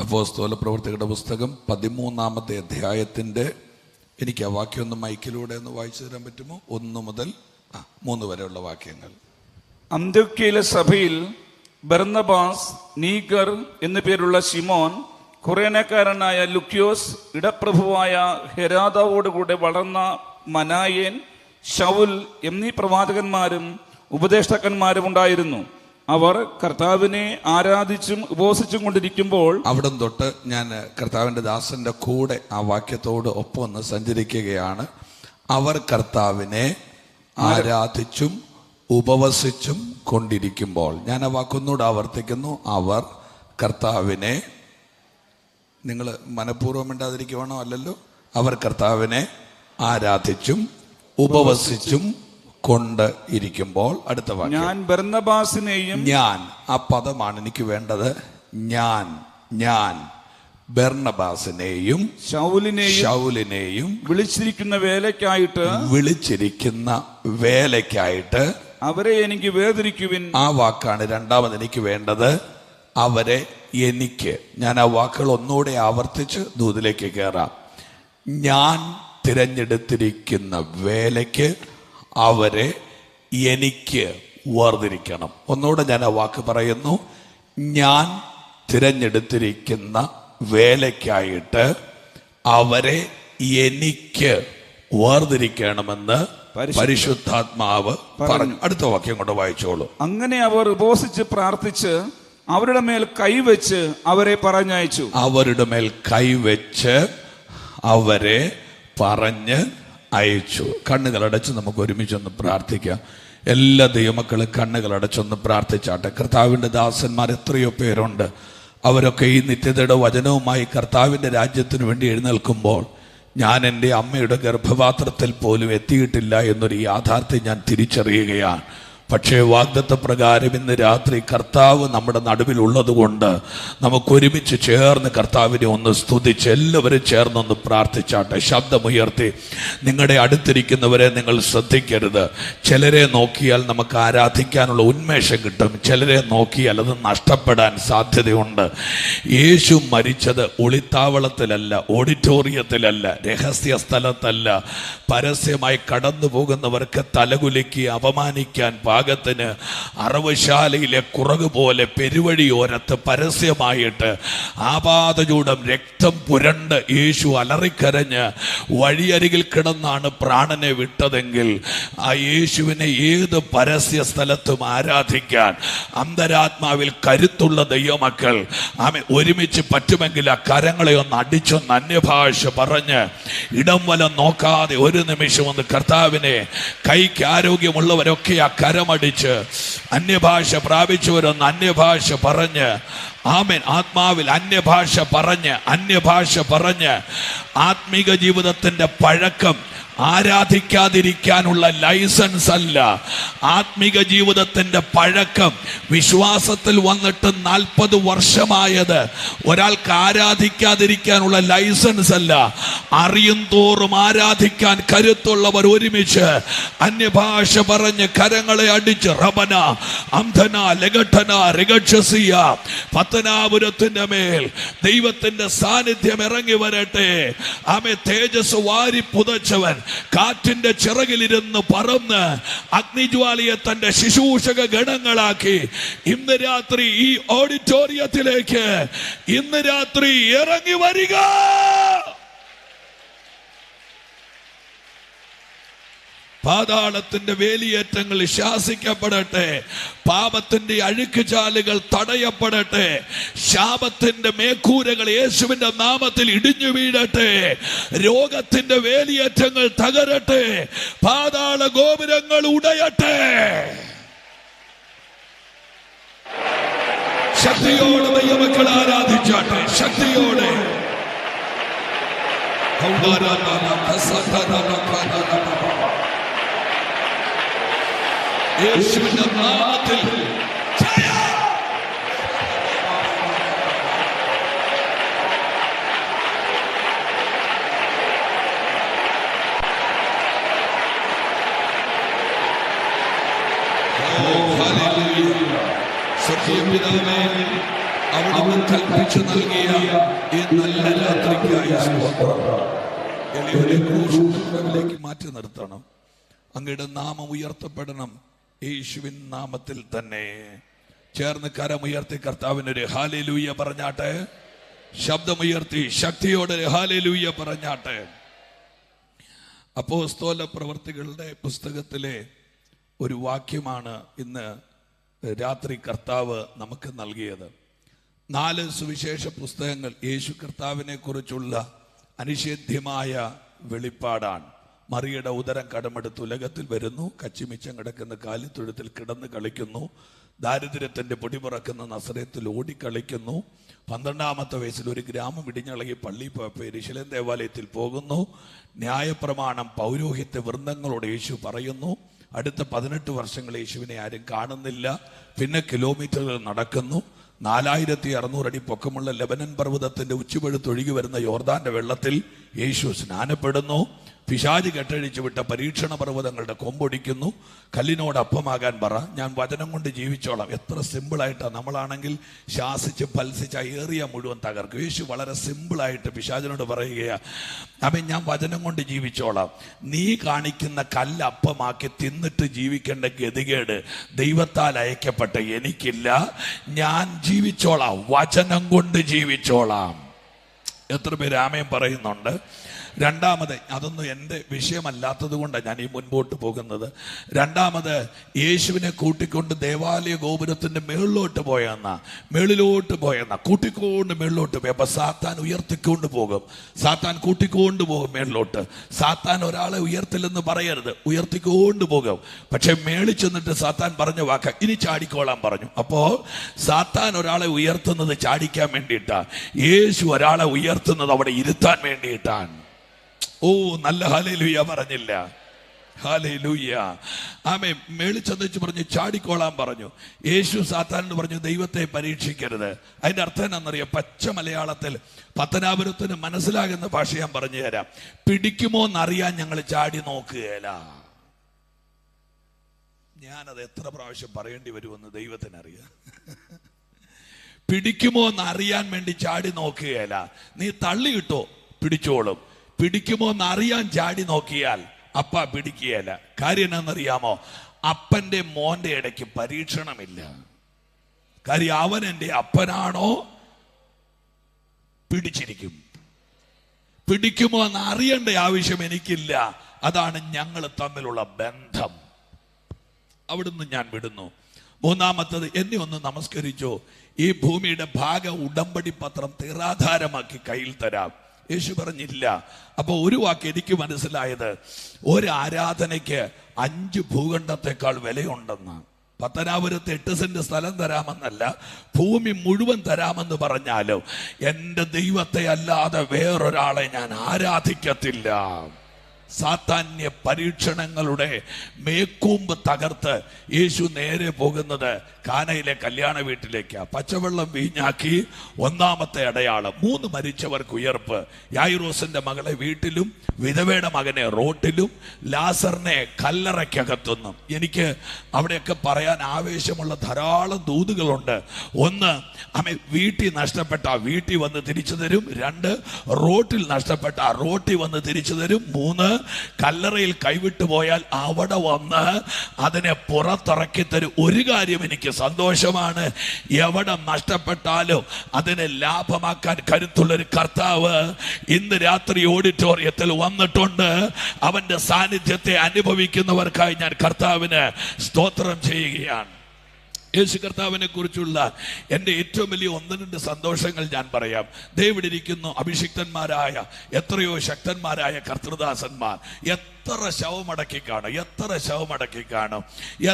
അപ്പോസ്തല പ്രവർത്തികളുടെ പുസ്തകം 13-ാമത്തെ അധ്യായത്തിൻ്റെ, എനിക്ക് ആ വാക്യം ഒന്ന് മൈക്കിലൂടെ ഒന്ന് വായിച്ചു തരാൻ പറ്റുമോ? 1 മുതൽ 3 വരെയുള്ള വാക്യങ്ങൾ. അന്ത്യോക്യയിലെ സഭയിൽ ബർന്നബാസ്, നീഗർ എന്നു പേരുള്ള ശിമോൻ, കുറേനക്കാരനായ ലുക്യോസ്, ഇടപ്രഭുവായ ഹെരോദാവോടുകൂടെ വളർന്ന മനായേൻ, ശൗൽ എന്നീ പ്രവാചകന്മാരും ഉപദേഷ്ടാക്കന്മാരും ഉണ്ടായിരുന്നു. അവർ കർത്താവിനെ ആരാധിച്ചും ഉപവസിച്ചും കൊണ്ടിരിക്കുമ്പോൾ, അവിടം തൊട്ട് ഞാൻ കർത്താവിൻ്റെ ദാസന്റെ കൂടെ ആ വാക്യത്തോട് ഒപ്പം ഒന്ന് സഞ്ചരിക്കുകയാണ്. അവർ കർത്താവിനെ ആരാധിച്ചും ഉപവസിച്ചും കൊണ്ടിരിക്കുമ്പോൾ. ഞാൻ ആ വാക്കൊന്നുകൂടെ ആവർത്തിക്കുന്നു. അവർ കർത്താവിനെ, നിങ്ങൾ മനഃപൂർവ്വം മിണ്ടാതിരിക്കുവാണോ? അല്ലല്ലോ. അവർ കർത്താവിനെ ആരാധിച്ചും ഉപവസിച്ചും കൊണ്ട് ഇരിക്കുമ്പോൾ. അടുത്ത വാക്യം. ഞാൻ ബർന്നബാസിനെയും, ഞാൻ, ആ പദമാണ് എനിക്ക് വേണ്ടത്. ഞാൻ ബർന്നബാസിനെയും ശൗലിനെയും വിളിച്ചിരിക്കുന്ന വേലയ്ക്കായിട്ട് അവരെ എനിക്ക് വേർതിരിക്കുവിൻ. ആ വാക്കാണ് രണ്ടാമത് എനിക്ക് വേണ്ടത്. അവരെ എനിക്ക്. ഞാൻ ആ വാക്കുകൾ ഒന്നുകൂടെ ആവർത്തിച്ച് ദൂതിലേക്ക് കയറാം. ഞാൻ തിരഞ്ഞെടുത്തിരിക്കുന്ന വേലയ്ക്ക് അവരെ എനിക്ക് വേർതിരിക്കണം. ഒന്നുകൂടെ ഞാൻ ആ വാക്ക് പറയുന്നു. ഞാൻ തിരഞ്ഞെടുത്തിരിക്കുന്ന വേലയ്ക്കായിട്ട് അവരെ എനിക്ക് വേർതിരിക്കണമെന്ന് പരിശുദ്ധാത്മാവ് പറഞ്ഞു. അടുത്ത വാക്യം കൊണ്ട് വായിച്ചോളൂ. അങ്ങനെ അവർ ഉപവസിച്ച് പ്രാർത്ഥിച്ച് അവരുടെ മേൽ കൈവച്ച് അവരെ പറഞ്ഞയച്ചു. അവരുടെ മേൽ കൈവച്ച് അവരെ പറഞ്ഞ് അയച്ചു. കണ്ണുകളടച്ച് നമുക്ക് ഒരുമിച്ചൊന്ന് പ്രാർത്ഥിക്കാം. എല്ലാ ദൈവമക്കളും കണ്ണുകളടച്ചൊന്ന് പ്രാർത്ഥിച്ചാട്ടെ. കർത്താവിൻ്റെ ദാസന്മാർ എത്രയോ പേരുണ്ട്. അവരൊക്കെ ഈ നിത്യതയുടെ വചനവുമായി കർത്താവിൻ്റെ രാജ്യത്തിന് വേണ്ടി എഴുന്നേൽക്കുമ്പോൾ, ഞാൻ എൻ്റെ അമ്മയുടെ ഗർഭപാത്രത്തിൽ പോലും എത്തിയിട്ടില്ല എന്നൊരു യാഥാർത്ഥ്യം ഞാൻ തിരിച്ചറിയുകയാണ്. പക്ഷേ വാഗ്ദത്ത പ്രകാരം ഇന്ന് രാത്രി കർത്താവ് നമ്മുടെ നടുവിൽ ഉള്ളത് കൊണ്ട് നമുക്കൊരുമിച്ച് ചേർന്ന് കർത്താവിനെ ഒന്ന് സ്തുതിച്ച് എല്ലാവരും ചേർന്നൊന്ന് പ്രാർത്ഥിച്ചാട്ടെ. ശബ്ദമുയർത്തി. നിങ്ങളുടെ അടുത്തിരിക്കുന്നവരെ നിങ്ങൾ ശ്രദ്ധിക്കരുത്. ചിലരെ നോക്കിയാൽ നമുക്ക് ആരാധിക്കാനുള്ള ഉന്മേഷം കിട്ടും, ചിലരെ നോക്കിയാൽ അത് നഷ്ടപ്പെടാൻ സാധ്യതയുണ്ട്. യേശു മരിച്ചത് ഒളിത്താവളത്തിലല്ല, ഓഡിറ്റോറിയത്തിലല്ല, രഹസ്യ സ്ഥലത്തല്ല. പരസ്യമായി കടന്നു പോകുന്നവർക്ക് തലകുലുക്കി അപമാനിക്കാൻ പാകത്തിന് അറവുശാലയിലെ കുറക് പോലെ പെരുവഴിയോരത്ത് പരസ്യമായിട്ട് ആപാദചൂടം രക്തം പുരണ്ട് യേശു അലറിക്കരഞ്ഞ് വഴിയരികിൽ കിടന്നാണ് പ്രാണനെ വിട്ടതെങ്കിൽ ആ യേശുവിനെ ഏത് പരസ്യ സ്ഥലത്തും ആരാധിക്കാൻ അന്തരാത്മാവിൽ കരുത്തുള്ള ദൈവമക്കൾ ആമേ ഒരുമിച്ച് പറ്റുമെങ്കിൽ ആ കരങ്ങളെ ഒന്ന് അടിച്ചൊന്ന് അന്യഭാഷ പറഞ്ഞ് ഇടം വലം നോക്കാതെ ഒരു നിമിഷം ഒന്ന് കർത്താവിനെ, കൈക്ക് ആരോഗ്യമുള്ളവരൊക്കെ ആ കരമടിച്ച് അന്യഭാഷ പ്രാപിച്ചവരൊന്ന് അന്യഭാഷ പറഞ്ഞ് ആമേൻ ആത്മാവിൽ അന്യഭാഷ പറഞ്ഞ് ആത്മീക ജീവിതത്തിന്റെ പഴക്കം ആരാധിക്കാതിരിക്കാനുള്ള ലൈസൻസ് അല്ല. ആത്മീക ജീവിതത്തിന്റെ പഴക്കം, വിശ്വാസത്തിൽ വന്നിട്ട് 40 വർഷമായത് ഒരാൾക്ക് ആരാധിക്കാതിരിക്കാനുള്ള ലൈസൻസ് അല്ല. അറിയും തോറും ആരാധിക്കാൻ കരുത്തുള്ളവർ ഒരുമിച്ച് അന്യഭാഷ പറഞ്ഞ് കരങ്ങളെ അടിച്ച് റബന അംധന ലഗഠന റിഗക്ഷസിയ പത്തനാപുരത്തിന്റെ മേൽ ദൈവത്തിന്റെ സാന്നിധ്യം ഇറങ്ങി വരട്ടെ. ആമേ തേജസ് വാരി പുതച്ചവൻ കാറ്റിന്റെ ചിറകിലിരുന്ന് പറന്ന് അഗ്നിജ്വാലിയെ തന്റെ ശുശ്രൂഷക ഗണങ്ങളാക്കി ഇന്ന് രാത്രി ഈ ഓഡിറ്റോറിയത്തിലേക്ക് ഇന്ന് രാത്രി ഇറങ്ങി വരിക. പാതാളത്തിന്റെ വേലിയേറ്റങ്ങൾ ശാസിക്കപ്പെടട്ടെ. പാപത്തിന്റെ അഴുക്കുചാലുകൾ തടയപ്പെടട്ടെ. ശാപത്തിന്റെ മേക്കൂരകൾ യേശുവിന്റെ നാമത്തിൽ ഇടിഞ്ഞു വീഴട്ടെ. രോഗത്തിന്റെ വേലിയേറ്റങ്ങൾ തകരട്ടെ. പാതാള ഗോപുരങ്ങൾ ഉടയട്ടെ. ശക്തിയോടെ ദൈവമക്കൾ ആരാധിച്ചാട്ടെ. ശക്തിയോടെ യേശുവിന്റെ നാമത്തിൽ അവിടുന്ന് കൽപ്പിച്ചു നൽകിയ ഈ നല്ല രാത്രിക്കായി സ്തോത്രം. എളിയവരെ ക്രൂശിലേക്ക് മാറ്റി നിർത്തണം. അങ്ങയുടെ നാമം ഉയർത്തപ്പെടണം. യേശുവിൻ നാമത്തിൽ തന്നെ ചേർന്ന് കരമുയർത്തി കർത്താവിനൊരു ഹല്ലേലൂയ പറഞ്ഞാട്ടെ. ശബ്ദമുയർത്തി ശക്തിയോടെ ഹല്ലേലൂയ പറഞ്ഞാട്ടെ. അപ്പോസ്തല പ്രവൃത്തികളുടെ പുസ്തകത്തിലെ ഒരു വാക്യമാണ് ഇന്ന് രാത്രി കർത്താവ് നമുക്ക് നൽകിയത്. 4 സുവിശേഷ പുസ്തകങ്ങൾ യേശു കർത്താവിനെ കുറിച്ചുള്ള അനിഷേധ്യമായ വെളിപ്പാടാണ്. മറിയുടെ ഉദരം കടമെടുത്ത് ഉലകത്തിൽ വരുന്നു, കച്ചിമിച്ചം കിടക്കുന്ന കാലിത്തൊഴുത്തിൽ കിടന്ന് കളിക്കുന്നു, ദാരിദ്ര്യത്തിന്റെ പൊടിപുറക്കുന്ന നസറേത്തിൽ ഓടിക്കളിക്കുന്നു, 12-ാമത്തെ വയസ്സിൽ ഒരു ഗ്രാമം ഇടിഞ്ഞളകി പള്ളി പോയപ്പോൾ യെരൂശലേം ദേവാലയത്തിൽ പോകുന്നു, ന്യായപ്രമാണം പൗരോഹിത്യ വൃന്ദങ്ങളോട് യേശു പറയുന്നു. അടുത്ത 18 വർഷങ്ങൾ യേശുവിനെ ആരും കാണുന്നില്ല. പിന്നെ കിലോമീറ്ററുകൾ നടക്കുന്നു. 4600 അടി പൊക്കമുള്ള ലെബനൻ പർവ്വതത്തിന്റെ ഉച്ചപഴുത്തൊഴുകി വരുന്ന യോർദാന്റെ വെള്ളത്തിൽ യേശു സ്നാനപ്പെടുന്നു. പിശാച് കെട്ടഴിച്ചു വിട്ട പരീക്ഷണ പർവ്വതങ്ങളുടെ കൊമ്പൊടിക്കുന്നു. കല്ലിനോട് അപ്പമാകാൻ പറ, ഞാൻ വചനം കൊണ്ട് ജീവിച്ചോളാം. എത്ര സിമ്പിളായിട്ടാണ്. നമ്മളാണെങ്കിൽ ശാസിച്ച് ഫൽസിച്ച ഏറിയ മുഴുവൻ തകർക്കും. യേശു വളരെ സിമ്പിളായിട്ട് പിശാചിനോട് പറയുകയാണ്, അവൻ ഞാൻ വചനം കൊണ്ട് ജീവിച്ചോളാം. നീ കാണിക്കുന്ന കല്ല് അപ്പമാക്കി തിന്നിട്ട് ജീവിക്കേണ്ട ഗതികേട് ദൈവത്താൽ അയക്കപ്പെട്ട എനിക്കില്ല. ഞാൻ ജീവിച്ചോളാം, വചനം കൊണ്ട് ജീവിച്ചോളാം. എത്ര പേര് ആമേൻ പറയുന്നുണ്ട്? രണ്ടാമത്, അതൊന്നും എൻ്റെ വിഷയമല്ലാത്തത് കൊണ്ടാണ് ഞാൻ ഈ മുൻപോട്ട് പോകുന്നത്. രണ്ടാമത്, യേശുവിനെ കൂട്ടിക്കൊണ്ട് ദേവാലയ ഗോപുരത്തിന്റെ മേളിലോട്ട് പോയെന്ന കൂട്ടിക്കൊണ്ട് മേളിലോട്ട് പോയി. അപ്പൊ സാത്താൻ ഉയർത്തിക്കൊണ്ട് പോകും, സാത്താൻ കൂട്ടിക്കൊണ്ട് പോകും മേളിലോട്ട്. സാത്താൻ ഒരാളെ ഉയർത്തില്ലെന്ന് പറയരുത്, ഉയർത്തിക്കൊണ്ട് പോകും. പക്ഷെ മേളിൽ ചെന്നിട്ട് സാത്താൻ പറഞ്ഞ വാക്ക ഇനി ചാടിക്കോളാൻ പറഞ്ഞു. അപ്പോ സാത്താൻ ഒരാളെ ഉയർത്തുന്നത് ചാടിക്കാൻ വേണ്ടിയിട്ടാ, യേശു ഒരാളെ ഉയർത്തുന്നത് അവിടെ ഇരുത്താൻ വേണ്ടിയിട്ടാണ്. ഓ, നല്ല ഹല്ലേലൂയ പറഞ്ഞില്ല? ഹല്ലേലൂയ. ആമേൻ. മേളിൽ ചെന്നു പറഞ്ഞു ചാടിക്കോളാൻ പറഞ്ഞു. യേശു സാത്താനോട് പറഞ്ഞു ദൈവത്തെ പരീക്ഷിക്കരുത്. അതിന്റെ അർത്ഥം എന്നാണെന്നറിയാം? പച്ച മലയാളത്തിൽ പത്തനാപുരത്തിന് മനസ്സിലാകുന്ന ഭാഷ ഞാൻ പറഞ്ഞു തരാം. പിടിക്കുമോ എന്നറിയാൻ ഞങ്ങൾ ചാടി നോക്കുകയില്ല. ഞാനത് എത്ര പ്രാവശ്യം പറയേണ്ടി വരുമെന്ന് ദൈവത്തിനറിയാം. പിടിക്കുമോ എന്നറിയാൻ വേണ്ടി ചാടി നോക്കുകയില്ല. നീ തള്ളിയിട്ടോ പിടിച്ചോളും. പിടിക്കുമോ എന്നറിയാൻ ചാടി നോക്കിയാൽ അപ്പ പിടിക്കുകയല്ല. കാര്യം എന്നാണെന്നറിയാമോ? അപ്പന്റെ മോന്റെ ഇടയ്ക്ക് പരീക്ഷണമില്ല. കാര്യം അവൻ എൻ്റെ അപ്പനാണോ പിടിച്ചിരിക്കും. പിടിക്കുമോ എന്ന് അറിയേണ്ട ആവശ്യം എനിക്കില്ല. അതാണ് ഞങ്ങൾ തമ്മിലുള്ള ബന്ധം. അവിടുന്ന് ഞാൻ വിടുന്നു. മൂന്നാമത്തത്, എന്നെ ഒന്ന് നമസ്കരിച്ചോ, ഈ ഭൂമിയുടെ ഭാഗ ഉടമ്പടി പത്രം തീറാധാരമാക്കി കയ്യിൽ തരാം. യേശു പറഞ്ഞില്ല. അപ്പൊ ഒരു വാക്ക് എനിക്ക് മനസ്സിലായത്, ഒരു ആരാധനയ്ക്ക് 5 ഭൂഖണ്ഡത്തെക്കാൾ വിലയുണ്ടെന്ന്. പത്തനാപുരത്ത് 8 സെന്റ് സ്ഥലം തരാമെന്നല്ല, ഭൂമി മുഴുവൻ തരാമെന്ന് പറഞ്ഞാലും എൻ്റെ ദൈവത്തെ അല്ലാതെ വേറൊരാളെ ഞാൻ ആരാധിക്കത്തില്ല. സാത്താന്യ പരീക്ഷണങ്ങളുടെ മേക്കൂമ്പ് തകർത്ത് യേശു നേരെ പോകുന്നത് കാനയിലെ കല്യാണ വീട്ടിലേക്ക്. പച്ചവെള്ളം വീഞ്ഞാക്കി ഒന്നാമത്തെ അടയാളം. 3 മരിച്ചവർക്ക് ഉയർപ്പ്. യായിറോസിന്റെ മകളെ വീട്ടിലും വിധവയുടെ മകനെ റോട്ടിലും ലാസറിനെ കല്ലറയ്ക്കകത്തുനിന്നും. എനിക്ക് അവിടെയൊക്കെ പറയാൻ ആവേശമുള്ള ധാരാളം ദൂതുകളുണ്ട്. ഒന്ന്, വീട്ടിൽ നഷ്ടപ്പെട്ട വീട്ടിൽ വന്ന് തിരിച്ചു തരും. 2, റോട്ടിൽ നഷ്ടപ്പെട്ട റോട്ടിൽ വന്ന് തിരിച്ചു തരും. 3, കല്ലറയിൽ കൈവിട്ടു പോയാൽ അവിടെ വന്ന് അതിനെ പുറത്തിറക്കി തരും. ഒരു കാര്യം എനിക്ക് സന്തോഷമാണ്, എവിടെ നഷ്ടപ്പെട്ടാലും അതിനെ ലാഭമാക്കാൻ കരുത്തുള്ളൊരു കർത്താവ് ഇന്ന് രാത്രി ഓഡിറ്റോറിയത്തിൽ വന്നിട്ടുണ്ട്. അവന്റെ സാന്നിധ്യത്തെ അനുഭവിക്കുന്നവർക്കായി ഞാൻ കർത്താവിന് സ്തോത്രം ചെയ്യുകയാണ്. യേശു കർത്താവിനെ കുറിച്ചുള്ള എൻ്റെ ഏറ്റവും വലിയ 1-2 സന്തോഷങ്ങൾ ഞാൻ പറയാം. ദൈവമിരിക്കുന്നു അഭിഷിക്തന്മാരായ എത്രയോ ശക്തന്മാരായ കർത്തൃദാസന്മാർ. എത്ര ശവമടക്കി കാണും,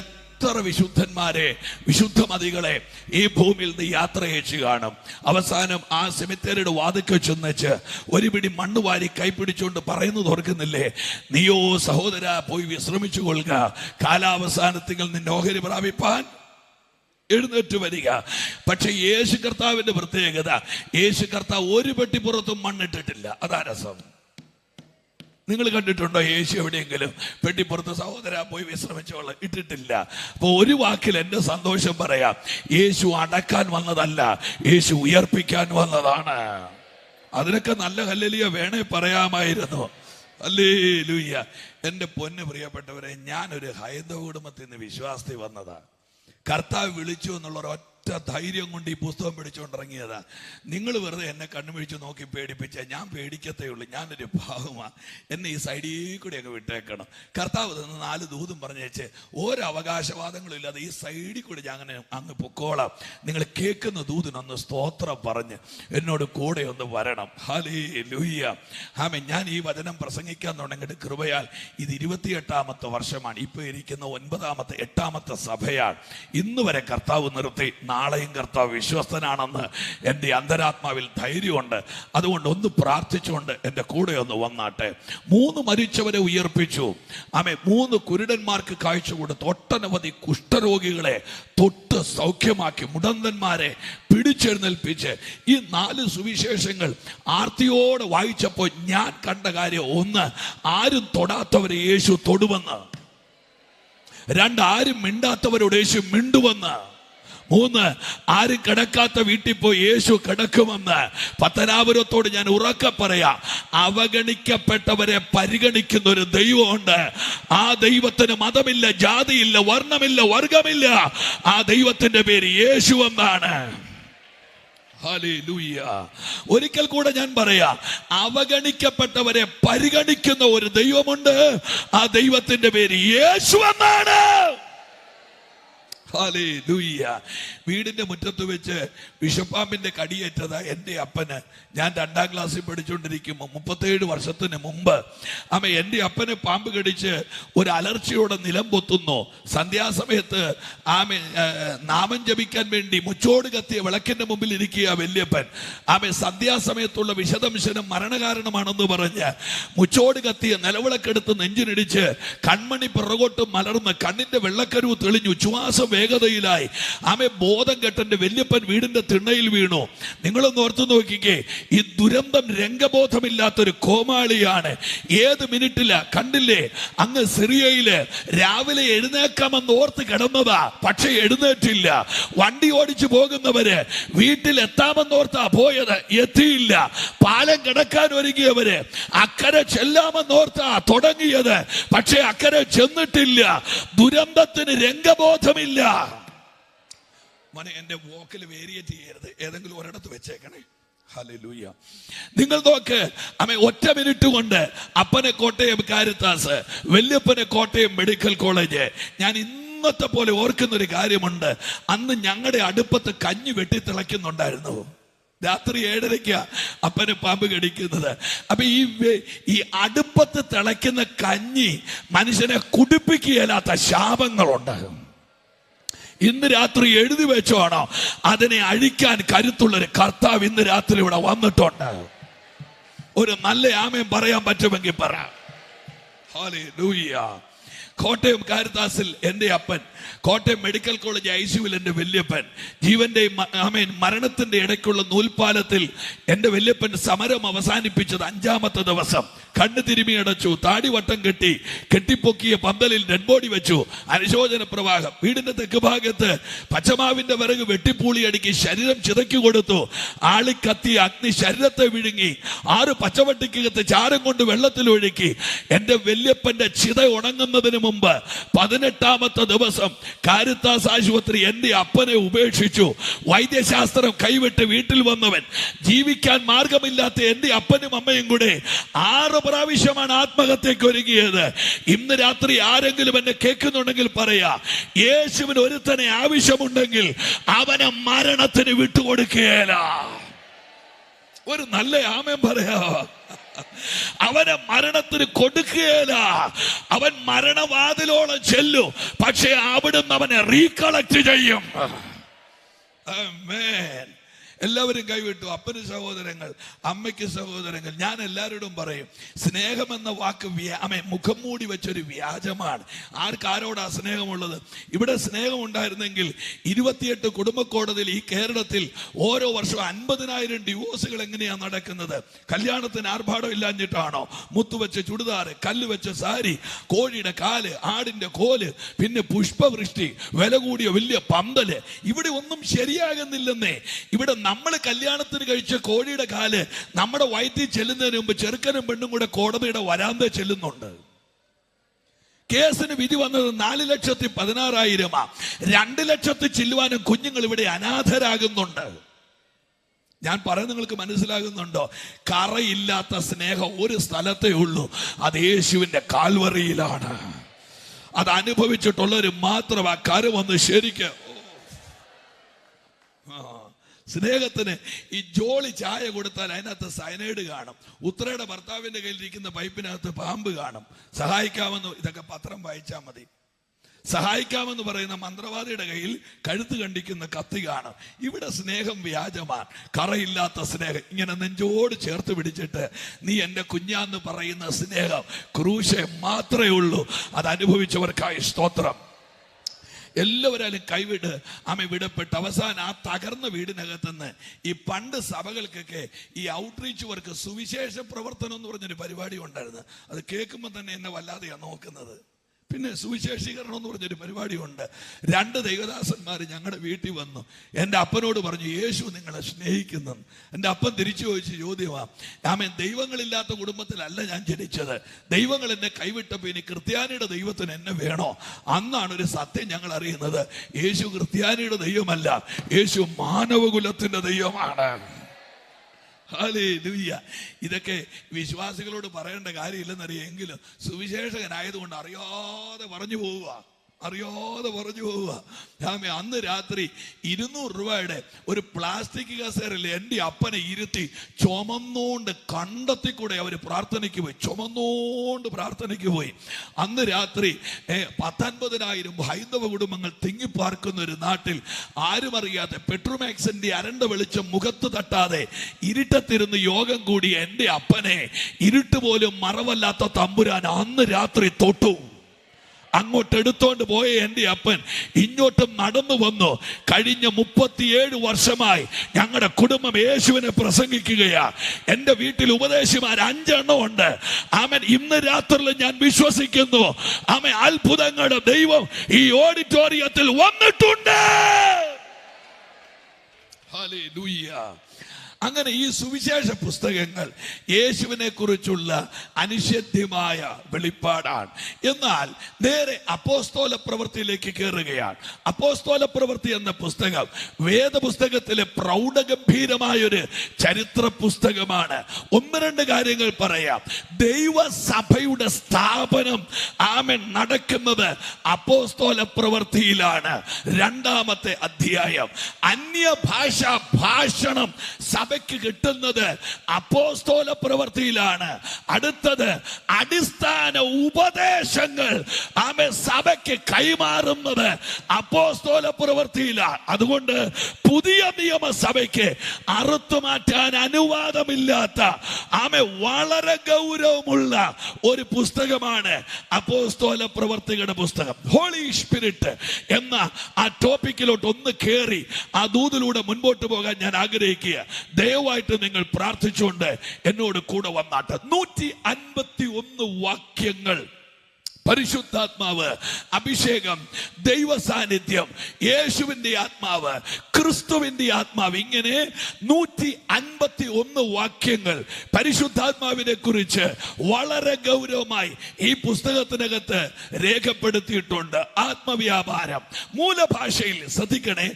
എത്ര വിശുദ്ധന്മാരെ, വിശുദ്ധമതികളെ ഈ ഭൂമിയിൽ നിന്ന് യാത്ര അയച്ചു കാണും. അവസാനം ആ സെമിത്തേരിയുടെ വാതിൽക്കൽ ചെന്നേച്ച് ഒരു പിടി മണ്ണ് വാരി കൈപ്പിടിച്ചുകൊണ്ട് പറയുന്നത് ഓർക്കുന്നില്ലേ? നീയോ സഹോദര പോയി വിശ്രമിച്ചു കൊള്ളുക, കാലാവസാനത്തിൽ നിന്നെ ഓഹരി പ്രാപിപ്പാൻ എഴുന്നേറ്റ് വരിക. പക്ഷെ യേശു കർത്താവിന്റെ പ്രത്യേകത, യേശു കർത്താവ് ഒരു പെട്ടിപ്പുറത്തും മണ്ണിട്ടിട്ടില്ല. അതാ രസം. നിങ്ങൾ കണ്ടിട്ടുണ്ടോ യേശു എവിടെയെങ്കിലും പെട്ടിപ്പുറത്ത് സഹോദര പോയി വിശ്രമിച്ചോളാം ഇട്ടിട്ടില്ല. അപ്പോൾ ഒരു വാക്കിൽ എൻ്റെ സന്തോഷം പറയാം, യേശു അടക്കാൻ വന്നതല്ല, യേശു ഉയർപ്പിക്കാൻ വന്നതാണ്. അതിനൊക്കെ നല്ല ഹല്ലേലൂയ വേണേ പറയാമായിരുന്നു. ഹല്ലേലൂയ. എൻ്റെ പൊന്ന് പ്രിയപ്പെട്ടവരെ, ഞാനൊരു ഹൈന്ദവ കുടുംബത്തിൽ നിന്ന് വിശ്വാസത്തിൽ വന്നതാ. കർത്താവ് വിളിച്ചു എന്നുള്ള ഒറ്റ ധൈര്യം കൊണ്ട് ഈ പുസ്തകം പിടിച്ചുകൊണ്ടിറങ്ങിയതാ. നിങ്ങൾ വെറുതെ എന്നെ കണ്ണുമിഴിച്ച് നോക്കി പേടിപ്പിച്ച ഞാൻ പേടിക്കത്തേ ഉള്ളൂ. ഞാനൊരു ഭാഗമാണ്, എന്നെ ഈ സൈഡിൽ കൂടി അങ്ങ് വിട്ടേക്കണം. കർത്താവ് തന്ന 4 ദൂതും പറഞ്ഞേച്ച് ഒരവകാശവാദങ്ങളും ഇല്ലാതെ ഈ സൈഡിൽ കൂടി ഞാൻ അങ്ങനെ അങ്ങ് പൊക്കോളാം. നിങ്ങൾ കേൾക്കുന്ന ദൂതിനൊന്ന് സ്തോത്രം പറഞ്ഞ് എന്നോട് കൂടെ ഒന്ന് വരണം. ഹല്ലേലൂയ. ആമേൻ. ഞാൻ ഈ വചനം പ്രസംഗിക്കാൻ തുടങ്ങിയിട്ട് കൃപയാൽ ഇത് 28ാമത്തെ വർഷമാണ്. ഇപ്പോൾ ഇരിക്കുന്ന 8ാമത്തെ സഭയാണ്. ഇന്ന് വരെ കർത്താവ് നിർത്തി. നാളെയും കർത്താവ് വിശ്വസ്തനാണെന്ന് എൻ്റെ അന്തരാത്മാവിൽ ധൈര്യമുണ്ട്. അതുകൊണ്ട് ഒന്ന് പ്രാർത്ഥിച്ചുകൊണ്ട് എൻ്റെ കൂടെ ഒന്ന് വന്നാട്ടെ. 3 മരിച്ചവരെ ഉയർപ്പിച്ചു. ആമേ. 3 കുരുടന്മാർക്ക് കാഴ്ച കൊടുത്തു. ഒട്ടനവധി കുഷ്ഠരോഗികളെ തൊട്ട് സൗഖ്യമാക്കി. മുടന്തന്മാരെ പിടിച്ചെഴുന്നേൽപ്പിച്ച്. ഈ 4 സുവിശേഷങ്ങൾ ആർത്തിയോടെ വായിച്ചപ്പോൾ ഞാൻ കണ്ട കാര്യം, 1, ആരും തൊടാത്തവരെ യേശു തൊടുവെന്ന്. 2, ആരും മിണ്ടാത്തവരോട് യേശു മിണ്ടുവെന്ന്. 3, ആരും കിടക്കാത്ത വീട്ടിൽ പോയി യേശു കിടക്കുമെന്ന്. പത്തനാപുരത്തോട് ഞാൻ ഉറക്കെ പറയാം, അവഗണിക്കപ്പെട്ടവരെ പരിഗണിക്കുന്ന ഒരു ദൈവമുണ്ട്. ആ ദൈവത്തിന് മതമില്ല, ജാതിയില്ല, വർണ്ണമില്ല, വർഗമില്ല. ആ ദൈവത്തിന്റെ പേര് യേശു എന്നാണ്. ഹല്ലേലൂയ. ഒരിക്കൽ കൂടെ ഞാൻ പറയാം, അവഗണിക്കപ്പെട്ടവരെ പരിഗണിക്കുന്ന ഒരു ദൈവമുണ്ട്. ആ ദൈവത്തിന്റെ പേര് യേശു എന്നാണ്. ഹല്ലേലൂയ. വീടിന്റെ മുറ്റത്ത് വെച്ച് വിഷപ്പാമ്പിന്റെ കടിയേറ്റതാ എൻ്റെ അപ്പന്. ഞാൻ 2ാം ക്ലാസ്സിൽ പഠിച്ചുകൊണ്ടിരിക്കുമ്പോൾ 37 വർഷത്തിന് മുമ്പ് എൻ്റെ അപ്പന് പാമ്പ് കടിച്ച് ഒരു അലർച്ചയോടെ നിലം പൊത്തുന്നു. സന്ധ്യാസമയത്ത് നാമം ജപിക്കാൻ വേണ്ടി മുച്ചോട് കത്തിയ വിളക്കിന്റെ മുമ്പിൽ ഇരിക്കുക വല്യപ്പൻ. സന്ധ്യാസമയത്തുള്ള വിശദംശനം മരണകാരണമാണെന്ന് പറഞ്ഞ് മുച്ചോട് കത്തിയ നിലവിളക്കെടുത്ത് നെഞ്ചിനിടിച്ച് കൺമണി പിറകോട്ട് മലർന്ന് കണ്ണിന്റെ വെള്ളക്കരുവ് തെളിഞ്ഞു. ശ്വാസം വേഗതയിലായി. ബോധം കെട്ടന്റെ വല്യപ്പൻ വീടിന്റെ തിണ്ണയിൽ വീണു. നിങ്ങളൊന്ന് ഓർത്തു നോക്കിക്കേ, ഈ ദുരന്തം രംഗബോധമില്ലാത്തൊരു കോമാളിയാണ്. ഏത് മിനിറ്റില കണ്ടില്ലേ, അങ്ങ് സിറിയയില് രാവിലെ എഴുന്നേക്കാമെന്ന് ഓർത്ത് കിടന്നതാ, പക്ഷെ എഴുന്നേറ്റില്ല. വണ്ടി ഓടിച്ചു പോകുന്നവര് വീട്ടിൽ എത്താമെന്നോർത്താ പോയത്, എത്തിയില്ല. പാലം കിടക്കാൻ ഒരുങ്ങിയവര് അക്കരെ ചെല്ലാമെന്നോർത്താ തുടങ്ങിയത്, പക്ഷെ അക്കരെ ചെന്നിട്ടില്ല. ദുരന്തത്തിന് രംഗബോധമില്ല. മോനെ, എന്റെ വോക്കിൽ വേരിയേറ്റ് ചെയ്യരുത്, ഏതെങ്കിലും ഒരിടത്ത് വെച്ചേക്കണേ. ഹല്ലേലൂയ. നിങ്ങൾ നോക്ക്, ഒറ്റ മിനിറ്റ് കൊണ്ട് അപ്പനെ കോട്ടയം കാരിത്താസ്, വല്യപ്പനെ കോട്ടയം മെഡിക്കൽ കോളേജ്. ഞാൻ ഇന്നത്തെ പോലെ ഓർക്കുന്നൊരു കാര്യമുണ്ട്. അന്ന് ഞങ്ങളുടെ അടുപ്പത്ത് കഞ്ഞി വെട്ടി തിളയ്ക്കുന്നുണ്ടായിരുന്നു. രാത്രി 7:30 അപ്പന് പാമ്പ് കടിക്കുന്നത്. അപ്പൊ ഈ അടുപ്പത്ത് തിളയ്ക്കുന്ന കഞ്ഞി മനുഷ്യനെ കുടിപ്പിക്കുകയില്ലാത്ത ശാപങ്ങളുണ്ടാകും. ഇന്ന് രാത്രി എഴുതി വെച്ചോണോ, അതിനെ അഴിക്കാൻ കരുത്തുള്ളൊരു കർത്താവ് ഇന്ന് രാത്രി ഇവിടെ വന്നിട്ടുണ്ട്. ഒരു നല്ല ആമേൻ പറയാൻ പറ്റുമെങ്കിൽ പറ. ഹല്ലേലൂയ. കോട്ടയം കാരിത്താസിൽ എൻ്റെ അപ്പൻ, കോട്ടയം മെഡിക്കൽ കോളേജ് ICUവിൽ എൻ്റെ വല്യപ്പൻ, ജീവന്റെയും മരണത്തിന്റെ ഇടയ്ക്കുള്ള നൂൽപ്പാലത്തിൽ എൻ്റെ വല്യപ്പൻ സമരം അവസാനിപ്പിച്ചത് 5ാമത്തെ ദിവസം. കണ്ണ് തിരുമി അടച്ചു, താടി വട്ടം കെട്ടി, കെട്ടിപ്പൊക്കിയ പന്തലിൽ ഡെഡ് ബോഡി വെച്ചു. അനുശോചന പ്രവാഹം. വീടിന്റെ തെക്ക് ഭാഗത്ത് പച്ചമാവിന്റെ വിറക് വെട്ടിപ്പൂളി അടുക്കി ശരീരം ചിതയ്ക്കു കൊടുത്തു. ആളിക്കത്തിയ അഗ്നി ശരീരത്തെ വിഴുങ്ങി. 6 പച്ചവട്ടിക്കകത്ത് ചാരം കൊണ്ട് വെള്ളത്തിൽ ഒഴുക്കി. എൻ്റെ വല്യപ്പന്റെ ചിത ഉണങ്ങുന്നതിന് മുമ്പ് 18ാമത്തെ ദിവസം കാരിത്താസ് ആശുപത്രി എൻ്റെ അപ്പനെ ഉപേക്ഷിച്ചു. വൈദ്യശാസ്ത്രം കൈവിട്ട് വീട്ടിൽ വന്നവൻ, ജീവിക്കാൻ മാർഗമില്ലാത്ത എൻ്റെ അപ്പനും അമ്മയും കൂടെ 6 പ്രാവശ്യമാണ് ആത്മഹത്യക്ക് ഒരുങ്ങിയത്. ഇന്ന് രാത്രി ആരെങ്കിലും എന്നെ കേൾക്കുന്നുണ്ടെങ്കിൽ പറയാ, യേശുവിന് ഒരുത്തനെ ആവശ്യമുണ്ടെങ്കിൽ അവനെ മരണത്തിന് വിട്ടുകൊടുക്കുകയില്ല. ഒരു നല്ല ആമേൻ പറയാ. അവനെ മരണത്തിന് കൊടുക്കുകയില്ല. അവൻ മരണവാതിലോളം ചെല്ലും, പക്ഷെ അവിടുന്ന് അവനെ റീകളക്ട് ചെയ്യും. ആമേൻ. എല്ലാവരും കൈവിട്ടു. അപ്പന് സഹോദരങ്ങൾ, അമ്മയ്ക്ക് സഹോദരങ്ങൾ. ഞാൻ എല്ലാവരോടും പറയും, സ്നേഹമെന്ന വാക്ക് മുഖം മൂടി വെച്ചൊരു വ്യാജമാണ്. ആരോടാ സ്നേഹമുള്ളത്? ഇവിടെ സ്നേഹം ഉണ്ടായിരുന്നെങ്കിൽ 28 കുടുംബ കോടതിയിൽ ഈ കേരളത്തിൽ ഓരോ വർഷവും 50,000 ഡിവോഴ്സുകൾ എങ്ങനെയാണ് നടക്കുന്നത്? കല്യാണത്തിന് ആർഭാടം ഇല്ലാഞ്ഞിട്ടാണോ? മുത്തുവെച്ച ചുടുതാറ്, കല്ല് വെച്ച സാരി, കോഴിയുടെ കാല്, ആടിന്റെ കോല്, പിന്നെ പുഷ്പവൃഷ്ടി, വില കൂടിയ വലിയ പന്തല്. ഇവിടെ ഒന്നും ശരിയാകുന്നില്ലെന്നേ. ഇവിടെ നമ്മൾ കല്യാണത്തിന് കഴിച്ച കോഴിയുടെ കാല് നമ്മുടെ വയറ്റിൽ ചെല്ലുന്നതിന് മുമ്പ് ചെറുക്കനും പെണ്ണും കൂടെ കോടതിയുടെ വരാന്ത ചെല്ലുന്നുണ്ട്. കേസിന് വിധി വന്നത് 4,16,000. 2 ലക്ഷത്തിൽ ചെല്ലുവാനും കുഞ്ഞുങ്ങൾ ഇവിടെ അനാഥരാകുന്നുണ്ട്. ഞാൻ പറയുന്നത് നിങ്ങൾക്ക് മനസ്സിലാകുന്നുണ്ടോ? കറയില്ലാത്ത സ്നേഹം ഒരു സ്ഥലത്തേ ഉള്ളൂ, അത് യേശുവിന്റെ കാൽവറിയിലാണ്. അത് അനുഭവിച്ചിട്ടുള്ളവർ മാത്രം ആ കരം ഒന്ന് ശരിക്ക്. സ്നേഹത്തിന് ഈ ജോളി ചായ കൊടുത്താൽ അതിനകത്ത് സയനൈഡ് കാണും. ഉത്രയുടെ ഭർത്താവിന്റെ കയ്യിൽ ഇരിക്കുന്ന പൈപ്പിനകത്ത് പാമ്പ് കാണും. സഹായിക്കാമെന്ന്, ഇതൊക്കെ പത്രം വായിച്ചാൽ മതി. സഹായിക്കാമെന്ന് പറയുന്ന മന്ത്രവാദിയുടെ കയ്യിൽ കഴുത്ത് കണ്ടിക്കുന്ന കത്തി കാണും. ഇവിടെ സ്നേഹം വ്യാജമാണ്, കറയില്ലാത്ത സ്നേഹം. ഇങ്ങനെ നെഞ്ചോട് ചേർത്ത് പിടിച്ചിട്ട് നീ എൻ്റെ കുഞ്ഞാന്ന് പറയുന്ന സ്നേഹം ക്രൂശെ മാത്രമേ ഉള്ളൂ. അത് അനുഭവിച്ചവർക്കായി സ്തോത്രം. എല്ലാവരും കൈവിട് വിടപ്പെട്ട് അവസാനം ആ തകർന്ന വീടിനകത്തുനിന്ന് ഈ പണ്ട് സഭകൾക്കൊക്കെ ഈ ഔട്ട്റീച്ച് വർക്ക്, സുവിശേഷ പ്രവർത്തനം എന്ന് പറഞ്ഞൊരു പരിപാടി ഉണ്ടായിരുന്നു. അത് കേൾക്കുമ്പോൾ തന്നെ എന്നെ വല്ലാതെയാണ് നോക്കുന്നത്. പിന്നെ സുവിശേഷീകരണം എന്ന് പറഞ്ഞൊരു പരിപാടിയുണ്ട്. 2 ദൈവദാസന്മാർ ഞങ്ങളുടെ വീട്ടിൽ വന്നു. എൻ്റെ അപ്പനോട് പറഞ്ഞു, യേശു നിങ്ങളെ സ്നേഹിക്കുന്നു. എൻ്റെ അപ്പൻ തിരിച്ചു ചോദിച്ച ചോദ്യമാണ്, ദൈവങ്ങളില്ലാത്ത കുടുംബത്തിലല്ല ഞാൻ ജനിച്ചത്. ദൈവങ്ങൾ എന്നെ കൈവിട്ടപ്പോൾ ഇനി ക്രിസ്ത്യാനിയുടെ ദൈവത്തിന് എന്നെ വേണോ? അന്നാണ് ഒരു സത്യം ഞങ്ങൾ അറിയുന്നത്. യേശു ക്രിസ്ത്യാനിയുടെ ദൈവമല്ല, യേശു മാനവകുലത്തിന്റെ ദൈവമാണ്. ഹല്ലേലൂയ. ഇതൊക്കെ വിശ്വാസികളോട് പറയേണ്ട കാര്യമില്ലെന്നറിയെങ്കിലും സുവിശേഷകനായതുകൊണ്ട് അറിയാതെ പറഞ്ഞു പോവുക. അന്ന് രാത്രി 200 രൂപയുടെ ഒരു പ്ലാസ്റ്റിക് കസേരയിൽ എൻ്റെ അപ്പനെ ഇരുത്തി ചുമന്നോണ്ട് കണ്ടത്തിക്കൂടെ അവർ പ്രാർത്ഥനയ്ക്ക് പോയി. ചുമന്നോണ്ട് പ്രാർത്ഥനയ്ക്ക് പോയി. അന്ന് രാത്രി 19,000 ഹൈന്ദവ കുടുംബങ്ങൾ തിങ്ങിപ്പാർക്കുന്ന ഒരു നാട്ടിൽ ആരും അറിയാതെ പെട്രോമാക്സിന്റെ അരണ്ട വെളിച്ചം മുഖത്ത് തട്ടാതെ ഇരുട്ടത്തിരുന്ന് യോഗം കൂടിയ എൻ്റെ അപ്പനെ ഇരുട്ട് പോലും മറവല്ലാത്ത തമ്പുരാൻ അന്ന് രാത്രി തൊട്ടു. അങ്ങോട്ട് എടുത്തോണ്ട് പോയ എൻ്റെ അപ്പൻ ഇങ്ങോട്ടും നടന്നു വന്നു. കഴിഞ്ഞ 37 വർഷമായി ഞങ്ങളുടെ കുടുംബം യേശുവിനെ പ്രസംഗിക്കുകയാ. എൻ്റെ വീട്ടിൽ ഉപദേശിമാർ 5 എണ്ണം ഉണ്ട്. ഇന്ന് രാത്രിയിൽ ഞാൻ വിശ്വസിക്കുന്നു, അത്ഭുതങ്ങളുടെ ദൈവം ഈ ഓഡിറ്റോറിയത്തിൽ വന്നിട്ടുണ്ട്. ഹല്ലേലൂയ. അങ്ങനെ ഈ സുവിശേഷ പുസ്തകങ്ങൾ യേശുവിനെ കുറിച്ചുള്ള അനിഷേധ്യമായ വെളിപ്പാടാണ്. എന്നാൽ നേരെ അപ്പോസ്തല പ്രവൃത്തിയിലേക്ക് കയറുകയാണ്. അപ്പോസ്തല പ്രവൃത്തി എന്ന പുസ്തകം വേദപുസ്തകത്തിലെ പ്രൗഢഗംഭീരമായൊരു ചരിത്ര പുസ്തകമാണ്. 1-2 കാര്യങ്ങൾ പറയാം. ദൈവസഭയുടെ സ്ഥാപനം നടക്കുന്നത് അപ്പോസ്തല പ്രവൃത്തിയിലാണ്. 2-ാമത്തെ അധ്യായം. അന്യഭാഷാ ഭാഷണം സഭയ്ക്ക് കിട്ടുന്നത് അപ്പോസ്തല പ്രവൃത്തിയിലാണ്. അടുത്തത് അടിസ്ഥാന ഉപദേശങ്ങൾ സഭയ്ക്ക് കൈമാറുന്നത് അപ്പോസ്തല പ്രവൃത്തിയിലാണ്. അതുകൊണ്ട് പുതിയ നിയമസഭയ്ക്ക് അറുത്തുമാറ്റാൻ അനുവാദമില്ലാത്ത വളരെ ഗൗരവമുള്ള ഒരു പുസ്തകമാണ് അപ്പോസ്തല പ്രവൃത്തികളുടെ പുസ്തകം. ഹോളി സ്പിരിറ്റ് എന്ന ആ ടോപ്പിക്കിലോട്ട് ഒന്ന് കയറി ആ ദൂതിലൂടെ മുൻപോട്ട് പോകാൻ ഞാൻ ആഗ്രഹിക്കുക. ദയവായിട്ട് നിങ്ങൾ പ്രാർത്ഥിച്ചുകൊണ്ട് എന്നോട് കൂടെ വന്നാട്ടെ. 151 വാക്യങ്ങൾ. പരിശുദ്ധാത്മാവ്, അഭിഷേകം, ദൈവ സാന്നിധ്യം, യേശുവിന്റെ ആത്മാവ്, ക്രിസ്തുവിന്റെ ആത്മാവ്, ഇങ്ങനെ 151 വാക്യങ്ങൾ പരിശുദ്ധാത്മാവിനെ കുറിച്ച് വളരെ ഗൗരവമായി ഈ പുസ്തകത്തിനകത്ത് രേഖപ്പെടുത്തിയിട്ടുണ്ട്. ആത്മവ്യാപാരം. മൂലഭാഷയിൽ ശ്രദ്ധിക്കണേ,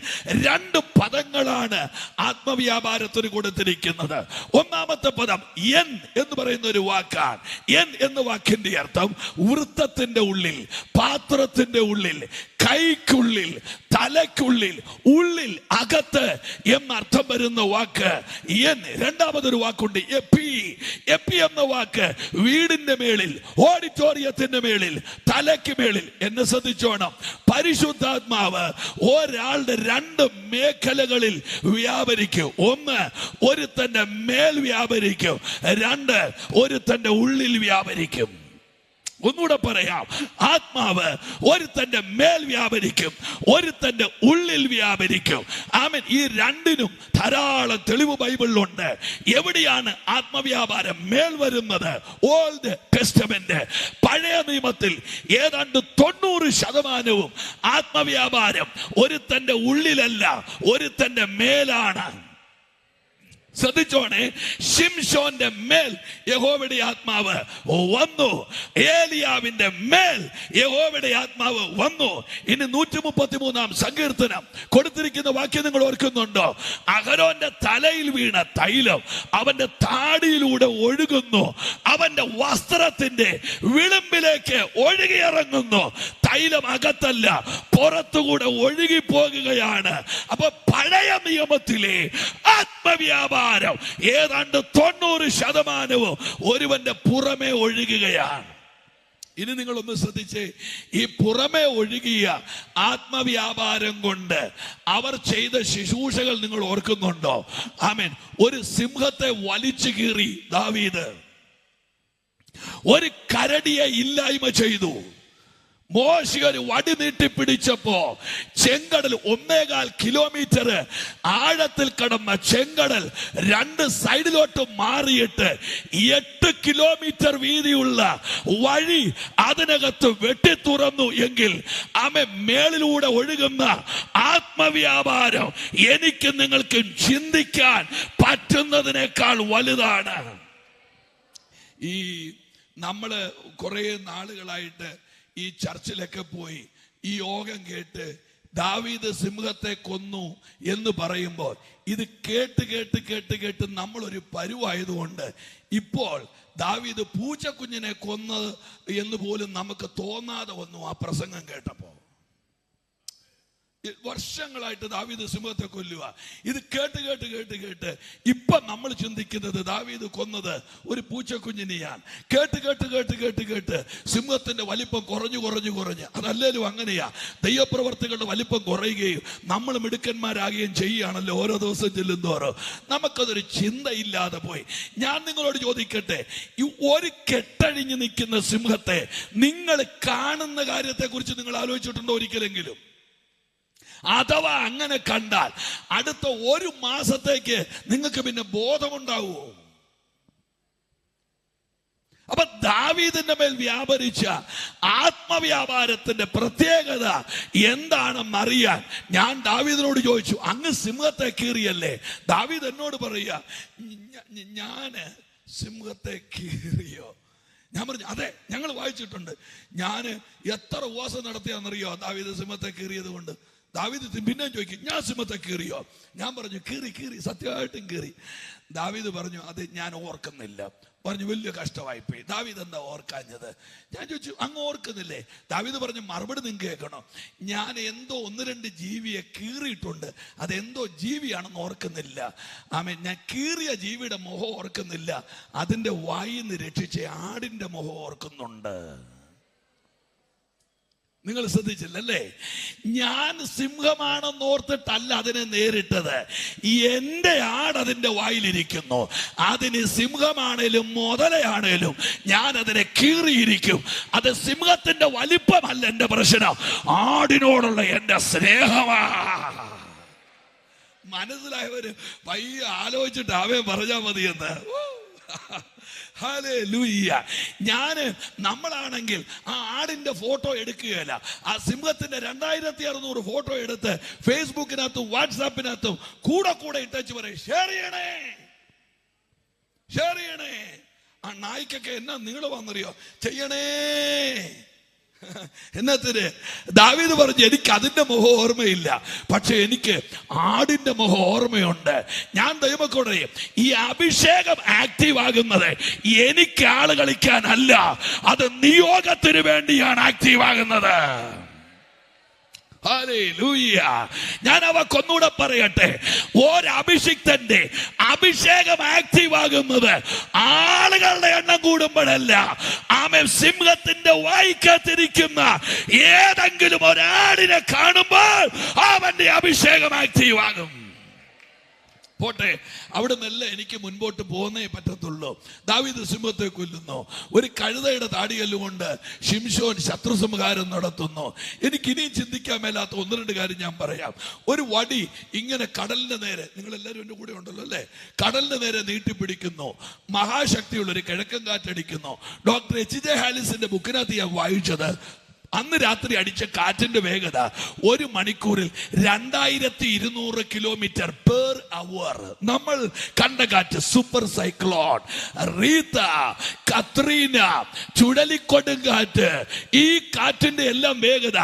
2 പദങ്ങളാണ് ആത്മവ്യാപാരത്തിന് കൊടുത്തിരിക്കുന്നത്. 1-ാമത്തെ പദം എൻ എന്ന് പറയുന്ന ഒരു വാക്കാണ്. എൻ എന്ന വാക്കിന്റെ അർത്ഥം വൃത്തത്തിന്റെ ഉള്ളിൽ, പാത്രത്തിന്റെ ഉള്ളിൽ, കൈക്കുള്ളിൽ, തലയ്ക്കുള്ളിൽ, ഉള്ളിൽ, അകത്ത് എന്നർത്ഥം വരുന്ന വാക്ക് എൻ. 2-ാമതൊരു വാക്കുണ്ട് എപ്പി എപ്പി എന്ന വാക്ക് വീടിന്റെ മേളിൽ, ഓഡിറ്റോറിയത്തിന്റെ മേളിൽ, തലയ്ക്ക് മേളിൽ. എന്നെ ശ്രദ്ധിച്ചോണം, പരിശുദ്ധാത്മാവ് ഒരാളുടെ രണ്ട് മേഖലകളിൽ വ്യാപരിക്കും. ഒന്ന്, ഒരുത്തന്റെ മേൽ വ്യാപരിക്കും. രണ്ട്, ഒരുത്തന്റെ ഉള്ളിൽ വ്യാപരിക്കും. ഒന്നുകൂടെ പറയാം, ആത്മാവ് ഒരുത്തന്റെ മേൽ വ്യാപരിക്കും, ഒരുത്തന്റെ ഉള്ളിൽ വ്യാപരിക്കും. ആമേൻ. ഈ രണ്ടിനും ധാരാളം തെളിവ് ബൈബിളിലുണ്ട്. എവിടെയാണ് ആത്മവ്യാപാരം മേൽ വരുന്നത്? ഓൾഡ് ടെസ്റ്റമെന്റ്, പഴയ നിയമത്തിൽ ഏതാണ്ട് 90% ആത്മവ്യാപാരം ഒരുത്തന്റെ ഉള്ളിലല്ല, ഒരുത്തന്റെ മേലാണ്. ശ്രദ്ധിച്ചോണേ, ശിംശോന്റെ മേൽ യഹോവയുടെ ആത്മാവ് വന്നു, ഏലിയാവിന്റെ മേൽ യഹോവയുടെ ആത്മാവ് വന്നു. ഇനി 133 സങ്കീർത്തനം കൊടുത്തിരിക്കുന്ന വാക്യം നിങ്ങൾ ഓർക്കുന്നുണ്ടോ? അഹരോന്റെ തലയിൽ വീണ തൈലം അവന്റെ താടിയിലൂടെ ഒഴുകുന്നു, അവന്റെ വസ്ത്രത്തിന്റെ വിളിമ്പിലേക്ക് ഒഴുകിയിറങ്ങുന്നു. തൈലം അകത്തല്ല, പുറത്തുകൂടെ ഒഴുകി പോകുകയാണ്. അപ്പൊ പഴയ നിയമത്തിലെ ആത്മവ്യാപാരം ഏതാണ്ട് 90% ഒരുവന്റെ പുറമെ ഒഴുകുകയാണ്. ഇനി നിങ്ങളൊന്ന് ശ്രദ്ധിച്ചേ, ഈ പുറമെ ഒഴുകിയ ആത്മവ്യാപാരം കൊണ്ട് അവർ ചെയ്ത ശുശ്രൂഷകൾ നിങ്ങൾ ഓർക്കുന്നുണ്ടോ? ആമേൻ. ഒരു സിംഹത്തെ വലിച്ചു കീറി ദാവീദ്, ഒരു കരടിയെ ഇല്ലായ്മ ചെയ്തു. മോശെ ഒരു വടി നീട്ടിപ്പിടിച്ചപ്പോ ചെങ്കടൽ 1.25 കിലോമീറ്റർ ആഴത്തിൽ കടന്ന ചെങ്കടൽ 2 സൈഡിലോട്ട് മാറിയിട്ട് 8 കിലോമീറ്റർ വീതിയുള്ള വഴി അതിനകത്ത് വെട്ടി തുറന്നു. എങ്കിൽ മേളിലൂടെ ഒഴുകുന്ന ആത്മവ്യാപാരം എനിക്ക് നിങ്ങൾക്ക് ചിന്തിക്കാൻ പറ്റുന്നതിനേക്കാൾ വലുതാണ്. ഈ നമ്മള് കുറെ നാളുകളായിട്ട് ഈ ചർച്ചിലൊക്കെ പോയി ഈ യോഗം കേട്ട് ദാവീദ് സിംഹത്തെ കൊന്നു എന്ന് പറയുമ്പോൾ ഇത് കേട്ട് കേട്ട് കേട്ട് കേട്ട് നമ്മളൊരു പരുവായതുകൊണ്ട് ഇപ്പോൾ ദാവീദ് പൂച്ചക്കുഞ്ഞിനെ കൊന്നത് എന്ന് പോലും നമുക്ക് തോന്നാതെ വന്നു ആ പ്രസംഗം കേട്ടപ്പോൾ. വർഷങ്ങളായിട്ട് ദാവീദ് സിംഹത്തെ കൊല്ലുക, ഇത് കേട്ട് കേട്ട് കേട്ട് കേട്ട് ഇപ്പൊ നമ്മൾ ചിന്തിക്കുന്നത് ദാവീദ് കൊന്നത് ഒരു പൂച്ചക്കുഞ്ഞിനെയാണ്. കേട്ട് കേട്ട് കേട്ട് കേട്ട് കേട്ട് സിംഹത്തിന്റെ വലിപ്പം കുറഞ്ഞു കുറഞ്ഞു കുറഞ്ഞ്, അതല്ലേലും അങ്ങനെയാ, ദൈവപ്രവർത്തികളുടെ വലിപ്പം കുറയുകയും നമ്മൾ മിടുക്കന്മാരാകുകയും ചെയ്യുകയാണല്ലോ ഓരോ ദിവസം ചെല്ലുന്നോരോ. നമുക്കതൊരു ചിന്തയില്ലാതെ പോയി. ഞാൻ നിങ്ങളോട് ചോദിക്കട്ടെ, ഈ ഒരു കെട്ടഴിഞ്ഞ് നിൽക്കുന്ന സിംഹത്തെ നിങ്ങൾ കാണുന്ന കാര്യത്തെ കുറിച്ച് നിങ്ങൾ ആലോചിച്ചിട്ടുണ്ടോ ഒരിക്കലെങ്കിലും? അഥവാ അങ്ങനെ കണ്ടാൽ അടുത്ത 1 മാസത്തേക്ക് നിങ്ങൾക്ക് പിന്നെ ബോധമുണ്ടാവുമോ? അപ്പൊ ദാവീദിന്റെ മേൽ വ്യാപരിച്ച ആത്മവ്യാപാരത്തിന്റെ പ്രത്യേകത എന്താണെന്നറിയാൻ ഞാൻ ദാവീദിനോട് ചോദിച്ചു, അങ്ങ് സിംഹത്തെ കീറിയല്ലേ? ദാവീദ് എന്നോട് പറയുക, ഞാന് സിംഹത്തെ കീറിയോ? ഞാൻ പറഞ്ഞു, അതെ, ഞങ്ങൾ വായിച്ചിട്ടുണ്ട്. ഞാൻ എത്ര ഉപവാസം നടത്തിയാന്നറിയോ ദാവീദ് സിംഹത്തെ കീറിയത് കൊണ്ട്? ദാവീദ് പിന്നെ ചോദിക്കും, ഞാൻ സിംഹത്തെ കീറിയോ? ഞാൻ പറഞ്ഞു, കീറി കീറി, സത്യമായിട്ടും കീറി. ദാവീദ് പറഞ്ഞു, അത് ഞാൻ ഓർക്കുന്നില്ല. പറഞ്ഞു, വലിയ കഷ്ടമായിപ്പോയി. ദാവീദ് എന്താ ഓർക്കാഞ്ഞത്? ഞാൻ ചോദിച്ചു, അങ്ങ് ഓർക്കുന്നില്ലേ? ദാവീദ് പറഞ്ഞു, മറുപടി നിങ്ങൾക്ക് കേൾക്കണോ, ഞാൻ എന്തോ 1-2 ജീവിയെ കീറിയിട്ടുണ്ട്, അതെന്തോ ജീവിയാണെന്ന് ഓർക്കുന്നില്ല. ആമേൻ. ഞാൻ കീറിയ ജീവിയുടെ മുഖം ഓർക്കുന്നില്ല, അതിന്റെ വായിന്ന് രക്ഷിച്ച ആടിന്റെ മുഖം ഓർക്കുന്നുണ്ട്. നിങ്ങൾ ശ്രദ്ധിച്ചില്ലല്ലേ? ഞാൻ സിംഹമാണെന്ന് ഓർത്തിട്ടല്ല അതിനെ നേരിട്ടത്. എന്റെ ആട് അതിന്റെ വായിലിരിക്കുന്നു. അതിന് സിംഹമാണേലും മുതലയാണേലും ഞാൻ അതിനെ കീറിയിരിക്കും. അത് സിംഹത്തിന്റെ വലിപ്പമല്ല എന്റെ പ്രശ്നം, ആടിനോടുള്ള എന്റെ സ്നേഹമാ. മനസ്സിലായവര് പയ്യെ ആലോചിച്ചിട്ട് അവൻ പറഞ്ഞാൽ മതിയെന്ന്. ഹല്ലേലൂയ. നമ്മളാണെങ്കിൽ ആ ആടിന്റെ ഫോട്ടോ എടുക്കുകയല്ല, ആ സിംഹത്തിന്റെ 2600 ഫോട്ടോ എടുത്ത് ഫേസ്ബുക്കിനകത്തും വാട്സാപ്പിനകത്തും കൂടെ കൂടെ ഇട്ടു പറയും, ഷെയർ ചെയ്യണേ, ഷെയർ ചെയ്യണേ. ആ നായ്ക്കൊക്കെ എന്നാ നിങ്ങൾ വന്നറിയോ, ചെയ്യണേ. എന്നത്തിന് ദാവീദ് പറഞ്ഞു, എനിക്ക് അതിന്റെ മുഖം ഓർമ്മയില്ല, പക്ഷെ എനിക്ക് ആടിന്റെ മുഖം ഓർമ്മയുണ്ട്. ഞാൻ ദൈവമക്കളോട് ഈ അഭിഷേകം ആക്റ്റീവ് ആകുന്നത് എനിക്ക് ആള് കളിക്കാനല്ല, അത് നിയോഗത്തിന് വേണ്ടിയാണ് ആക്റ്റീവ് ആകുന്നത്. ഹല്ലേലൂയ. ഞാൻ അവക്കൊന്നൂടെ പറയട്ടെ, ഒരഭിഷിക്തന്റെ അഭിഷേകം ആക്റ്റീവ് ആകുന്നത് ആളുകളുടെ എണ്ണം കൂടുമ്പോഴല്ല. ആമേൻ. സിംഹത്തിന്റെ വായിക്കാത്തിരിക്കുന്ന ഏതെങ്കിലും ഒരാടിനെ കാണുമ്പോൾ അവന്റെ അഭിഷേകം ആക്റ്റീവ് ആകും. പോട്ടെ, അവിടെ നിന്നല്ല എനിക്ക് മുൻപോട്ട് പോകുന്നേ പറ്റത്തുള്ളൂ. ദാവീദ് സിംഹത്തെ കൊല്ലുന്നു. ഒരു കഴുതയുടെ താടിയല്ലുകൊണ്ട് ശിംശോൻ ശത്രുസംഹാരം നടത്തുന്നു. എനിക്ക് ഇനിയും ചിന്തിക്കാൻ മേലാത്ത ഒന്ന് രണ്ട് കാര്യം ഞാൻ പറയാം. ഒരു വടി ഇങ്ങനെ കടലിന്റെ നേരെ, നിങ്ങളെല്ലാവരും എൻ്റെ കൂടെ ഉണ്ടല്ലോ അല്ലേ, കടലിന്റെ നേരെ നീട്ടിപ്പിടിക്കുന്നു. മഹാശക്തിയുള്ളൊരു കിഴക്കൻ കാറ്റടിക്കുന്നു. Doctor H.J. ഹാലിസിന്റെ ബുക്കിനകത്ത് ഞാൻ വായിച്ചത്, അന്ന് രാത്രി അടിച്ച കാറ്റിന്റെ വേഗത 1 മണിക്കൂറിൽ 2200 കിലോമീറ്റർ പെർ അവർ. നമ്മൾ കണ്ട കാറ്റ് സൂപ്പർ സൈക്ലോൺ, റീത്ത, കത്രീന, ചുഴലിക്കൊടുങ്കാറ്റ്, ഈ കാറ്റിന്റെ എല്ലാം വേഗത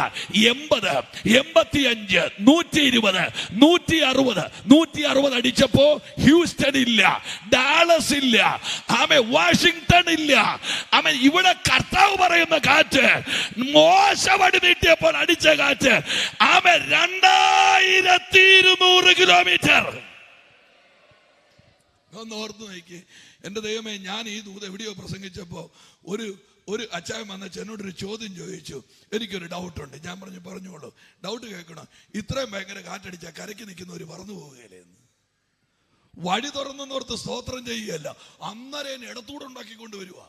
80, 85, 120, 160, 160 അടിച്ചപ്പോ ഹ്യൂസ്റ്റൺ ഇല്ല, ഡാലസ് ഇല്ല, ആമേ വാഷിംഗ്ടൺ ഇല്ല. ആമേ ഇവിടെ കർത്താവ് പറയുന്ന കാറ്റ് മോശവടി നീട്ടിയപ്പോൾ അടിച്ച കാറ്റ് ആമേ 2200 കിലോമീറ്റർ. ഒന്ന് ഓർത്ത് നോക്കി എന്റെ ദൈവമേ. ഞാൻ ഈ ദൂത് എവിടെയോ പ്രസംഗിച്ചപ്പോ ഒരു അച്ചായൻ വന്ന എന്നോടൊരു ചോദ്യം ചോദിച്ചു. എനിക്കൊരു ഡൗട്ടുണ്ട്. ഞാൻ പറഞ്ഞോളൂ, ഡൗട്ട് കേൾക്കണം. ഇത്രയും ഭയങ്കര കാറ്റടിച്ചാൽ കരയ്ക്ക് നിൽക്കുന്നവർ പറന്നു പോവുകയല്ലേ എന്ന്. വഴി തുറന്നോർത്ത് സ്തോത്രം ചെയ്യുകയല്ല, അന്നേരം ഇടത്തൂടെ ഉണ്ടാക്കിക്കൊണ്ട് വരുവാ.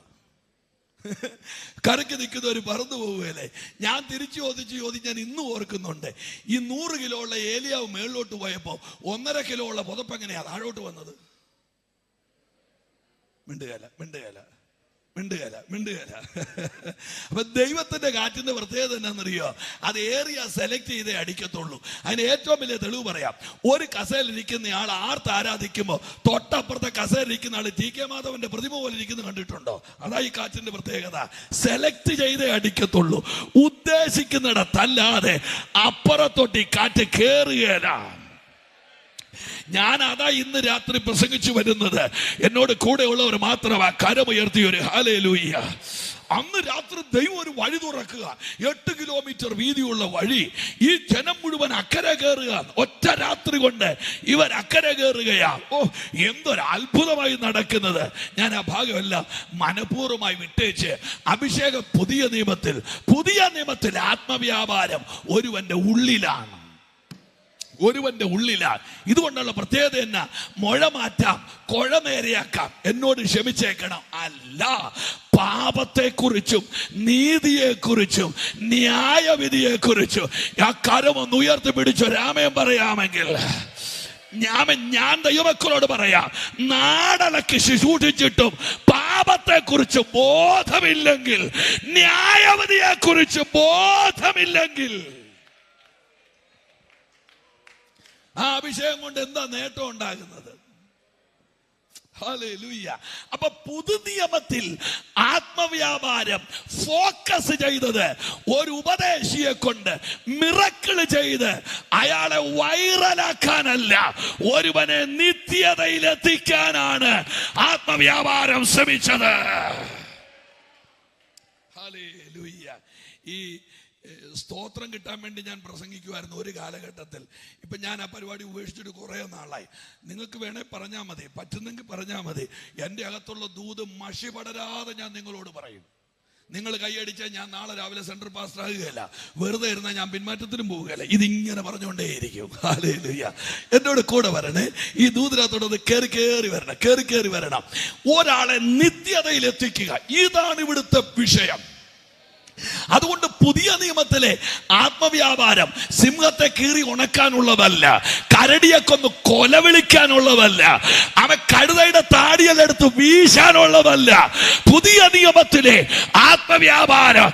കരയ്ക്ക് നിൽക്കുന്നവർ പറന്നു പോവുകയല്ലേ. ഞാൻ തിരിച്ചു ചോദിച്ച് ഞാൻ ഇന്നും ഓർക്കുന്നുണ്ട്. ഈ 100 കിലോ ഉള്ള ഏലിയാവ് മേളിലോട്ട് പോയപ്പോ 1.5 കിലോ ഉള്ള പുതപ്പ് എങ്ങനെയാ താഴോട്ട് വന്നത്? മിണ്ടുകേല. അപ്പൊ ദൈവത്തിന്റെ കാറ്റിന്റെ പ്രത്യേകത എന്നാന്നറിയോ? അത് ഏറിയ സെലക്ട് ചെയ്തേ അടിക്കത്തുള്ളൂ. അതിന് ഏറ്റവും വലിയ തെളിവ് പറയാം. ഒരു കസേരയിൽ ഇരിക്കുന്ന ആൾ ആർത്ത് ആരാധിക്കുമ്പോ തൊട്ടപ്പുറത്തെ കസേരയിൽ ഇരിക്കുന്ന ആൾ ടി.കെ. മാധവന്റെ പ്രതിമ പോലെ ഇരിക്കുന്നത് കണ്ടിട്ടുണ്ടോ? അതാ ഈ കാറ്റിന്റെ പ്രത്യേകത. സെലക്ട് ചെയ്തേ അടിക്കത്തുള്ളൂ. ഉദ്ദേശിക്കുന്നിടത്തല്ലാതെ അപ്പുറത്തോട്ട് ഈ കാറ്റ് കേറുകയില്ല. ഞാൻ അതാ ഇന്ന് രാത്രി പ്രസംഗിച്ചു വരുന്നത്. എന്നോട് കൂടെ ഉള്ളവർ മാത്രമാ കരമുയർത്തിയൊരു ഹല്ലേലൂയ. അന്ന് രാത്രി ദൈവം ഒരു വഴി തുറക്കുക, 8 കിലോമീറ്റർ വീതിയുള്ള വഴി. ഈ ജനം മുഴുവൻ അക്കരെ കയറുക. ഒറ്റ രാത്രി കൊണ്ട് ഇവർ അക്കരെ കയറുകയാ. ഓ, എന്തൊരു അത്ഭുതമായി നടക്കുന്നത്. ഞാൻ ആ ഭാഗമല്ല മനഃപൂർവ്വമായി വിട്ടേച്ച് അഭിഷേകം പുതിയ നിയമത്തിൽ ആത്മവ്യാപാരം ഒരുവന്റെ ഉള്ളിലാണ്. ഇതുകൊണ്ടുള്ള പ്രത്യേകത എന്നാ? മുഴ മാറ്റാം, കുഴ നേരെയാക്കാം. എന്നോട് ക്ഷമിച്ചേക്കണം. അല്ല, പാപത്തെക്കുറിച്ചും നീതിയെക്കുറിച്ചും ന്യായവിധിയെക്കുറിച്ചും ആ കരമൊന്ന് ഉയർത്തിപ്പിടിച്ചോ രാമയം പറയാമെങ്കിൽ ഞാൻ ദൈവമക്കളോട് പറയാം, നാടലക്ക് ശുശ്രൂഷിച്ചിട്ടും പാപത്തെക്കുറിച്ച് ബോധമില്ലെങ്കിൽ, ന്യായവിധിയെക്കുറിച്ച് ബോധമില്ലെങ്കിൽ, ആ അഭിഷേകം കൊണ്ട് എന്താ നേട്ടം ഉണ്ടാകുന്നത്? ഹല്ലേലൂയ. അപ്പൊ പുതുനിയമത്തിൽ ആത്മവ്യാപാരം ഫോക്കസ് ചെയ്തത് ഒരു ഉപദേശിയെ കൊണ്ട് മിറക്കിൾ ചെയ്ത് അയാളെ വൈറലാക്കാനല്ല, ഒരുവനെ നിത്യതയിലെത്തിക്കാനാണ് ആത്മവ്യാപാരം ശ്രമിച്ചത്. ഹല്ലേലൂയ. ഈ സ്തോത്രം കിട്ടാൻ വേണ്ടി ഞാൻ പ്രസംഗിക്കുമായിരുന്നു ഒരു കാലഘട്ടത്തിൽ. ഇപ്പം ഞാൻ ആ പരിപാടി ഉപേക്ഷിച്ചിട്ട് കുറേ നാളായി. നിങ്ങൾക്ക് വേണേൽ പറഞ്ഞാൽ മതി, പറ്റുന്നെങ്കിൽ പറഞ്ഞാൽ മതി. എൻ്റെ അകത്തുള്ള ദൂത് മഷി പടരാതെ ഞാൻ നിങ്ങളോട് പറയും. നിങ്ങൾ കൈയടിച്ചാൽ ഞാൻ നാളെ രാവിലെ സെൻട്രൽ പാസ്റ്റർ ആകുകയല്ല, വെറുതെ ഇരുന്നാൽ ഞാൻ പിന്മാറ്റത്തിനും പോവുകയല്ല. ഇതിങ്ങനെ പറഞ്ഞുകൊണ്ടേയിരിക്കും. ഹല്ലേലൂയ. എന്നോട് കൂടെ വരണേ. ഈ ദൂതിനകത്തോട് കയറി വരണം. ഒരാളെ നിത്യതയിൽ എത്തിക്കുക, ഇതാണ് ഇവിടുത്തെ വിഷയം. അതുകൊണ്ട് പുതിയ നിയമത്തിലെ ആത്മവ്യാപാരം സിംഹത്തെ കീറി ഉണക്കാനുള്ളതല്ല, കരടിയെ കൊന്ന് കൊലവിളിക്കാനുള്ളതല്ല, അവൻ കഴുതയുടെ താടിയെടുത്ത് വീശാനുള്ളതല്ല. പുതിയ നിയമത്തിലെ ആത്മവ്യാപാരം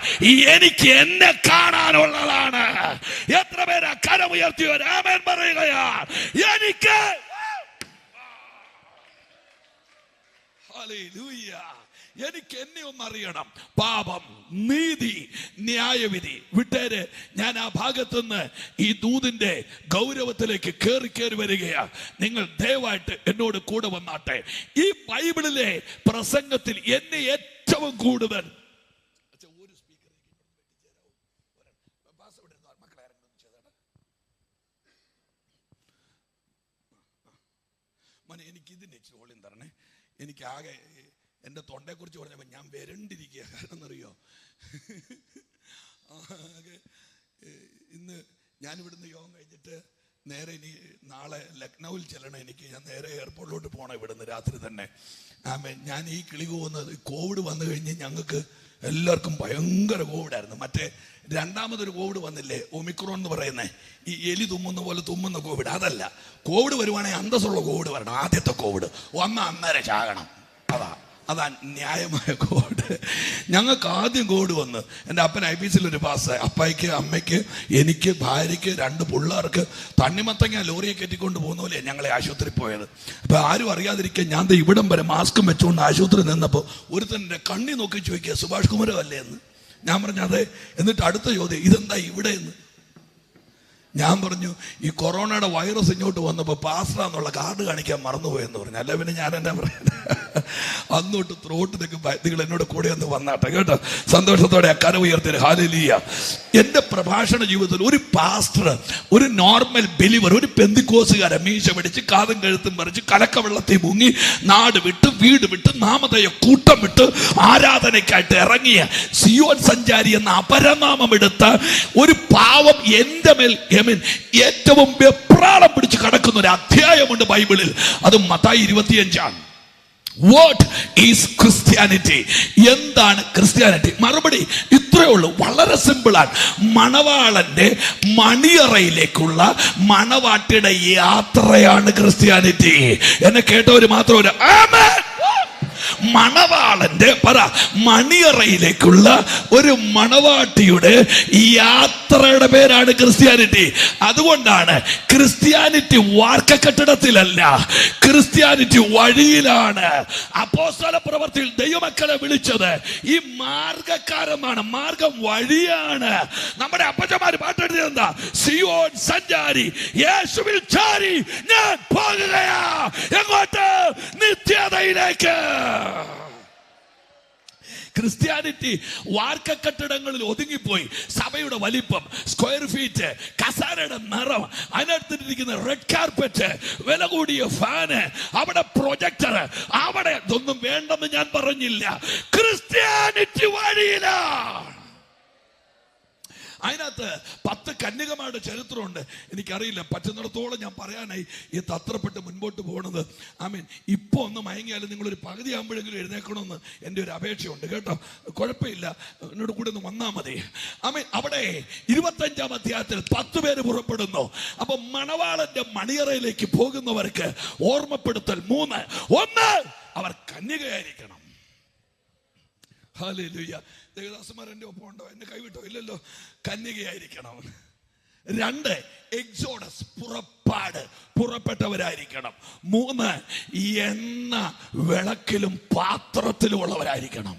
എനിക്ക് എന്നെ കാണാനുള്ളതാണ്. എത്ര പേരാ കരമുയർത്തിയോ രാമൻ പറയുകയാ? എനിക്ക് ഹല്ലേലൂയ. എനിക്ക് എന്നെ ഒന്നറിയണം. പാപം, നീതി, ന്യായവിധി വിട്ടേര്. ഞാൻ ആ ഭാഗത്തുനിന്ന് ഈ ദൂതിന്റെ ഗൗരവത്തിലേക്ക് കയറി വരികയാ. നിങ്ങൾ ദയവായിട്ട് എന്നോട് കൂടെ വന്നാട്ടെ. ഈ ബൈബിളിലെ പ്രസംഗത്തിൽ എന്നെ ഏറ്റവും കൂടുതൽ ഒരു സ്പീക്കർ പാസ്റ്റർ വോളിയം തരണേ. എനിക്കാകെ എൻ്റെ തൊണ്ടയെക്കുറിച്ച് പറഞ്ഞപ്പോൾ ഞാൻ വരണ്ടിരിക്കുക. കാരണം എന്നറിയോ, ആകെ ഇന്ന് ഞാനിവിടുന്ന് യോഗം കഴിഞ്ഞിട്ട് നേരെ ഇനി നാളെ ലക്നൌവിൽ ചെല്ലണം എനിക്ക്. ഞാൻ നേരെ എയർപോർട്ടിലോട്ട് പോകണം ഇവിടുന്ന് രാത്രി തന്നെ. ഞാൻ ഈ കിളി പോകുന്നത് കോവിഡ് വന്നു കഴിഞ്ഞ് ഞങ്ങൾക്ക് എല്ലാവർക്കും ഭയങ്കര കോവിഡായിരുന്നു. മറ്റേ രണ്ടാമതൊരു കോവിഡ് വന്നില്ലേ, ഒമിക്രോൺ എന്ന് പറയുന്നത്, ഈ എലി തുമ്മുന്ന പോലെ തുമ്മുന്ന കോവിഡ്. അതല്ല, കോവിഡ് വരുവാണെങ്കിൽ അന്തസ്സുള്ള കോവിഡ് വരണം. ആദ്യത്തെ കോവിഡ് അന്നേരം ചാകണം. അതാ ന്യായമായ കോവിഡ്. ഞങ്ങൾക്ക് ആദ്യം കോവിഡ് വന്ന് എൻ്റെ അപ്പൻ IPCയിൽ ഒരു പാസ്, അപ്പായ്ക്ക് അമ്മയ്ക്ക് എനിക്ക് ഭാര്യയ്ക്ക് 2 പിള്ളേർക്ക് തണ്ണിമത്തങ്ങ ലോറിയെ കയറ്റിക്കൊണ്ട് പോകുന്ന പോലെ ഞങ്ങളെ ആശുപത്രി പോയത്. അപ്പോൾ ആരും അറിയാതിരിക്കുക ഞാൻ ഇവിടം വരെ മാസ്കും വെച്ചുകൊണ്ട് ആശുപത്രി നിന്നപ്പോൾ ഒരുത്തൻ്റെ കണ്ണി നോക്കി ചോദിക്കുക, സുഭാഷ് കുമാരോ അല്ലേ എന്ന്. ഞാൻ പറഞ്ഞു അതെ. എന്നിട്ട് അടുത്ത ചോദ്യം, ഇതെന്താ ഇവിടെ എന്ന്. ഞാൻ പറഞ്ഞു ഈ കൊറോണയുടെ വൈറസ് ഇങ്ങോട്ട് വന്നപ്പോൾ പാസ്റ്ററാന്നുള്ള കാർഡ് കാണിക്കാൻ മറന്നുപോയെന്ന് പറഞ്ഞു. അല്ല പിന്നെ ഞാൻ എന്നാ പറയാ, അന്നോട്ട് ത്രോട്ടിലേക്ക് നിങ്ങൾ എന്നോട് കൂടെ ഒന്ന് വന്നാട്ടെ കേട്ടോ. സന്തോഷത്തോടെ കര ഉയർത്തി ഹല്ലേലൂയ. എൻ്റെ പ്രഭാഷണ ജീവിതത്തിൽ ഒരു പാസ്റ്റർ, ഒരു നോർമൽ ബിലീവർ, ഒരു പെന്തിക്കോസുകാരൻ മീശ പിടിച്ച് കാതും കഴുത്തും പറിച്ച് കലക്ക വെള്ളത്തിൽ മുങ്ങി നാട് വിട്ട് വീട് വിട്ട് നാമധേയ കൂട്ടം വിട്ട് ആരാധനയ്ക്കായിട്ട് ഇറങ്ങിയ സിയോൻ സഞ്ചാരി എന്ന അപരനാമം എടുത്ത ഒരു പാവം എൻ്റെ മേൽ ഏറ്റവും വെപ്രാളം പിടിച്ച് കിടക്കുന്ന ഒരു അധ്യായമുണ്ട് ബൈബിളിൽ. അത് മത്തായി 25. What is Christianity? എന്താണ് ക്രിസ്ത്യാനിറ്റി? മറുപടി ഇത്രയേ ഉള്ളൂ, വളരെ സിമ്പിളാണ്. മണവാളന്റെ മണിയറയിലേക്കുള്ള മണവാട്ടിയുടെ യാത്രയാണ് ക്രിസ്ത്യാനിറ്റി. എന്നെ കേട്ടവര് മാത്രമല്ല, ആമേൻ. മണവാളന്റെ മണിയറയിലേക്കുള്ള ഒരു മണവാട്ടിയുടെ യാത്രയുടെ പേരാണ് ക്രിസ്ത്യാനിറ്റി. അതുകൊണ്ടാണ് ക്രിസ്ത്യാനിറ്റി വാർക്കക്കെട്ടിടത്തിലല്ല, ക്രിസ്ത്യാനിറ്റി വഴിയിലാണ്. അപ്പോസ്തല പ്രവൃത്തിയിൽ ദൈവമക്കളെ വിളിച്ചത് ഈ മാർഗക്കാരമാണ്, മാർഗം വഴിയാണ്. നമ്മുടെ അപ്പച്ചമാര് പാട്ടെഴുതിയത് എന്താ? സിയോൻ സഞ്ചാരി യേശുവിൽ ചാരി ഞാൻ പോകുകയാ. എങ്ങോട്ട്? നിത്യതയിലേക്ക്. ക്രിസ്ത്യാനിറ്റി വാർക്കക്കെട്ടിടങ്ങളിൽ ഒതുങ്ങിപ്പോയി. സഭയുടെ വലിപ്പം, സ്ക്വയർ ഫീറ്റ്, കസാരയുടെ നിറം, അതിനടുത്തിരിക്കുന്ന റെഡ് കാർപ്പറ്റ്, വില കൂടിയ ഫാന്, അവിടെ പ്രൊജക്ടർ, അവിടെ ഇതൊന്നും വേണ്ടെന്ന് ഞാൻ പറഞ്ഞില്ല. ക്രിസ്ത്യാനിറ്റി വഴിയിലാണ്. അതിനകത്ത് 10 കന്യകമാരുടെ ചരിത്രമുണ്ട്. എനിക്കറിയില്ല, പറ്റുന്നിടത്തോളം ഞാൻ പറയാനായി ഈ തത്രപ്പെട്ട് മുൻപോട്ട് പോകുന്നത്. ഇപ്പൊ ഒന്ന് മയങ്ങിയാലും നിങ്ങളൊരു പകുതി ആകുമ്പോഴെങ്കിലും എഴുന്നേക്കണമെന്ന് എൻ്റെ ഒരു അപേക്ഷയുണ്ട് കേട്ടോ. കുഴപ്പമില്ല, എന്നോട് കൂടെ ഒന്ന് വന്നാൽ മതി. അവിടെ 25-ാം അധ്യായത്തിൽ 10 പേര് പുറപ്പെടുന്നു. അപ്പൊ മണവാളന്റെ മണിയറയിലേക്ക് പോകുന്നവർക്ക് ഓർമ്മപ്പെടുത്തൽ 3. 1, അവർ കന്യകയായിരിക്കണം. ഹല്ലേലൂയ. ദേവദാസന്മാർ എൻ്റെ ഒപ്പം ഉണ്ടോ? എന്നെ കൈവിട്ടോ? ഇല്ലല്ലോ. കന്യകയായിരിക്കണം. 2, എക്സോഡസ്, പുറപ്പാട്, പുറപ്പെട്ടവരായിരിക്കണം. 3, എണ്ണ വിളക്കിലും പാത്രത്തിലും ഉള്ളവരായിരിക്കണം.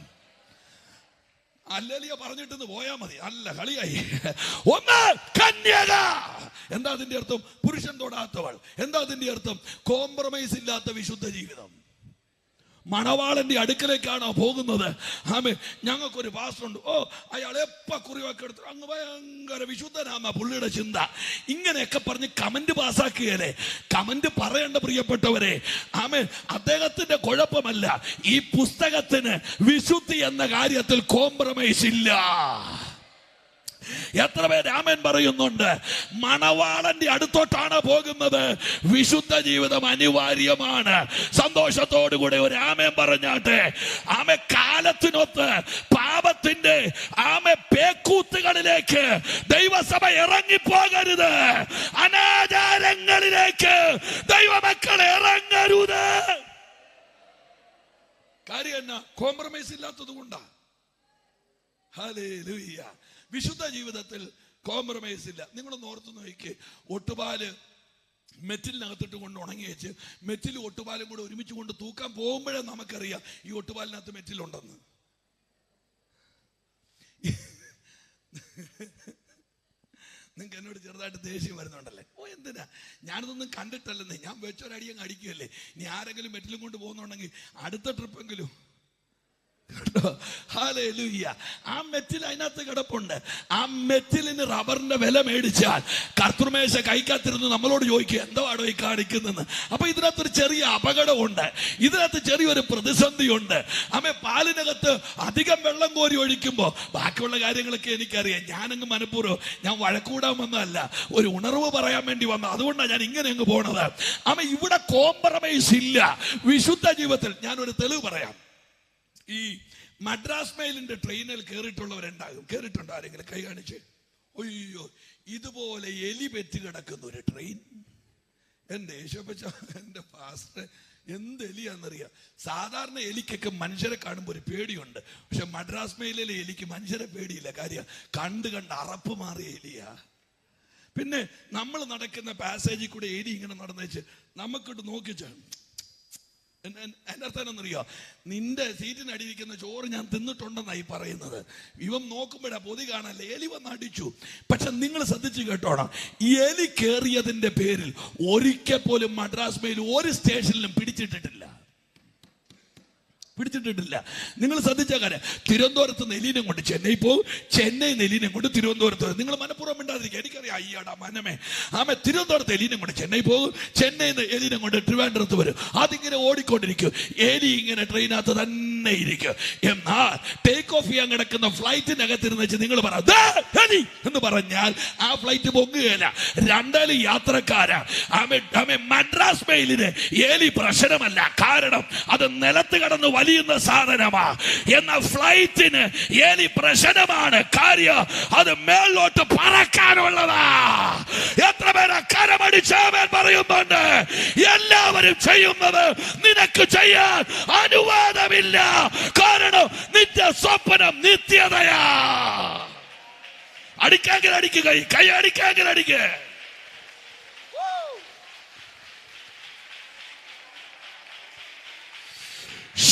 അല്ലലിയ പറഞ്ഞിട്ടെന്ന് പോയാ മതി, അല്ല കളിയായി. 1, കന്യക. എന്താ അതിന്റെ അർത്ഥം? പുരുഷൻ തൊടാത്തവൾ. എന്താ അതിന്റെ അർത്ഥം? കോംപ്രമൈസ് ഇല്ലാത്ത വിശുദ്ധ ജീവിതം. മണവാളന്റെ അടുക്കലേക്കാണോ പോകുന്നത്? ഞങ്ങൾക്കൊരു പാസ്റ്ററുണ്ട്, അയാൾ എപ്പ കുറിവൊക്കെ എടുത്തു അങ്ങ് ഭയങ്കര വിശുദ്ധനാമ പുള്ളിയുടെ ചിന്ത. ഇങ്ങനെയൊക്കെ പറഞ്ഞ് കമന്റ് പാസ്സാക്കുകയല്ലേ? കമന്റ് പറയേണ്ട പ്രിയപ്പെട്ടവരെ. അദ്ദേഹത്തിന്റെ കുഴപ്പമല്ല, ഈ പുസ്തകത്തിന് വിശുദ്ധി എന്ന കാര്യത്തിൽ കോംപ്രമൈസ് ഇല്ല. എത്ര പേര് ആമേൻ പറയുന്നുണ്ട്? മണവാളന്റെ അടുത്തോട്ടാണ് പോകുന്നത്. വിശുദ്ധ ജീവിതം അനിവാര്യമാണ്. സന്തോഷത്തോടുകൂടെ ഒരു ആമേൻ പറഞ്ഞാട്ടെ. കാലത്തിനൊത്ത് പാപത്തിന്റെ പേക്കൂത്തുകളിലേക്ക് ദൈവസഭ ഇറങ്ങിപ്പോകരുത്. അനാചാരങ്ങളിലേക്ക് ദൈവമക്കൾ ഇറങ്ങരുത്. കാര്യം എന്നാ? കോംപ്രമൈസ് ഇല്ലാത്തത് കൊണ്ടാ. ഹല്ലേലൂയ. വിശുദ്ധ ജീവിതത്തിൽ കോംപ്രമൈസ് ഇല്ല. നിങ്ങളൊന്ന് ഓർത്ത് നോക്കിക്കേ. ഒട്ടുപാല് മെറ്റിലിനകത്തിട്ട് കൊണ്ട് ഉണങ്ങി വെച്ച് മെറ്റിലും ഒട്ടുപാലും കൂടെ ഒരുമിച്ച് കൊണ്ട് തൂക്കാൻ പോകുമ്പോഴേ നമുക്കറിയാം ഈ ഒട്ടുപാലിനകത്ത് മെറ്റിലുണ്ടെന്ന്. നിങ്ങൾക്ക് എന്നോട് ചെറുതായിട്ട് ദേഷ്യം വരുന്നുണ്ടല്ലേ? എന്തിനാ? ഞാനിതൊന്നും കണ്ടിട്ടല്ലെന്നേ. ഞാൻ വെച്ചൊരടിയങ്ങ് അടിക്കുകയല്ലേ. ഇനി ആരെങ്കിലും മെറ്റിലും കൊണ്ട് പോകുന്നുണ്ടെങ്കിൽ അടുത്ത ട്രിപ്പെങ്കിലും ഹല്ലേലൂയ. ആ മെറ്റിൽ അതിനകത്ത് കിടപ്പുണ്ട്. ആ മെറ്റിലിന് റബ്ബറിന്റെ വില മേടിച്ചാൽ കർത്തൃമേശ കൈക്കാത്തിരുന്ന് നമ്മളോട് ചോദിക്കുക എന്താണോ ഈ കാണിക്കുന്നതെന്ന്. അപ്പൊ ഇതിനകത്തൊരു ചെറിയ അപകടമുണ്ട്, ഇതിനകത്ത് ചെറിയൊരു പ്രതിസന്ധിയുണ്ട്. പാലിനകത്ത് അധികം വെള്ളം കോരി ഒഴിക്കുമ്പോൾ ബാക്കിയുള്ള കാര്യങ്ങളൊക്കെ എനിക്കറിയാം. ഞാനങ്ങ് മനഃപൂർവ്വം ഞാൻ വഴക്കൂടാൻ വന്നതല്ല, ഒരു ഉണർവ് പറയാൻ വേണ്ടി വന്ന. അതുകൊണ്ടാണ് ഞാൻ ഇങ്ങനെ അങ്ങ് പോണത്. ഇവിടെ കോംപ്രമൈസ് ഇല്ല വിശുദ്ധ ജീവിതത്തിൽ. ഞാനൊരു തെളിവ് പറയാം. ഈ മദ്രാസ് മെയിലിന്റെ ട്രെയിനിൽ കയറിയിട്ടുള്ളവരുണ്ടാകും. കയറിയിട്ടുണ്ടോ ആരെങ്കിലും? കൈ കാണിച്ച്. അയ്യോ, ഇതുപോലെ എലി പെറ്റ് കിടക്കുന്ന ഒരു ട്രെയിൻ. എൻ്റെ യേശുപ്പച്ച, എൻ്റെ പാസ്റ്റർ, എന്ത് എലിയാണെന്നറിയാം. സാധാരണ എലിക്കൊക്കെ മനുഷ്യരെ കാണുമ്പോൾ ഒരു പേടിയുണ്ട്. പക്ഷെ മദ്രാസ് മെയിലിലെ എലിക്ക് മനുഷ്യരെ പേടിയില്ല. കാര്യം കണ്ട് അറപ്പ് മാറിയ എലിയാ. പിന്നെ നമ്മൾ നടക്കുന്ന പാസേജിൽ കൂടെ എലി ഇങ്ങനെ നടന്നേച്ച് നമുക്കിട്ട് നോക്കിച്ച എൻ്റെ അർത്ഥം എന്നറിയോ, നിന്റെ സീറ്റിനടിയിരിക്കുന്ന ചോറ് ഞാൻ തിന്നിട്ടുണ്ടെന്നായി പറയുന്നത്. ഇവൻ നോക്കുമ്പോഴാ പൊതി കാണാല്ലേ, എലി വന്ന് അടിച്ചു. പക്ഷെ നിങ്ങൾ ശ്രദ്ധിച്ചു കേട്ടോണം, എലി കയറിയതിന്റെ പേരിൽ ഒരിക്കൽ പോലും മദ്രാസ് മെയിൽ ഒരു സ്റ്റേഷനിലും പിടിച്ചിട്ടിട്ടില്ല. നിങ്ങൾ ശ്രദ്ധിച്ച കാര്യം, തിരുവനന്തപുരത്ത് നെല്ലിനെ കൊണ്ട് ചെന്നൈ പോകും, ചെന്നൈ നെല്ലിനെ കൊണ്ട് തിരുവനന്തപുരത്ത്. നിങ്ങൾ മനഃപൂർവ്വം മിണ്ടാതിരിക്കുക, എനിക്കറിയാം. അയ്യാടാ മനമേ, തിരുവനന്തപുരത്ത് എലിനെ കൊണ്ട് ചെന്നൈ പോകും, ചെന്നൈ എലിനെ കൊണ്ട് ട്രിവാൻഡ്രത്ത് വരും. അതിങ്ങനെ ഓടിക്കൊണ്ടിരിക്കും. എലി ഇങ്ങനെ ട്രെയിനകത്ത് തന്നെ ഇരിക്കും. എന്നാൽ ടേക്ക് ഓഫ് ചെയ്യാൻ കിടക്കുന്ന ഫ്ലൈറ്റിനകത്തിരുന്ന് വെച്ച് നിങ്ങൾ പറ എലി എന്ന് പറഞ്ഞാൽ ആ ഫ്ലൈറ്റ് പൊങ്ങുകയില്ല. രണ്ടാലും യാത്രക്കാരാ. മദ്രാസ് മെയിലിന് എലി പ്രശ്നമല്ല, കാരണം അത് നിലത്ത് കടന്ന് വലിയുന്ന സാധനമാ. എന്ന ഫ്ലൈറ്റിന് എലി പ്രശ്നമാണ്, കാര്യം അത് മേലോട്ട് പറക്കാനുള്ളതാ. എത്ര പേരെ കരമടിച്ചാൽ പറയുന്നുണ്ട്. എല്ലാവരും ചെയ്യുന്നത് നിനക്ക് ചെയ്യാൻ അനുവാദമില്ല, കാരണം നിന്റെ സ്വപ്നം നിത്യതയാ. അടിക്കാങ്കിൽ അടിക്കുക, കൈ അടിക്കാങ്കിൽ അടിക്കുക.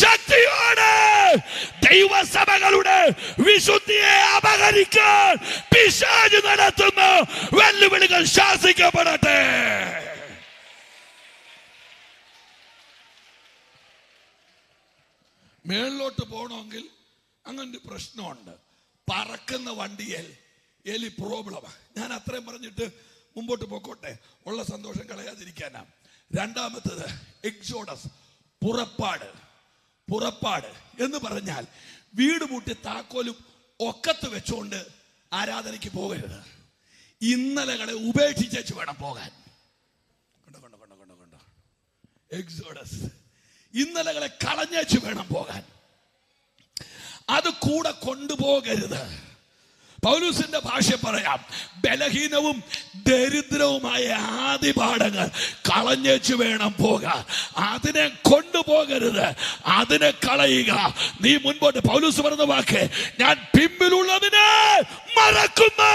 ശക്തിയോടെ ദൈവസഭകളുടെ വിശുദ്ധിയെ അപഹരിക്കാൻ പിശാച് നടത്തുന്ന വെല്ലുവിളികൾ ശാസിക്കപ്പെടട്ടെ. മേളിലോട്ട് പോകണമെങ്കിൽ അങ്ങനെ പ്രശ്നമുണ്ട്. പറക്കുന്ന വണ്ടിയിൽ എലി പ്രോബ്ലമാണ്. ഞാൻ അത്രയും പറഞ്ഞിട്ട് മുമ്പോട്ട് പോയിക്കോട്ടെ, ഉള്ള സന്തോഷം കളയാതിരിക്കാനാ. രണ്ടാമത്തത് എക്സോഡസ്, പുറപ്പാട് എന്ന് പറഞ്ഞാൽ വീട് പൂട്ടി താക്കോലും ഒക്കത്ത് വെച്ചുകൊണ്ട് ആരാധനയ്ക്ക് പോകരുത്. ഇന്നലകളെ ഉപേക്ഷിച്ചു വേണം പോകാൻ. എക്സോഡസ്, ഇന്നലകളെ കളഞ്ഞേച്ചു വേണം പോകാൻ. അത് കൂടെ കൊണ്ടുപോകരുത്. പൗലൂസിന്റെ ഭാഷ പറയാം, ബലഹീനവും ദരിദ്രവുമായ ആദിപാഠങ്ങൾ കളഞ്ഞേച്ചു വേണം പോകാൻ. അതിനെ കൊണ്ടുപോകരുത്, അതിനെ കളയുക. നീ മുൻപോട്ട്. പൗലൂസ് പറഞ്ഞ വാക്ക്, ഞാൻ പിമ്പിലുള്ളതിനെ മറക്കുന്നു.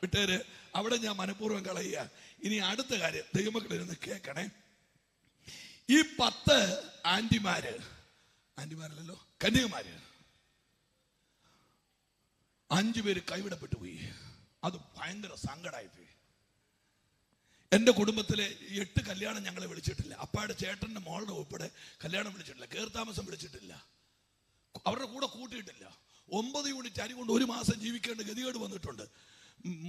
വിട്ടേര്, അവിടെ ഞാൻ മനഃപൂർവ്വം കളയുക. ഇനി അടുത്ത കാര്യം ദൈവമക്കളിരുന്ന് കേൾക്കണേ. ഈ 10 ആന്റിമാരല്ലോ, കന്യകമാര്, 5 പേര് കൈവിടപ്പെട്ടു പോയി. അത് ഭയങ്കര സങ്കടമായിപ്പോയി. എൻ്റെ കുടുംബത്തിലെ 8 കല്യാണം ഞങ്ങളെ വിളിച്ചിട്ടില്ല. അപ്പായുടെ ചേട്ടൻ്റെ മോളുടെ ഉൾപ്പെടെ കല്യാണം വിളിച്ചിട്ടില്ല. കയർത്താമസം വിളിച്ചിട്ടില്ല. അവരുടെ കൂടെ കൂട്ടിയിട്ടില്ല. 9 യൂണിറ്റ് അരി കൊണ്ട് 1 മാസം ജീവിക്കേണ്ട ഗതികേട് വന്നിട്ടുണ്ട്.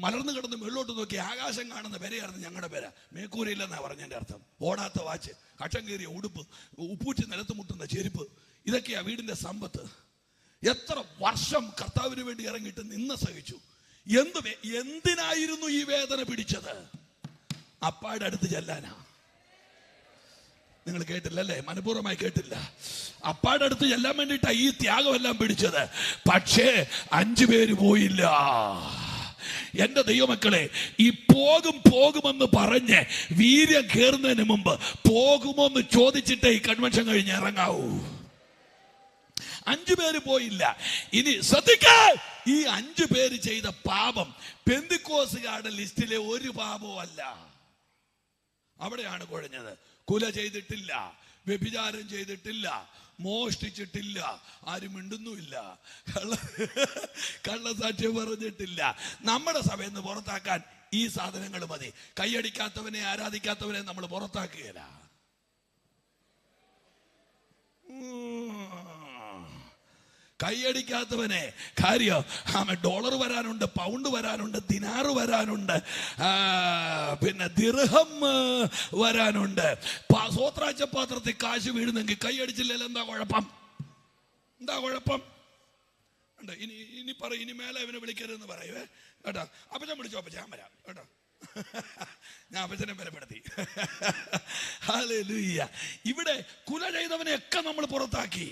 മലർന്നു കിടന്ന് വെള്ളോട്ട് നോക്കി ആകാശം കാണുന്ന പെരയായിരുന്നു ഞങ്ങളുടെ പെര. മേക്കൂരയില്ലെന്നാണ് പറഞ്ഞതിൻ്റെ അർത്ഥം. ഓടാത്ത വാച്ച്, കട്ടം കയറിയ ഉടുപ്പ്, ഉപ്പൂറ്റി നിലത്ത് മുട്ടുന്ന ചെരുപ്പ്, ഇതൊക്കെയാ വീടിൻ്റെ സമ്പത്ത്. എത്ര വർഷം കർത്താവിന് വേണ്ടി ഇറങ്ങിയിട്ട് നിന്ന് സഹിച്ചു. എന്തിനായിരുന്നു ഈ വേദന പിടിച്ചത്? അപ്പായുടെ അടുത്ത് ചെല്ലാനാ. നിങ്ങൾ കേട്ടില്ല അല്ലേ? മനഃപൂർവ്വമായി കേട്ടില്ല. അപ്പായുടെ അടുത്ത് ചെല്ലാൻ വേണ്ടിയിട്ടാ ഈ ത്യാഗമെല്ലാം പിടിച്ചത്. പക്ഷേ 5 പേര് പോയില്ല. എന്റെ ദൈവമക്കളെ, ഈ പോകുമെന്ന് പറഞ്ഞ് വീര്യം കയറുന്നതിന് മുമ്പ് പോകുമോ എന്ന് ചോദിച്ചിട്ടേ ഈ കൺവെൻഷൻ കഴിഞ്ഞ് ഇറങ്ങാവൂ. 5 പേര് പോയില്ല. ഇനി ശ്രദ്ധിക്കാൻ, ഈ 5 പേര് ചെയ്ത പാപം പെന്തിക്കോസുകാരുടെ ലിസ്റ്റിലെ ഒരു പാപവും അല്ല. അവിടെയാണ് കുഴഞ്ഞത്. കുല ചെയ്തിട്ടില്ല, വ്യഭിചാരം ചെയ്തിട്ടില്ല, മോഷ്ടിച്ചിട്ടില്ല, ആരും മിണ്ടുന്നുമില്ല, കള്ളസാക്ഷ്യം പറഞ്ഞിട്ടില്ല. നമ്മുടെ സഭയിൽ നിന്ന് പുറത്താക്കാൻ ഈ സാധനങ്ങൾ മതി. കൈയടിക്കാത്തവനെ, ആരാധിക്കാത്തവനെ നമ്മൾ പുറത്താക്കുകയില്ല. കൈയടിക്കാത്തവനെ കാര്യം ഡോളർ വരാനുണ്ട്, പൗണ്ട് വരാനുണ്ട്, ദിനാറ് വരാനുണ്ട്, പിന്നെ ദിർഹം വരാനുണ്ട്. സ്വത്രാഴ്ച പാത്രത്തിൽ കാശ് വീഴുന്നെങ്കിൽ കൈയടിച്ചില്ലല്ലോ, എന്താ കുഴപ്പം? എന്താ കുഴപ്പം? ഇനി പറയും, ഇനി മേലെ അവനെ വിളിക്കരുതെന്ന് പറയുവേ കേട്ടോ. അപ്പച്ചൻ വിളിച്ചോ, അപ്പച്ചൻ ഞാൻ വരാം കേട്ടോ. ഞാൻ അപ്പച്ചനെ ബലപ്പെടുത്തി. ഹല്ലേലൂയ. ഇവിടെ കുല ചെയ്തവനെയൊക്കെ നമ്മൾ പുറത്താക്കി,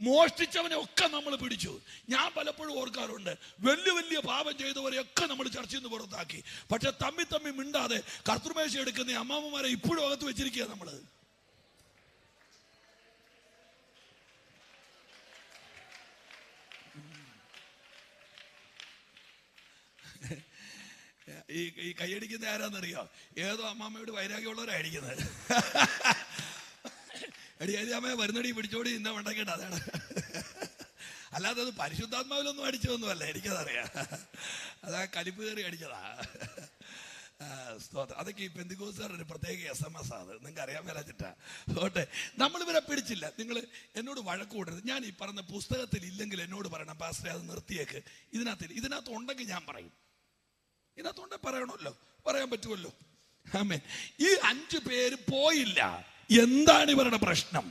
മോഷ്ടിച്ചവനെ ഒക്കെ നമ്മൾ പിടിച്ചു. ഞാൻ പലപ്പോഴും ഓർക്കാറുണ്ട്, വലിയ വലിയ പാപം ചെയ്തവരെയൊക്കെ നമ്മൾ ചർച്ചയിൽ നിന്ന് പുറത്താക്കി. പക്ഷെ തമ്മി മിണ്ടാതെ കർത്തൃമേശ എടുക്കുന്ന അമ്മാമ്മമാരെ ഇപ്പോഴും അകത്ത് വെച്ചിരിക്കുക നമ്മള്. ഈ കൈയടിക്കുന്ന ആരാന്നറിയോ? ഏതോ അമ്മാമ്മയോട് വൈരാഗ്യമുള്ളവരായിരിക്കുന്നത്. അമ്മയെ വരുന്നടി പിടിച്ചോടി ഇന്ന ഉണ്ടാക്കേണ്ട, അതാണ്. അല്ലാതെ അത് പരിശുദ്ധാത്മാവിലൊന്നും അടിച്ചതൊന്നുമല്ല, എനിക്കതറിയാം. അതാ കലിപ്പ് കയറി അടിച്ചതാ. അതൊക്കെ ഈ പെന്തിക്കോസുകാരുടെ ഒരു പ്രത്യേക SMS അത്, നിങ്ങൾക്ക് അറിയാൻ മേലാച്ചിട്ടാ. ഓട്ടെ, നമ്മളിവരെ പിടിച്ചില്ല. നിങ്ങൾ എന്നോട് വഴക്ക് കൂടരുത്. ഞാൻ ഈ പറഞ്ഞ പുസ്തകത്തിൽ ഇല്ലെങ്കിൽ എന്നോട് പറയണം, പാസ്റ്ററെ അത് നിർത്തിയേക്ക്. ഇതിനകത്ത് ഉണ്ടെങ്കിൽ ഞാൻ പറയും. ഇതിനകത്തോണ്ടെ പറയണമല്ലോ, പറയാൻ പറ്റുമല്ലോ. ആമേൻ. ഈ 5 പേര് പോയില്ല. എന്താണ് ഇവരുടെ പ്രശ്നം?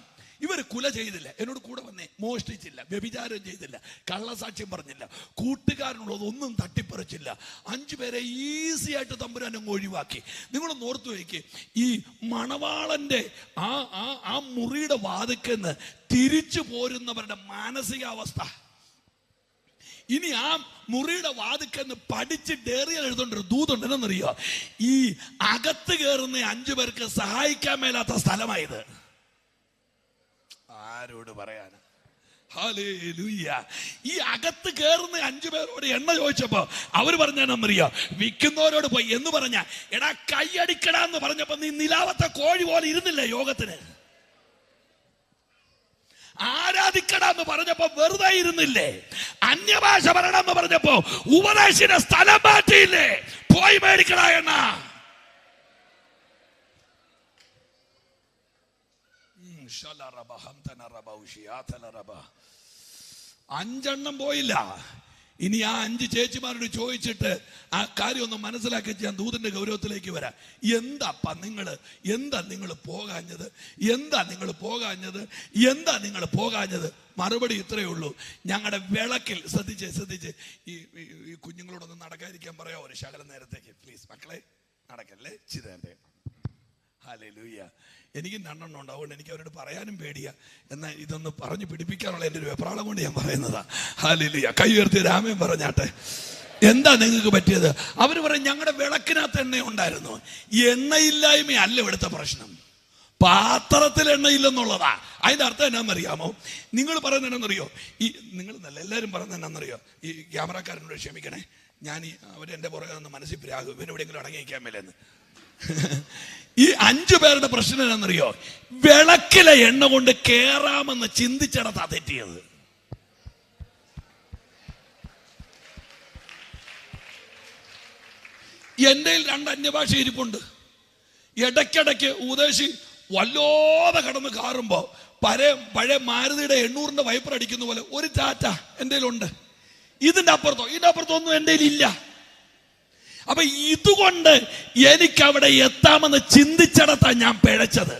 ഇവർ കുല ചെയ്തില്ല, എന്നോട് കൂടെ വന്നേ, മോഷ്ടിച്ചില്ല, വ്യഭിചാരം ചെയ്തില്ല, കള്ളസാക്ഷ്യം പറഞ്ഞില്ല, കൂട്ടുകാരനുള്ളതൊന്നും തട്ടിപ്പറിച്ചില്ല. 5 പേരെ ഈസി ആയിട്ട് തമ്പുരാൻ അങ്ങ് ഒഴിവാക്കി. നിങ്ങളൊന്ന് ഓർത്തു വയ്ക്ക്, ഈ മണവാളന്റെ ആ മുറിയുടെ വാതിൽക്കന്ന് തിരിച്ചു പോരുന്നവരുടെ മാനസികാവസ്ഥ. ഇനി ആ മുറിയുടെ വാതിൽക്കെന്ന് പഠിച്ച് ഡയറിയിൽ എഴുതേണ്ടൊരു ദൂതുണ്ട്. എന്നറിയോ? ഈ അകത്ത് കയറുന്ന 5 പേർക്ക് സഹായിക്കാൻ മേലാത്ത സ്ഥലമായത്. ആരോട് പറയാനാ? ഹല്ലേലൂയ. ഈ അകത്ത് കയറുന്ന 5 പേരോട് എണ്ണ ചോദിച്ചപ്പോ അവര് പറഞ്ഞറിയോ? വിൽക്കുന്നവരോട് പോയി എന്ന് പറഞ്ഞ, എടാ കൈയടിക്കടാന്ന് പറഞ്ഞപ്പോ നീ നിലാവത്തെ കോഴി പോലെ ഇരുന്നില്ലേ യോഗത്തിന്? ആരാധിക്കടാന്ന് പറഞ്ഞപ്പോ വെറുതെ ഇരുന്നില്ലേ? അന്യഭാഷ പറയണമെന്ന് പറഞ്ഞപ്പോ ഉപദേശിന്റെ സ്ഥലം മാറ്റിയില്ലേ? പോയി മേടിക്കടാ എണ്ണ. 5 പോയില്ല. ഇനി ആ 5 ചേച്ചിമാരോട് ചോദിച്ചിട്ട് ആ കാര്യം ഒന്ന് മനസ്സിലാക്കി ഞാൻ ദൂതന്റെ ഗൗരവത്തിലേക്ക് വരാം. എന്താ നിങ്ങൾ പോകാഞ്ഞത്? മറുപടി ഇത്രയേ ഉള്ളൂ. ഞങ്ങളുടെ വിളക്കിൽ ശ്രദ്ധിച്ച് ഈ കുഞ്ഞുങ്ങളോടൊന്നും നടക്കാതിരിക്കാൻ പറയാം ഒരു ശകലം നേരത്തേക്ക് പ്ലീസ്. മക്കളെ നടക്കല്ലേ, ചിതേ. ഹല്ലേലൂയ. എനിക്ക് 2 ഉണ്ട്, അതുകൊണ്ട് എനിക്ക് അവരോട് പറയാനും പേടിയാ. എന്നാൽ ഇതൊന്ന് പറഞ്ഞു പിടിപ്പിക്കാനുള്ള എൻ്റെ ഒരു വെപ്രാളം കൊണ്ട് ഞാൻ പറയുന്നതാ. ഹല്ലേലൂയ. കൈ ഉയർത്തി രാമൻ പറഞ്ഞാട്ടെ. എന്താ നിങ്ങൾക്ക് പറ്റിയത്? അവർ പറയും, ഞങ്ങളുടെ വിളക്കിനകത്ത് എണ്ണ ഉണ്ടായിരുന്നു. എണ്ണയില്ലായ്മയല്ല ഇവിടുത്തെ പ്രശ്നം, പാത്രത്തിൽ എണ്ണയില്ലെന്നുള്ളതാ. അതിന്റെ അർത്ഥം എന്നാന്നറിയാമോ? നിങ്ങൾ പറയുന്നത് എന്നാന്നറിയോ? നിങ്ങൾ നല്ല എല്ലാവരും പറയുന്നത് എന്നാന്നറിയോ? ഈ ക്യാമറക്കാരനോട് ക്ഷമിക്കണേ, ഞാൻ അവരെന്റെ പുറകെ നിന്ന് മനസ്സിൽ പ്രാകും, ഇവനെവിടെയെങ്കിലും അടങ്ങിയിരിക്കാൻ മേലെന്ന്. ഈ 5 പേരുടെ പ്രശ്നം എന്നാന്നറിയോ? വിളക്കിലെ എണ്ണ കൊണ്ട് കേറാമെന്ന് ചിന്തിച്ചിടത്താ തെറ്റിയത്. എൻ്റെ 2 അന്യഭാഷ ഇരിപ്പുണ്ട്. ഇടയ്ക്കിടയ്ക്ക് ഉപദേശി വല്ലാതെ കടന്ന് കാറുമ്പോ പഴയ മാരുതിയുടെ 800ന്റെ വൈപ്പർ അടിക്കുന്ന പോലെ ഒരു ടാറ്റ എൻ്റെ ഉണ്ട്. ഇതിന്റെ അപ്പുറത്തോ ഒന്നും എൻ്റെ ഇല്ല. അപ്പൊ ഇതുകൊണ്ട് എനിക്കവിടെ എത്താമെന്ന് ചിന്തിച്ചിടത്താ ഞാൻ പിഴച്ചത്.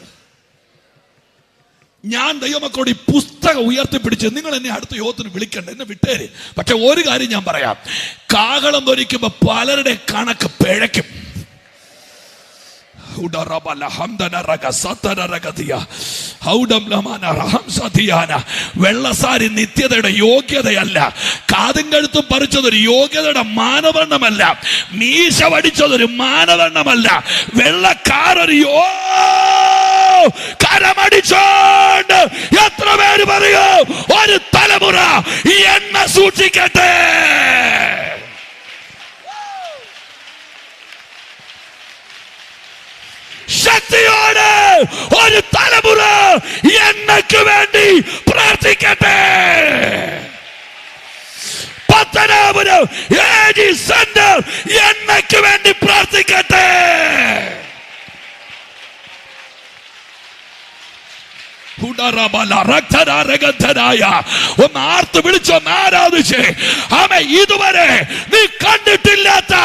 ഞാൻ ദൈവമക്കളോട് ഈ പുസ്തകം ഉയർത്തിപ്പിടിച്ച്, നിങ്ങൾ എന്നെ അടുത്ത യോഗത്തിന് വിളിക്കണ്ട, എന്നെ വിട്ടേര്. പക്ഷെ ഒരു കാര്യം ഞാൻ പറയാം, കാഹളം ധരിക്കുമ്പോ പലരുടെ കണക്ക് പിഴയ്ക്കും. വെള്ളസാരി നിത്യതയുടെ യോഗ്യതയല്ല. കാതും കഴുത്തും പറിച്ചതൊരു യോഗ്യതയുടെ മാനദണ്ഡമല്ല. മീശ വടിച്ചതൊരു മാനദണ്ഡമല്ല. വെള്ളക്കാരൊരു കരമടിച്ചോണ്ട് എത്ര പേര് പറയൂ, ഒരു തലമുറ ഈ എണ്ണ സൂക്ഷിക്കട്ടെ. ശക്തിയോടെ ഒരു തലമുറ എണ്ണയ്ക്ക് വേണ്ടി പ്രാർത്ഥിക്കട്ടെ. പത്തനാപുരം AG സെന്റർ എണ്ണയ്ക്ക് വേണ്ടി പ്രാർത്ഥിക്കട്ടെ. ഒന്ന് ആർത്ത് വിളിച്ചൊന്ന് ആരാധിച്ച് ആമേ. ഇതുവരെ നീ കണ്ടിട്ടില്ലാത്ത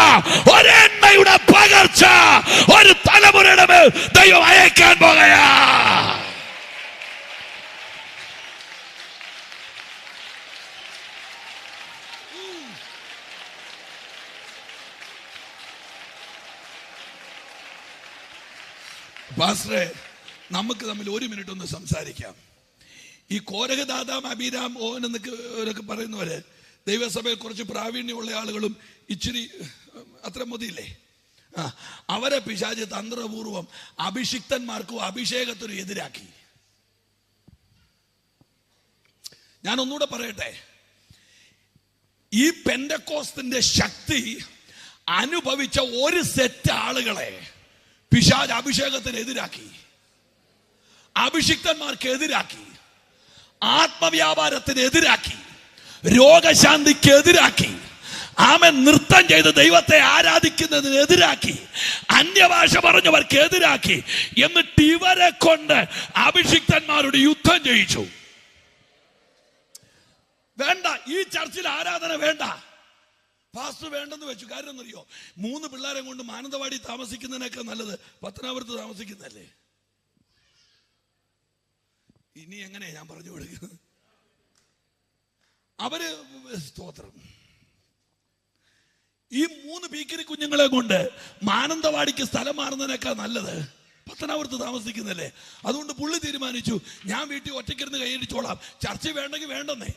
ഒരെണ്ണയുടെ പകർച്ച ഒരു തലമുറയുടെ മേൽ ദൈവം അയക്കാൻ പോകയാ. പാസ്റ്ററെ, നമുക്ക് തമ്മിൽ ഒരു മിനിറ്റ് ഒന്ന് സംസാരിക്കാം. ഈ കോരഹദാദാം അബീരാം ഓൻ എന്നൊക്കെ പറയുന്നവര് ദൈവസഭയിൽ കുറച്ച് പ്രാവീണ്യമുള്ള ആളുകളും ഇച്ചിരി അത്ര മതിയില്ലേ, അവരെ പിശാച് തന്ത്രപൂർവം അഭിഷിക്തന്മാർക്കും അഭിഷേകത്തിനും എതിരാക്കി. ഞാൻ ഒന്നുകൂടെ പറയട്ടെ, ഈ പെന്തക്കോസ്തിന്റെ ശക്തി അനുഭവിച്ച ഒരു സെറ്റ് ആളുകളെ പിശാച് അഭിഷേകത്തിന് എതിരാക്കി, അഭിഷിക്തന്മാർക്ക് എതിരാക്കി, ആത്മവ്യാപാരത്തിന് എതിരാക്കി, രോഗശാന്തിക്ക് എതിരാക്കി, ആമൻ നൃത്തം ചെയ്ത് ദൈവത്തെ ആരാധിക്കുന്നതിന് എതിരാക്കി, അന്യഭാഷ പറഞ്ഞവർക്ക് എതിരാക്കി. എന്നിട്ട് ഇവരെ കൊണ്ട് അഭിഷിക്തന്മാരുടെ യുദ്ധം ചെയ്യിച്ചു. വേണ്ട, ഈ ചർച്ചിൽ ആരാധന വേണ്ട, പാസ്റ്റർ വേണ്ടെന്ന് വെച്ചു. കാര്യം എന്നറിയോ, 3 പിള്ളേരെ കൊണ്ട് മാനന്തവാടി താമസിക്കുന്നതിനൊക്കെ നല്ലത് പത്തനാപുരത്ത് താമസിക്കുന്നതല്ലേ. ഇനി എങ്ങനെ ഞാൻ പറഞ്ഞു കൊടുക്കുന്നത്? അവര് സ്തോത്രം, ഈ 3 പീക്കിരി കുഞ്ഞുങ്ങളെ കൊണ്ട് മാനന്തവാടിക്ക് സ്ഥലം മാറുന്നതിനേക്കാൾ നല്ലത് പത്തനാപുരത്ത് താമസിക്കുന്നല്ലേ. അതുകൊണ്ട് പുള്ളി തീരുമാനിച്ചു, ഞാൻ വീട്ടിൽ ഒറ്റയ്ക്കിരുന്ന് കൈയടിച്ചോളാം, ചർച്ച വേണ്ടെങ്കിൽ വേണ്ടെന്നേ.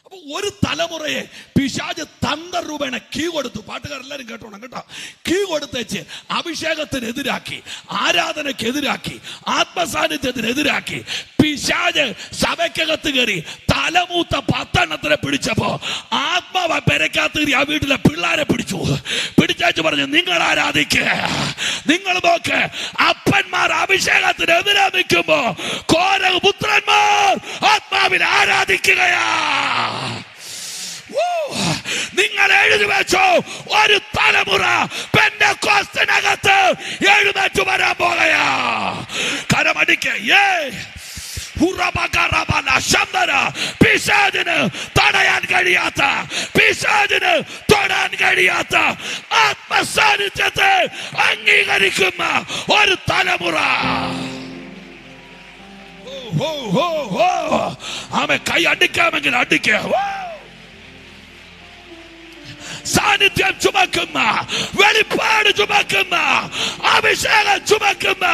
അപ്പൊ ഒരു തലമുറയെ പിശാച് തന്ത്രരൂപേണ കീ കൊടുത്തു. പാട്ടുകാരെല്ലാരും കേട്ടോണം കേട്ടോ. കീ കൊടുത്തേച്ച് അഭിഷേകത്തിനെതിരാക്കി, ആരാധനക്കെതിരാക്കി, ആത്മസാന്നിധ്യത്തിനെതിരാക്കി. പിശാച് സഭയ്ക്കകത്ത് കയറി തലമൂത്ത 10 എണ്ണത്തിനെ പിടിച്ചപ്പോ ആത്മാവ പെരക്കകത്ത് കയറി ആ വീട്ടിലെ പിള്ളേരെ പിടിച്ചു പറഞ്ഞു, നിങ്ങൾ ആരാധിക്ക്, നിങ്ങൾ നോക്ക്. അപ്പന്മാർ അഭിഷേകത്തിനെതിരെ നിൽക്കുമ്പോ കോരപുത്രന്മാർ ആത്മാവിനെ ആരാധിക്കുകയാ. നിങ്ങൾ എഴുതി വെച്ചോ, ഒരു തലമുറ പെന്തക്കോസ്തിനകത്ത് എഴുന്നേറ്റ് വരാൻ പോകയാ. കരമടിക്ക്. പിശാചിന് തടയാൻ കഴിയാത്ത, പിശാചിന് തൊടാൻ കഴിയാത്ത ആത്മസാന്നിധ്യത്തെ അംഗീകരിക്കുന്ന ഒരു തലമുറ. ആമേ, കൈ അടിക്കാമെങ്കിൽ അടിക്കുക. സാന്നിധ്യം ചുമക്കുന്ന, വെളിപ്പാട് ചുമക്കുന്ന, അഭിഷേകം ചുമക്കുന്ന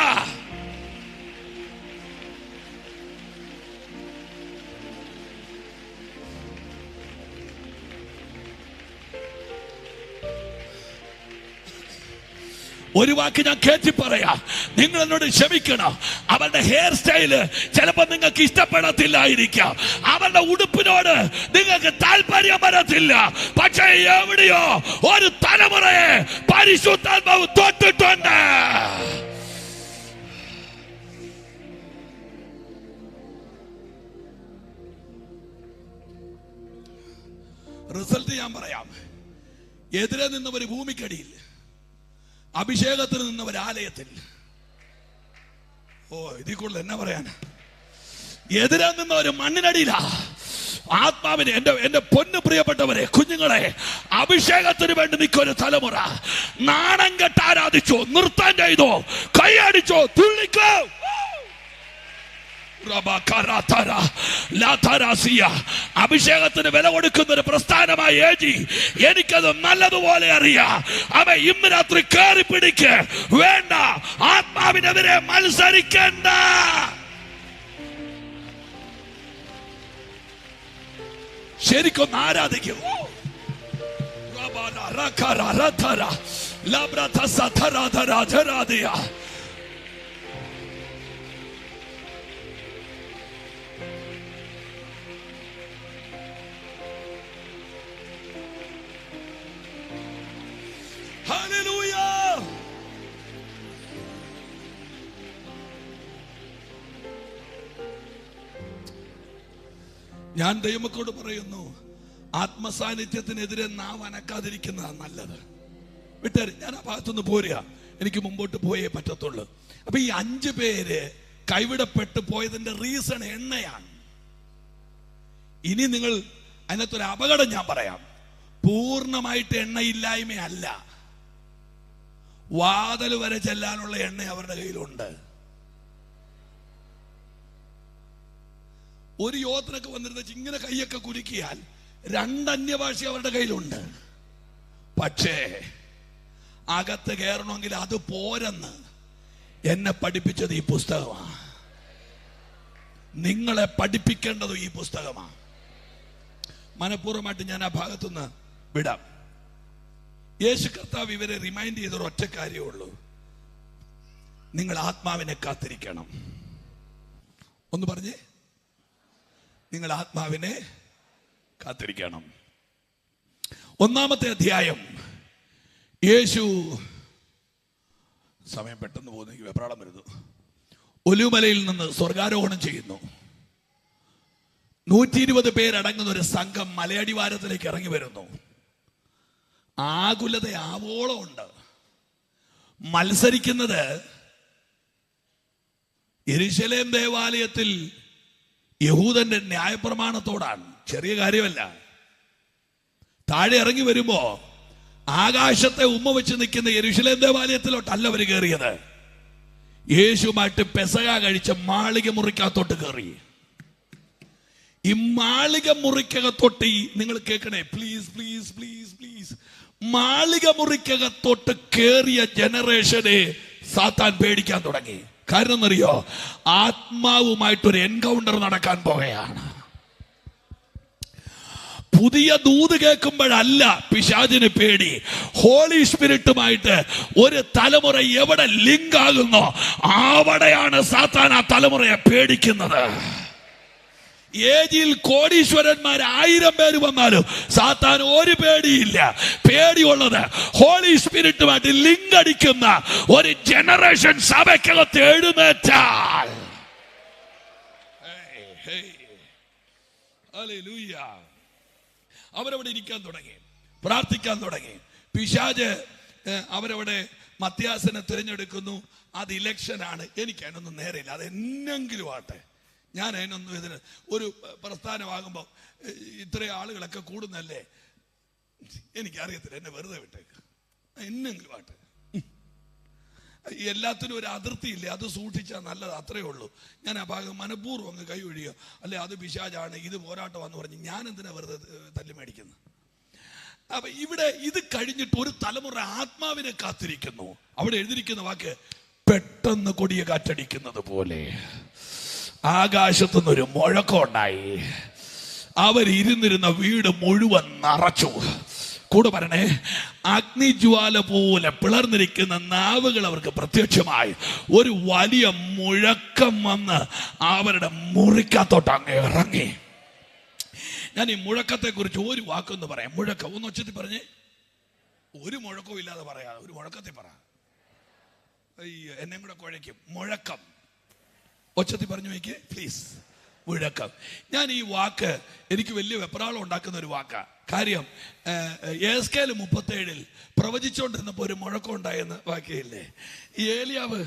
ഒരു വാക്ക് ഞാൻ കേട്ടി പറയാ, നിങ്ങൾ എന്നോട് ക്ഷമിക്കണം. അവരുടെ ഹെയർ സ്റ്റൈല് ചിലപ്പോ നിങ്ങൾക്ക് ഇഷ്ടപ്പെടത്തില്ലായിരിക്കാം, അവരുടെ ഉടുപ്പിനോട് നിങ്ങൾക്ക് താല്പര്യം വരത്തില്ല. പക്ഷേ എവിടെയോ ഒരു തലമുറയെ പരിശുദ്ധാത്മാവ് തൊട്ടിട്ടുണ്ട്. റിസൾട്ട് ഞാൻ പറയാം. എതിരെ നിന്നവര് ഭൂമിക്കടിയിൽ, അഭിഷേകത്തിന് നിന്നവർ ആലയത്തിൽ. ഇതിൽ കൂടുതൽ എന്നാ പറയാൻ? എതിരെ നിന്നവര് മണ്ണിനടിയിലാ. ആത്മാവിനെ, എന്റെ പൊന്നു പ്രിയപ്പെട്ടവരെ, കുഞ്ഞുങ്ങളെ, അഭിഷേകത്തിന് വേണ്ടി നിൽക്കൊരു തലമുറ നാണം കെട്ട് ആരാധിച്ചോ, നൃത്തം ചെയ്തോ, കൈയടിച്ചോ, തുള്ളിക്കോ. അഭിഷേകത്തിന് വില കൊടുക്കുന്ന ഒരു പ്രസ്ഥാനമായി ഏജി എനിക്കത് നല്ലതുപോലെ അറിയാം. അവ ഇന്ന് രാത്രി കയറി പിടിക്ക്. വേണ്ട, ആത്മാവിനെതിരെ മത്സരിക്കണ്ട. ശരിക്കൊന്ന് ആരാധിക്കും. ഞാൻ ദൈവമക്കളോട് പറയുന്നു, ആത്മസാന്നിധ്യത്തിനെതിരെ നാം അനക്കാതിരിക്കുന്നതാണ് നല്ലത്. വിട്ടേര്, ഞാൻ ആ ഭാഗത്തുനിന്ന് പോരുക, എനിക്ക് മുമ്പോട്ട് പോയേ പറ്റത്തുള്ളൂ. അപ്പൊ ഈ 5 പേര് കൈവിടപ്പെട്ടു പോയതിന്റെ റീസൺ എണ്ണയാണ്. ഇനി നിങ്ങൾ അതിനകത്തൊരു അപകടം ഞാൻ പറയാം. പൂർണ്ണമായിട്ട് എണ്ണയില്ലായ്മയല്ല, വാതിൽ വരെ ചെല്ലാനുള്ള എണ്ണ അവരുടെ കയ്യിലുണ്ട്. ഒരു യോധനൊക്കെ വന്നിരുന്ന ഇങ്ങനെ കൈയൊക്കെ കുലുക്കിയാൽ 2 അന്യഭാഷ അവരുടെ കയ്യിലുണ്ട്. പക്ഷേ അകത്ത് കയറണമെങ്കിൽ അത് പോരെന്ന് എന്നെ പഠിപ്പിച്ചത് ഈ പുസ്തകമാണ്. നിങ്ങളെ പഠിപ്പിക്കേണ്ടത് ഈ പുസ്തകമാണ്. മനഃപൂർവ്വമായിട്ട് ഞാൻ ആ ഭാഗത്തുനിന്ന് വിടാം. യേശു കർത്താവ് ഇവരെ റിമൈൻഡ് ചെയ്തൊരു ഒറ്റ കാര്യമേ ഉള്ളൂ: നിങ്ങൾ ആത്മാവിനെ കാത്തിരിക്കണം. ഒന്ന് പറഞ്ഞേ, നിങ്ങൾ ആത്മാവിനെ കാത്തിരിക്കണം. 1-ാമത്തെ അധ്യായം യേശു, സമയം പെട്ടെന്ന് പോകുന്നു, എനിക്ക് വെപ്രാളം വരുന്നു. ഒലിവുമലയിൽ നിന്ന് സ്വർഗാരോഹണം ചെയ്യുന്നു. 120 പേരടങ്ങുന്ന ഒരു സംഘം മലയടിവാരത്തിലേക്ക് ഇറങ്ങി വരുന്നു. ആകുലത ആവോളം ഉണ്ട്. മത്സരിക്കുന്നത് യെരൂശലേം ദേവാലയത്തിൽ യഹൂദന്റെ ന്യായപ്രമാണത്തോടാണ്. ചെറിയ കാര്യമല്ല. താഴെ ഇറങ്ങി വരുമ്പോ ആകാശത്തെ ഉമ്മ വെച്ച് നിൽക്കുന്ന യെരൂശലേം ദേവാലയത്തിലോട്ടല്ല അവർ കയറിയത്. യേശുമായിട്ട് പെസക കഴിച്ച മാളിക മുറിക്കകത്തോട്ട് കയറി. ഈ മാളിക മുറിക്കകത്തോട്ട് നിങ്ങൾ കേൾക്കണേ, പ്ലീസ് പ്ലീസ് പ്ലീസ് പ്ലീസ്. മാളിക മുറിക്കകത്തോട്ട് കയറിയ ജനറേഷനെ സാത്താൻ പേടിക്കാൻ തുടങ്ങി. കാരണം എന്നറിയോ? ആത്മാവുമായിട്ടൊരു എൻകൗണ്ടർ നടക്കാൻ പോകുകയാണ്. പുതിയ ദൂത് കേൾക്കുമ്പോഴല്ല പിശാചിന് പേടി. ഹോളി സ്പിരിറ്റുമായിട്ട് ഒരു തലമുറ എവിടെ ലിങ്ക് ആകുന്നോ അവിടെയാണ് സാത്താൻ ആ തലമുറയെ പേടിക്കുന്നത്. ഏജിൽ കോടീശ്വരന്മാർ 1000 പേര് വന്നാലും സാത്താൻ ഒരു പേടിയില്ല. പേടിയുള്ളത് ഹോളി സ്പിരിറ്റുമായിട്ട് ലിങ്ക് അടിക്കുന്ന ഒരു ജനറേഷൻ സഭയ്ക്കകത്ത് എഴുന്നേറ്റാൽ. അവരവിടെ ഇരിക്കാൻ തുടങ്ങി, പ്രാർത്ഥിക്കാൻ തുടങ്ങി. പിശാച് അവരവിടെ മത്യാസിനെ തിരഞ്ഞെടുക്കുന്നു. അത് ഇലക്ഷനാണ്. എനിക്ക് അതിനൊന്നും നേരെയില്ല. അത് എന്നെങ്കിലും ആട്ടെ, ഞാൻ അതിനൊന്നും ഇതിന് ഒരു പ്രസ്ഥാനമാകുമ്പോൾ ഇത്രയും ആളുകളൊക്കെ കൂടുന്നല്ലേ, എനിക്കറിയത്തില്ല. എന്നെ വെറുതെ വിട്ടേക്ക്, എന്നെങ്കിലും ആട്ടെ. എല്ലാത്തിനും ഒരു അതിർത്തിയില്ലേ, അത് സൂക്ഷിച്ചാൽ നല്ലത്. അത്രയേ ഉള്ളൂ. ഞാൻ ആ ഭാഗം മനഃപൂർവ്വം അങ്ങ് കൈ ഒഴിയോ, അല്ലെ അത് പിശാചാണ്, ഇത് പോരാട്ടമാണെന്ന് പറഞ്ഞ് ഞാൻ എന്തിനാ വെറുതെ തല്ലി മേടിക്കുന്നത്? അപ്പൊ ഇവിടെ ഇത് കഴിഞ്ഞിട്ട് ഒരു തലമുറ ആത്മാവിനെ കാത്തിരിക്കുന്നു. അവിടെ എഴുതിയിരിക്കുന്ന വാക്ക് പെട്ടെന്ന് കൊടിയ കാറ്റടിക്കുന്നത് പോലെ ആകാശത്തുനിന്നൊരു മുഴക്കം ഉണ്ടായി. അവരിരുന്നിരുന്ന വീട് മുഴുവൻ നിറച്ചു. കൂടെ പറയണേ, അഗ്നിജ്വാല പോലെ പിളർന്നിരിക്കുന്ന നാവുകൾ അവർക്ക് പ്രത്യക്ഷമായി. ഒരു വലിയ മുഴക്കം വന്ന് അവരുടെ മുറിക്കകത്തോട്ട് അങ്ങ് ഇറങ്ങി. ഞാൻ ഈ മുഴക്കത്തെ കുറിച്ച് ഒരു വാക്കൊന്ന് പറയാം. മുഴക്കം ഒന്ന് ഒച്ചത്തിൽ പറഞ്ഞേ. ഒരു മുഴക്കവും ഇല്ലാതെ പറയാ, ഒരു മുഴക്കത്തിൽ പറ. എന്നെ കൂടെ കുഴയ്ക്കും. മുഴക്കം ഒച്ചത്തിൽ പറഞ്ഞു വയ്ക്ക് പ്ലീസ്. മുഴക്കം. ഞാൻ ഈ വാക്ക് എനിക്ക് വലിയ വെപ്രാളം ഉണ്ടാക്കുന്ന ഒരു വാക്കാണ്. കാര്യം യെഹെസ്കേൽ 37 പ്രവചിച്ചുകൊണ്ടിരുന്നപ്പോൾ ഒരു മുഴക്കം ഉണ്ടായെന്ന് വാക്യമില്ലേ? ഈ ഏലിയാവ്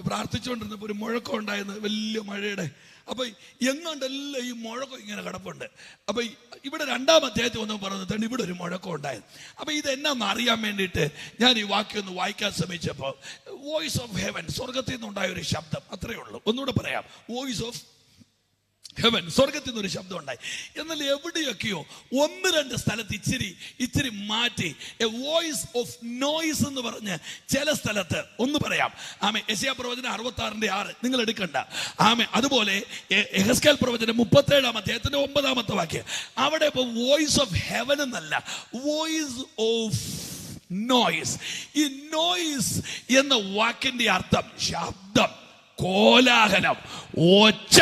പ്രാർത്ഥിച്ചുകൊണ്ടിരുന്നപ്പോൾ ഒരു മുഴക്കം ഉണ്ടായെന്ന്, വലിയ മഴയുടെ. അപ്പൊ എങ്ങോണ്ടെല്ലാം ഈ മുഴക്കം ഇങ്ങനെ കിടപ്പുണ്ട്. അപ്പൊ ഇവിടെ 2-ാം അധ്യായത്തിൽ വന്ന് പറഞ്ഞിട്ടുണ്ട് ഇവിടെ ഒരു മുഴക്കം ഉണ്ടായത്. അപ്പൊ ഇതെന്നാന്ന് അറിയാൻ വേണ്ടിയിട്ട് ഞാൻ ഈ വാക്യം ഒന്ന് വായിക്കാൻ ശ്രമിച്ചപ്പോൾ വോയിസ് ഓഫ് ഹെവൻ, സ്വർഗത്തിൽ നിന്നുണ്ടായ ഒരു ശബ്ദം, അത്രയേ ഉള്ളൂ. ഒന്നുകൂടെ പറയാം, വോയിസ് ഓഫ് ഹെവൻ, സ്വർഗത്തിൽ നിന്നൊരു ശബ്ദം ഉണ്ടായി. എന്നാൽ എവിടെയൊക്കെയോ 1-2 സ്ഥലത്ത് ഇച്ചിരി മാറ്റി എ വോയിസ് ഓഫ് നോയിസ് എന്ന് പറഞ്ഞ് ചില സ്ഥലത്ത് ഒന്ന് പറയാം. ആമേ. യെശയ്യാ പ്രവചനം 66:6 നിങ്ങൾ എടുക്കണ്ട. ആമേ. അതുപോലെ യെഹെസ്കേൽ പ്രവചനം 37-ാം അധ്യായത്തിന്റെ 9-ാമത്തെ വാക്യം, അവിടെ ഇപ്പൊ വോയിസ് ഓഫ് ഹെവൻ എന്നല്ല, വോയിസ് ഓഫ് നോയിസ്. ഈ നോയിസ് എന്ന വാക്കിന്റെ അർത്ഥം ശബ്ദം, കോലാഹലം, ഒച്ച,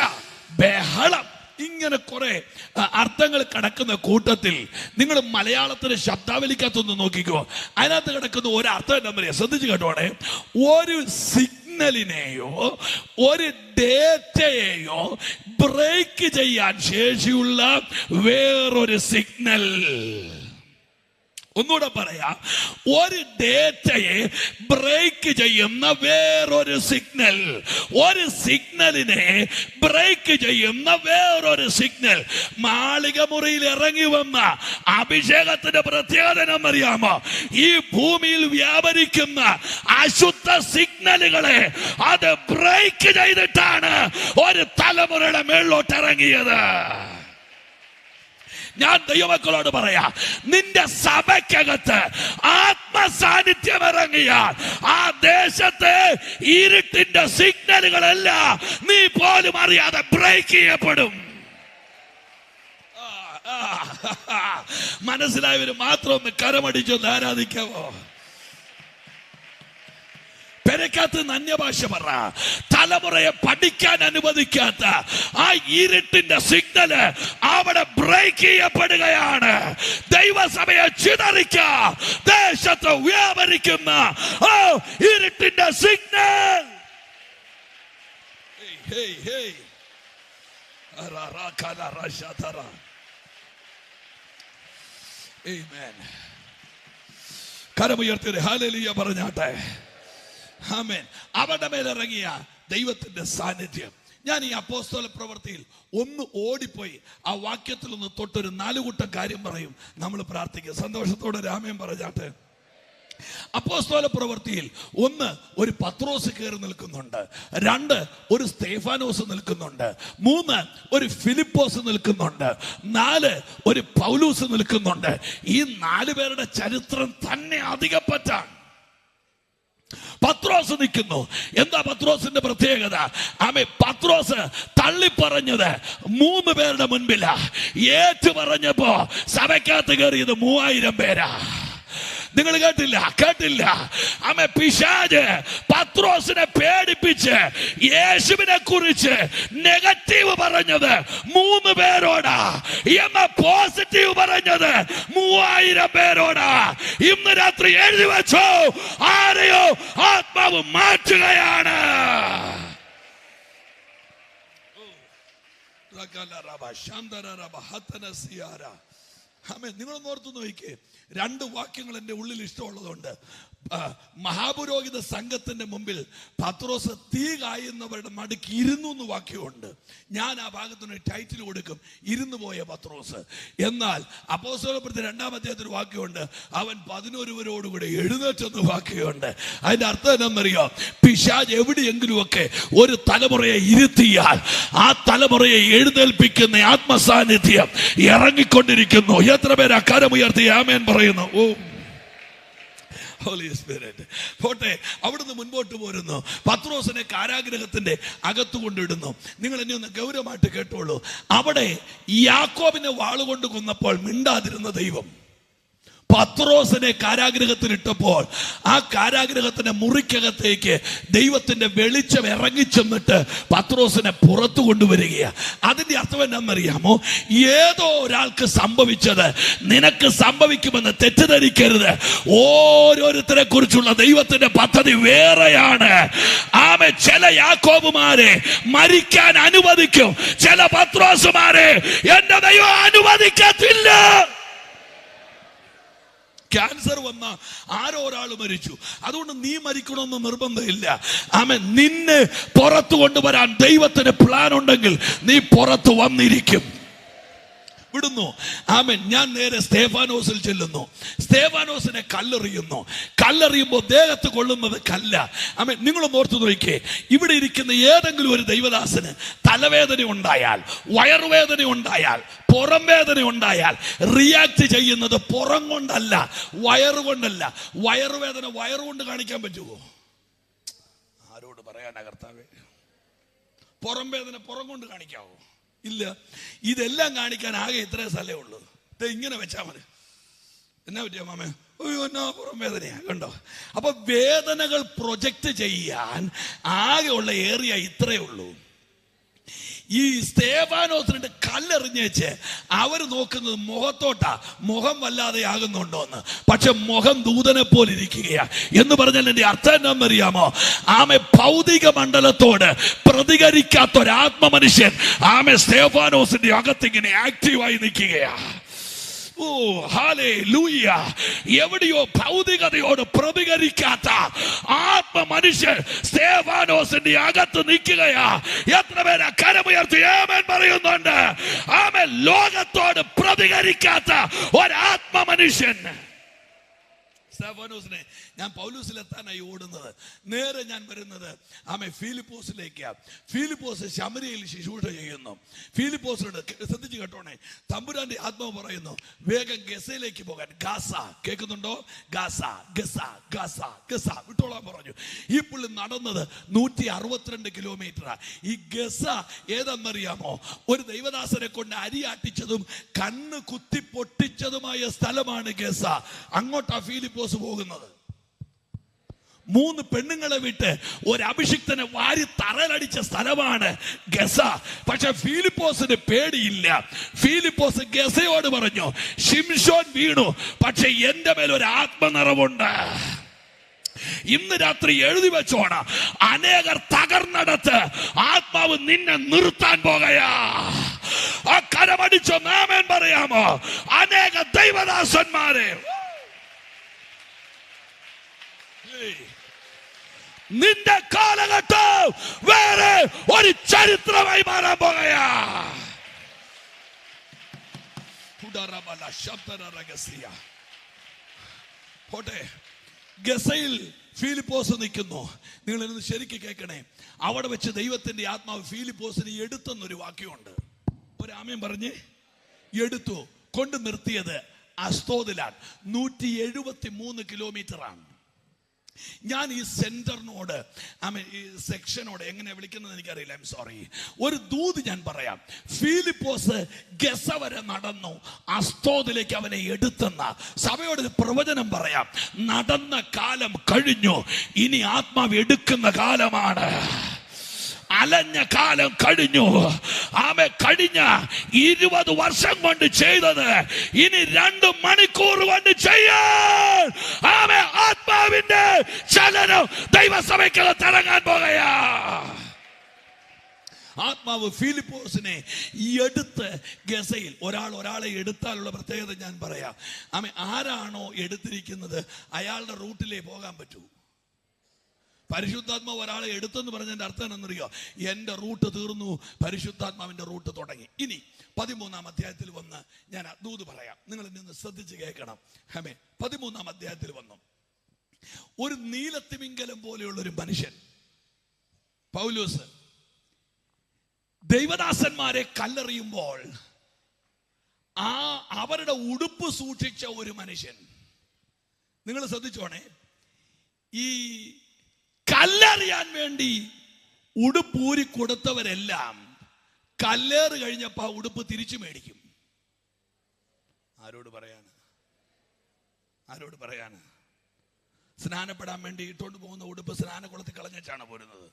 ബഹളം, ഇങ്ങനെ കുറെ അർത്ഥങ്ങൾ കിടക്കുന്ന കൂട്ടത്തിൽ നിങ്ങൾ മലയാളത്തിന് ശബ്ദാവലിക്കകത്തൊന്ന് നോക്കിക്കോ. അതിനകത്ത് കിടക്കുന്ന ഒരു അർത്ഥം എന്താ പറയുക? ശ്രദ്ധിച്ചു കേട്ടോടെ. ഒരു സിഗ്നലിനെയോ ഒരു ഡേറ്റയെയോ ബ്രേക്ക് ചെയ്യാൻ ശേഷിയുള്ള വേറൊരു സിഗ്നൽ. ഒന്നുകൂടെ പറയാം, ഒരു ഡേറ്റയെ ബ്രേക്ക് ചെയ്യുന്ന വേറൊരു സിഗ്നൽ, ഒരു സിഗ്നലിനെ ബ്രേക്ക് ചെയ്യുന്ന വേറൊരു സിഗ്നൽ. മാളിക മുറിയിൽ ഇറങ്ങി വന്ന അഭിഷേകത്തിന്റെ പ്രത്യേകത എന്നറിയാമോ? ഈ ഭൂമിയിൽ വ്യാപരിക്കുന്ന അശുദ്ധ സിഗ്നലുകളെ അത് ബ്രേക്ക് ചെയ്തിട്ടാണ് ഒരു തലമുറയുടെ മേളിലോട്ട് ഇറങ്ങിയത്. ഞാൻ ദൈവമക്കളോട് പറയാ, നിന്റെ സഭയ്ക്കകത്ത് ആത്മസാന്നിധ്യം ഇറങ്ങിയാൽ ആ ദേശത്തെ ഇരുട്ടിന്റെ സിഗ്നലുകളെല്ലാം നീ പോലും അറിയാതെ ബ്രേക്ക് ചെയ്യപ്പെടും. മനസ്സിലായവര് മാത്രം ഒന്ന് കരമടിച്ചൊന്ന് ആരാധിക്കാവോ? പെരക്കകത്ത് അന്യഭാഷ പറ. തലമുറയെ പഠിക്കാൻ അനുവദിക്കാത്ത ആ ഇരുട്ടിന്റെ സിഗ്നല് അവിടെ ബ്രേക്ക് ചെയ്യപ്പെടുകയാണ്. ദൈവസഭയെ ചിതറിക്കാൻ ദേശത്ത് വ്യാപരിക്കുന്ന ആ ഇരുട്ടിന്റെ സിഗ്നൽ കരമുയർത്തി ഹല്ലേലൂയ പറഞ്ഞാട്ടെ. ആമേൻ. അവരുടെ മേലിറങ്ങിയ ദൈവത്തിന്റെ സാന്നിധ്യം. ഞാൻ ഈ അപ്പോസ്തല പ്രവൃത്തിയിൽ ഒന്ന് ഓടിപ്പോയി ആ വാക്യത്തിൽ ഒന്ന് തൊട്ടൊരു 4 കൂട്ടം കാര്യം പറയും. നമ്മൾ പ്രാർത്ഥിക്കുക. സന്തോഷത്തോടെ രാമേൻ പറഞ്ഞാട്ടെ. അപ്പോസ്തല പ്രവൃത്തിയിൽ 1 ഒരു പത്രോസ് കയറി നിൽക്കുന്നുണ്ട്, 2 ഒരു സ്തേഫാനോസ് നിൽക്കുന്നുണ്ട്, 3 ഒരു ഫിലിപ്പോസ് നിൽക്കുന്നുണ്ട്, 4 ഒരു പൗലൂസ് നിൽക്കുന്നുണ്ട്. ഈ 4 പേരുടെ ചരിത്രം തന്നെ അധികപ്പറ്റാണ്. പത്രോസ് നിൽക്കുന്നു. എന്താ പത്രോസിന്റെ പ്രത്യേകത? പത്രോസ് തള്ളിപ്പറഞ്ഞത് 3 പേരുടെ മുൻപിലാ. ഏറ്റു പറഞ്ഞപ്പോ സഭയ്ക്കകത്ത് കയറിയത് 3000 പേരാ. നിങ്ങൾ കേട്ടില്ല? പിശാച് പത്രോസിനെ പേടിപ്പിച്ച് യേശുവിനെ കുറിച്ച് നെഗറ്റീവ് പറഞ്ഞത് 3 പേരോടാ, എന്ന പോസിറ്റീവ് പറഞ്ഞത് 3000 പേരോടാ. ഇന്ന് രാത്രി എഴുതി വെച്ചോ, ആരെയോ ആത്മാവ് മാറ്റുകയാണ്. നിങ്ങളൊന്ന് ഓർത്തു നോക്കിക്കേ. 2 വാക്യങ്ങൾ എൻ്റെ ഉള്ളിൽ ഇഷ്ടമുള്ളതുണ്ട്. മഹാപുരോഹിത സംഘത്തിന്റെ മുമ്പിൽ പത്രോസ് തീ കായുന്നവരുടെ മടുക്ക് ഇരുന്നു എന്ന് വാക്യമുണ്ട്. ഞാൻ ആ ഭാഗത്തിന് ടൈറ്റിൽ കൊടുക്കും, ഇരുന്നു പോയ പത്രോസ്. എന്നാൽ അപ്പോസ്തലപ്രവൃത്തി 2-ാം അധ്യായത്തിൽ ഒരു വാക്യമുണ്ട്, അവൻ 11 എഴുന്നേറ്റെന്ന് വാക്യമുണ്ട്. അതിന്റെ അർത്ഥം എന്താണെന്നറിയോ? പിശാച് എവിടെയെങ്കിലുമൊക്കെ ഒരു തലമുറയെ ഇരുത്തിയാൽ ആ തലമുറയെ എഴുന്നേൽപ്പിക്കുന്ന ആത്മസാന്നിധ്യം ഇറങ്ങിക്കൊണ്ടിരിക്കുന്നു. എത്ര പേര് അക്കാരമുയർത്തി ആമേൻ പറയുന്നു? ഓ ഹോളി സ്പിരിറ്റ്. പോട്ടെ, അവിടുന്ന് മുൻപോട്ട് പോരുന്നു. പത്രോസിനെ കാരാഗ്രഹത്തിന്റെ അകത്തു കൊണ്ടിടുന്നു. നിങ്ങൾ എന്നെ ഒന്ന് ഗൗരവമായിട്ട് കേട്ടോളൂ. അവിടെ യാക്കോബിനെ വാളുകൊണ്ട് കൊന്നപ്പോൾ മിണ്ടാതിരുന്ന ദൈവം പത്രോസിനെ കാരാഗ്രഹത്തിലിട്ടപ്പോൾ ആ കാരാഗ്രഹത്തിന്റെ മുറിക്കകത്തേക്ക് ദൈവത്തിന്റെ വെളിച്ചം ഇറങ്ങിച്ചെന്നിട്ട് പത്രോസിനെ പുറത്തു കൊണ്ടുവരികയാണ്. അതിന്റെ അർത്ഥം എന്താണെന്നറിയാമോ? ഏതോ ഒരാൾക്ക് സംഭവിച്ചത് നിനക്ക് സംഭവിക്കുമെന്ന് തെറ്റിദ്ധരിക്കരുത്. ഓരോരുത്തരെ കുറിച്ചുള്ള ദൈവത്തിന്റെ പദ്ധതി വേറെയാണ്. ചില യാക്കോബുമാരെ മരിക്കാൻ അനുവദിക്കും, ചില പത്രോസുമാരെ എന്റെ ദൈവം അനുവദിക്കത്തില്ല. ക്യാൻസർ വന്ന ആരോ ഒരാൾ മരിച്ചു, അതുകൊണ്ട് നീ മരിക്കണമെന്ന് നിർബന്ധമില്ല. നിന്നെ പുറത്തു കൊണ്ടുവരാൻ ദൈവത്തിന് പ്ലാൻ ഉണ്ടെങ്കിൽ നീ പുറത്തു വന്നിരിക്കും. വിടുന്നു. ഞാൻ നേരെ സ്തേഫാനോസിൽ ചെല്ലുന്നു. സ്തേഫാനോസിനെ കല്ലെറിയുമ്പോൾ ദേഹത്ത് കൊള്ളുന്നത് കല്ല. നിങ്ങൾ ഓർത്തു നോക്കിയേ, ഇവിടെ ഇരിക്കുന്ന ഏതെങ്കിലും ഒരു ദൈവദാസന് തലവേദന ഉണ്ടായാൽ, വയറുവേദന ഉണ്ടായാൽ, പുറം വേദന ഉണ്ടായാൽ റിയാക്ട് ചെയ്യുന്നത് പുറം കൊണ്ടല്ല, വയറുകൊണ്ടല്ല. വയറുവേദന വയറുകൊണ്ട് കാണിക്കാൻ പറ്റുമോ? ആരോട് പറയാനാ കർത്താവേ? പുറം വേദന പുറം കൊണ്ട് കാണിക്കാവോ? ഇല്ല. ഇതെല്ലാം കാണിക്കാൻ ആകെ ഇത്രേ സ്ഥലമേ ഉള്ളൂ. ഇങ്ങനെ വെച്ചാൽ മതി. എന്നാ പറ്റിയ മാമേ? എന്നാ പുറം വേദനയാ, കണ്ടോ? അപ്പൊ വേദനകൾ പ്രൊജക്റ്റ് ചെയ്യാൻ ആകെ ഉള്ള ഏരിയ ഇത്രേ ഉള്ളൂ. ഈ സ്തേഫാനോസിന്റെ കല്ലെറിഞ്ഞേച്ച് അവര് നോക്കുന്നത് മുഖത്തോട്ടാ, മുഖം വല്ലാതെ ആകുന്നുണ്ടോന്ന്. പക്ഷെ മുഖം ദൂതനെ പോലെ ഇരിക്കുകയാ. എന്ന് പറഞ്ഞാൽ എന്റെ അർത്ഥം എന്താണെന്നറിയാമോ? ഭൗതിക മണ്ഡലത്തോട് പ്രതികരിക്കാത്ത ഒരാത്മ മനുഷ്യൻ സ്തേഫാനോസിന്റെ അകത്തിങ്ങനെ ആക്റ്റീവായി നിൽക്കുകയാ. ഓ ഹല്ലേലൂയ. എവിടെയോ ഭൗതികതയോട് പ്രതികരിക്കാത്ത ആത്മ മനുഷ്യൻ സ്തേഫാനോസിന്റെ അകത്ത് നിൽക്കുകയാ. എത്ര പേര് കരമുയർത്തി ആമേൻ പറയുന്നുണ്ട്? ആമേൻ. ലോകത്തോട് പ്രതികരിക്കാത്ത ഒരാത്മ മനുഷ്യൻ. സ്തേഫാനോസിനെ ഞാൻ പൗലോസിലെത്താനായി ഓടുന്നത്. നേരെ ഞാൻ വരുന്നത് ഫിലിപ്പോസിലേക്ക്. ഫിലിപ്പോസ് ശമരിയയിൽ ശുശ്രൂഷ ചെയ്യുന്നു. ഫിലിപ്പോസിനോട് ശ്രദ്ധിച്ച് കേട്ടോണേ, തമ്പുരാന്റെ ആത്മാവ് പറയുന്നു വേഗം ഗസയിലേക്ക് പോകാൻ. ഗാസ കേൾക്കുന്നുണ്ടോ? ഗാസ ഗസ ഗാസ ഗസ വിട്ടോളാൻ പറഞ്ഞു. ഈ പുള്ളി നടന്നത് 162 കിലോമീറ്റർ. ഈ ഗസ ഏതെന്നറിയാമോ? ഒരു ദൈവദാസനെ കൊണ്ട് അരിയാട്ടിച്ചതും കണ്ണ് കുത്തി പൊട്ടിച്ചതുമായ സ്ഥലമാണ് ഗസ. അങ്ങോട്ടാ ഫിലിപ്പോസ് പോകുന്നത്. 3 പെണ്ണുങ്ങളെ വിട്ട് ഒരു അഭിഷിക്തനെ വാരി തറലടിച്ച സ്ഥലമാണ് ഗസ. പക്ഷെ ഫിലിപ്പോസിന് പേടിയില്ല. ഫിലിപ്പോസ് ഗസയോട് പറഞ്ഞു, ശിംശോൻ വീണു, പക്ഷെ എന്റെ മേൽ ഒരു ആത്മനിറവുണ്ട്. ഇന്ന് രാത്രി എഴുതി വെച്ചോണ, അനേകർ തകർന്നടത്ത് ആത്മാവ് നിന്നെ നിർത്താൻ പോകയാ. ആ കരമടിച്ചോ നാമേൻ പറയാമോ? അനേക ദൈവദാസന്മാരെ നിന്റെ കാലഘട്ടം വേറെ ഒരു ചരിത്രമായി മാറാൻ പോകയാ. പോട്ടെ, ഗസയിൽ ഫിലിപ്പോസ് നിൽക്കുന്നു. നിങ്ങൾ ഇന്ന് ശരിക്കും കേൾക്കണേ. അവിടെ വെച്ച് ദൈവത്തിന്റെ ആത്മാവ് ഫിലിപ്പോസിന് എടുത്തെന്നൊരു വാക്യമുണ്ട്. ഒരു ആമേൻ പറഞ്ഞ് എടുത്തു. കൊണ്ട് നിർത്തിയത് അസ്തോദിലാണ്. 173 കിലോമീറ്റർ ആണ്. ഞാൻ ഈ സെന്ററിനോട് ഈ സെക്ഷനോട് എങ്ങനെ വിളിക്കുന്നത് എനിക്കറിയില്ല. I am sorry. ഒരു ദൂത് ഞാൻ പറയാം. ഫിലിപ്പോസ് ഗസ വരെ നടന്നു, അസ്തോദിലേക്ക് അവനെ എടുത്തെന്ന സഭയോട് പ്രവചനം പറയാം. നടന്ന കാലം കഴിഞ്ഞു, ഇനി ആത്മാവ് എടുക്കുന്ന കാലമാണ്. അലഞ്ഞ കാലം കഴിഞ്ഞു. ആമേ. കഴിഞ്ഞ 20 വർഷം കൊണ്ട് ചെയ്തത് ഇനി 2 മണിക്കൂർ കൊണ്ട് ചെയ്യാൻ ആമേ ആത്മാവിന്റെ ചലനം ദൈവസഭയ്ക്കകത്ത് ഇറങ്ങാൻ പോകയാ. ആത്മാവ് ഫിലിപ്പോസിനെ എടുത്ത് ഗസയിൽ ഒരാളെ എടുത്താലുള്ള പ്രത്യേകത ഞാൻ പറയാം. ആമേ. ആരാണോ എടുത്തിരിക്കുന്നത് അയാളുടെ റൂട്ടിലേ പോകാൻ പറ്റൂ. പരിശുദ്ധാത്മാവ് ഒരാളെ എടുത്തെന്ന് പറഞ്ഞതിന്റെ അർത്ഥം എന്നറിയോ? എന്റെ റൂട്ട് തീർന്നു, പരിശുദ്ധാത്മാവിന്റെ റൂട്ട് തുടങ്ങി. ഇനി 13-ാം അധ്യായത്തിൽ വന്ന് ഞാൻ ദൂത് പറയാം. നിങ്ങൾ നിന്ന് ശ്രദ്ധിച്ച് കേൾക്കണം. ഹമേ. 13-ാം അധ്യായത്തിൽ വന്നു ഒരു നീലത്തിമിംഗലം പോലെയുള്ള ഒരു മനുഷ്യൻ പൗലോസ് ദൈവദാസന്മാരെ കല്ലെറിയുമ്പോൾ അവരുടെ ഉടുപ്പ് സൂക്ഷിച്ച ഒരു മനുഷ്യൻ. നിങ്ങൾ ശ്രദ്ധിച്ചോണേ. ഈ കല്ലെറിയാൻ വേണ്ടി ഉടുപ്പൂരി കൊടുത്തവരെല്ലാം കല്ലേറ് കഴിഞ്ഞപ്പോ ആ ഉടുപ്പ് തിരിച്ചു മേടിക്കും. ആരോട് പറയാണ്? സ്നാനപ്പെടാൻ വേണ്ടി ഇട്ടുകൊണ്ട് പോകുന്ന ഉടുപ്പ് സ്നാനക്കുളത്തിൽ കളഞ്ഞാണ് പോരുന്നത്.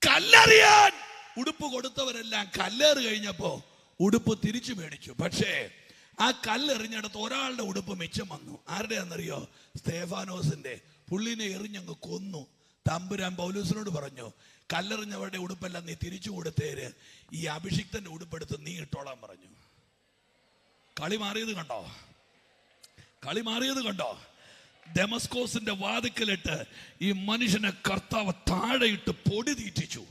കല്ലെറിയാൻ ഉടുപ്പ് കൊടുത്തവരെല്ലാം കല്ലേറ് കഴിഞ്ഞപ്പോ ഉടുപ്പ് തിരിച്ചു മേടിച്ചു. പക്ഷേ ആ കല്ലെറിഞ്ഞിടത്ത് ഒരാളുടെ ഉടുപ്പ് മിച്ചം വന്നു. ആരുടെയാണെന്നറിയോ? സ്തേഫാനോസിന്റെ. പുള്ളിനെ എറിഞ്ഞങ്ങ് കൊന്നു. തമ്പുരാൻ പൗലോസിനോട് പറഞ്ഞു, കല്ലെറിഞ്ഞവരുടെ ഉടുപ്പെല്ലാം നീ തിരിച്ചു കൊടുത്തേര്, ഈ അഭിഷിക്തന്റെ ഉടുപ്പെടുത്ത് നീ ഇട്ടോളാൻ പറഞ്ഞു. കളി മാറിയത് കണ്ടോ? ഡെമസ്കോസിന്റെ വാതിക്കലിട്ട് ഈ മനുഷ്യനെ കർത്താവ് താഴെയിട്ട് പൊടി തീറ്റിച്ചു.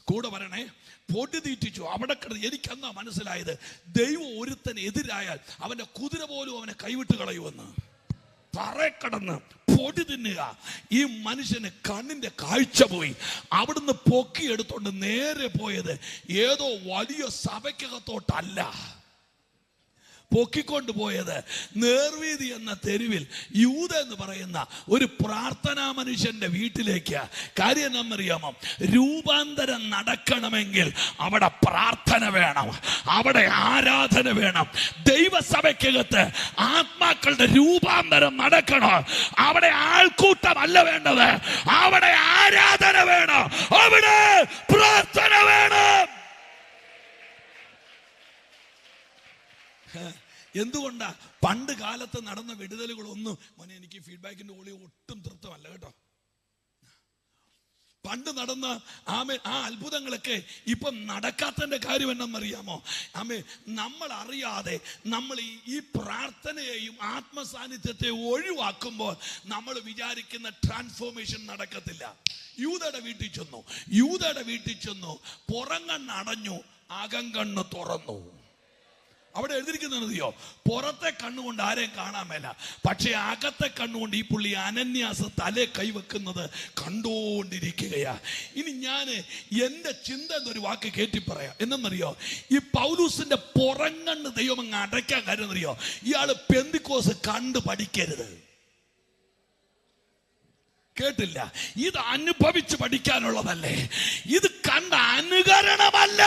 കൂടെ പറയണേ, പൊടി തീറ്റിച്ചു. അവിടെ കിടന്ന് എനിക്കന്നാ മനസ്സിലായത്, ദൈവം ഒരുത്തന് എതിരായാൽ അവന്റെ കുതിര പോലും അവനെ കൈവിട്ട് കളയുമെന്ന്. തറക്കടന്ന് പൊടി തിന്നുക. ഈ മനുഷ്യന് കണ്ണിന്റെ കാഴ്ച പോയി. അവിടുന്ന് പൊക്കിയെടുത്തോണ്ട് നേരെ പോയത് ഏതോ വലിയ സഭയ്ക്കകത്തോട്ടല്ല. പൊക്കിക്കൊണ്ടുപോയത് നേർവീതി എന്ന തെരുവിൽ യൂദ എന്ന് പറയുന്ന ഒരു പ്രാർത്ഥനാ മനുഷ്യന്റെ വീട്ടിലേക്ക്. കാര്യം എന്നറിയാമോ? രൂപാന്തരം നടക്കണമെങ്കിൽ അവിടെ പ്രാർത്ഥന വേണം, അവിടെ ആരാധന വേണം. ദൈവസഭയ്ക്കകത്ത് ആത്മാക്കളുടെ രൂപാന്തരം നടക്കണം. അവിടെ ആൾക്കൂട്ടമല്ല വേണ്ടത്, അവിടെ ആരാധന വേണം, അവിടെ പ്രാർത്ഥന വേണം. എന്തുകൊണ്ടാ? പണ്ട് കാലത്ത് നടന്ന വിടുതലുകളൊന്നും മോനെ എനിക്ക് ഫീഡ്ബാക്കിന്റെ ഓളി ഒട്ടും തൃപ്തമല്ല കേട്ടോ. പണ്ട് നടന്ന ആ അത്ഭുതങ്ങളൊക്കെ ഇപ്പം നടക്കാത്തതിന്റെ കാര്യം എന്നറിയാമോ? നമ്മൾ അറിയാതെ നമ്മൾ ഈ പ്രാർത്ഥനയെയും ആത്മസാന്നിധ്യത്തെ ഒഴിവാക്കുമ്പോൾ നമ്മൾ വിചാരിക്കുന്ന ട്രാൻസ്ഫോർമേഷൻ നടക്കത്തില്ല. യൂദയുടെ വീട്ടിൽ ചെന്നു പുറംകണ്ണ് അടഞ്ഞു, അകംകണ്ണ് തുറന്നു. അവിടെ എഴുതിയിരിക്കുന്നതെയോ, പുറത്തെ കണ്ണുകൊണ്ട് ആരെയും കാണാൻ മേല, പക്ഷെ അകത്തെ കണ്ണുകൊണ്ട് ഈ പുള്ളി അനന്യാസ് തലേ കൈവെക്കുന്നത് കണ്ടുകൊണ്ടിരിക്കുകയാ. ഇനി ഞാൻ എൻ്റെ ചിന്ത എന്നൊരു വാക്ക് കയറ്റി പറയാം. എന്നറിയോ, ഈ പൗലൂസിന്റെ പുറംകണ്ണ് ദൈവം അങ്ങ് അടയ്ക്കാൻ കാര്യം അറിയോ? ഇയാള് പെന്തിക്കോസ് കണ്ടു പഠിക്കരുത്. കേട്ടില്ല? ഇത് അനുഭവിച്ച് പഠിക്കാനുള്ളതല്ലേ, ഇത് കണ്ട അനുകരണമല്ല.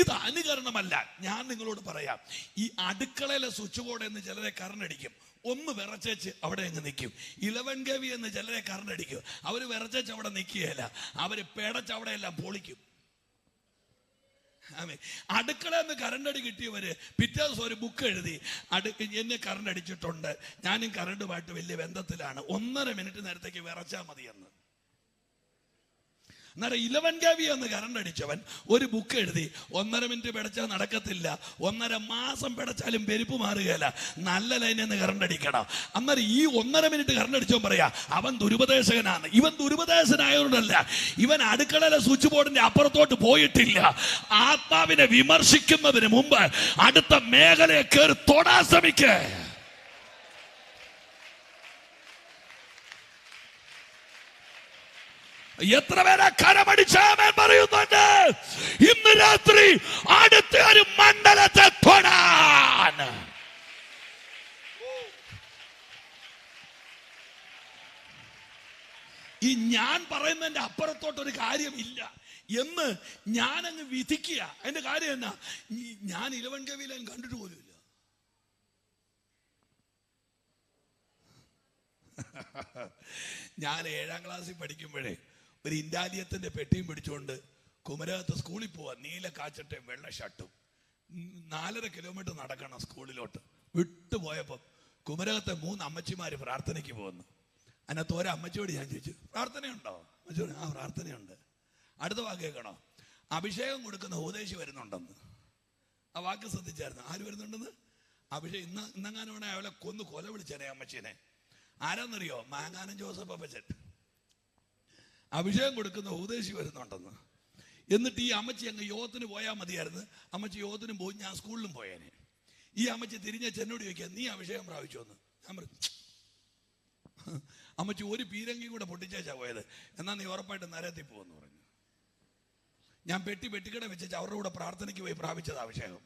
ഇത് അനുകരണമല്ല. ഞാൻ നിങ്ങളോട് പറയാം, ഈ അടുക്കളയിലെ സ്വിച്ച് ബോർഡ് എന്ന് ചിലരെ കറണ്ടടിക്കും, ഒന്ന് വിറച്ചേച്ച് അവിടെ അങ്ങ് നിൽക്കും. 11 kV എന്ന് ചിലരെ കറണ്ടടിക്കും, അവര് വിറച്ചേച്ച് അവിടെ നിൽക്കുകയല്ല, അവര് പേടച്ച് അവിടെ എല്ലാം പൊളിക്കും. അടുക്കളയിൽ നിന്ന് കറണ്ടടി കിട്ടിയവര് പിറ്റേ ദിവസം ഒരു ബുക്ക് എഴുതി, എന്നെ കറണ്ട് അടിച്ചിട്ടുണ്ട്, ഞാനും കറണ്ടുമായിട്ട് വലിയ ബന്ധത്തിലാണ്, 1.5 മിനിറ്റ് നേരത്തേക്ക് വിറച്ചാൽ മതിയെന്ന്. അന്നേരം 11 kV എന്ന് കറണ്ട് അടിച്ചവൻ ഒരു ബുക്ക് എഴുതി, 1.5 മിനിറ്റ് പിടച്ചാൽ നടക്കത്തില്ല, 1.5 മാസം പിടച്ചാലും പെരുപ്പ് മാറുകയല്ല, നല്ല ലൈനിൽ നിന്ന് കറണ്ട് അടിക്കണം. അന്നേരം ഈ 1.5 മിനിറ്റ് കറണ്ട് അടിച്ചവൻ പറയാ അവൻ ദുരുപദേശകനാണ്. ഇവൻ ദുരുപദേശനായതുകൊണ്ടല്ല, ഇവൻ അടുക്കളയിലെ സ്വിച്ച് ബോർഡിന്റെ അപ്പുറത്തോട്ട് പോയിട്ടില്ല. ആത്മാവിനെ വിമർശിക്കുന്നതിന് മുമ്പ് അടുത്ത മേഖലയെ കയറി തൊടാൻ ശ്രമിക്കേ. എത്ര പേരെ കരമടിച്ചാമൻ പറയുന്നുണ്ട് ഇന്ന് രാത്രി അടുത്ത ഒരു മണ്ഡലത്തെ തൊടാൻ? ഈ ഞാൻ പറയുന്നതിന്റെ അപ്പുറത്തോട്ടൊരു കാര്യമില്ല എന്ന് ഞാൻ അങ്ങ് വിധിക്കുക. അതിന്റെ കാര്യം എന്നാ, ഞാൻ 11 kV ലൈൻ കണ്ടിട്ട് പോലുമില്ല. ഞാൻ 7ാം ക്ലാസ്സിൽ പഠിക്കുമ്പോഴേ ഒരു ഇൻഡാലിയത്തിന്റെ പെട്ടിയും പിടിച്ചുകൊണ്ട് കുമരകത്ത് സ്കൂളിൽ പോവാ, നീല കാച്ചട്ടയും വെള്ള ഷർട്ടും, 4.5 കിലോമീറ്റർ നടക്കണം സ്കൂളിലോട്ട്. വിട്ടുപോയപ്പോൾ കുമരകത്തെ 3 അമ്മച്ചിമാര് പ്രാർത്ഥനയ്ക്ക് പോകുന്നു. അതിനകത്ത് ഒരമ്മച്ചിയോട് ഞാൻ ചോദിച്ചു, പ്രാർത്ഥനയുണ്ടോ? അമ്മച്ചിയോട് ആ പ്രാർത്ഥനയുണ്ട്. അടുത്ത വാക്ക് കേൾക്കണോ? അഭിഷേകം കൊടുക്കുന്ന ഉപദേശി വരുന്നുണ്ടെന്ന്. ആ വാക്ക് ശ്രദ്ധിച്ചായിരുന്നു. ആര് വരുന്നുണ്ടെന്ന്? അഭിഷേകം. ഇന്നെങ്ങാനും അവളെ കൊല വിളിച്ചേനെ അമ്മച്ചീനെ. ആരാന്നറിയോ? മാങ്ങാനം ജോസഫ് അപ്പച്ചൻ. അഭിഷേകം കൊടുക്കുന്ന ഉപദേശി വരുന്നുണ്ടെന്ന്. എന്നിട്ട് ഈ അമ്മച്ചി അങ്ങ് യോഗത്തിന് പോയാൽ മതിയായിരുന്നു. അമ്മച്ചി യോഗത്തിനും പോയി, ഞാൻ സ്കൂളിലും പോയേനെ. ഈ അമ്മച്ചി തിരിഞ്ഞ ചെന്നോട് ചോദിക്കുക, നീ അഭിഷേകം പ്രാപിച്ചോന്ന്. ഞാൻ പറഞ്ഞു, അമ്മച്ചി ഒരു പീരങ്കി കൂടെ പൊട്ടിച്ചേച്ചാ പോയത്, എന്നാ നീ ഉറപ്പായിട്ട് നരകത്തിൽ പോകുമെന്ന് പറഞ്ഞു. ഞാൻ പെട്ടിക്കട വെച്ചേച്ച് അവരുടെ കൂടെ പ്രാർത്ഥനയ്ക്ക് പോയി പ്രാപിച്ചത് അഭിഷേകം.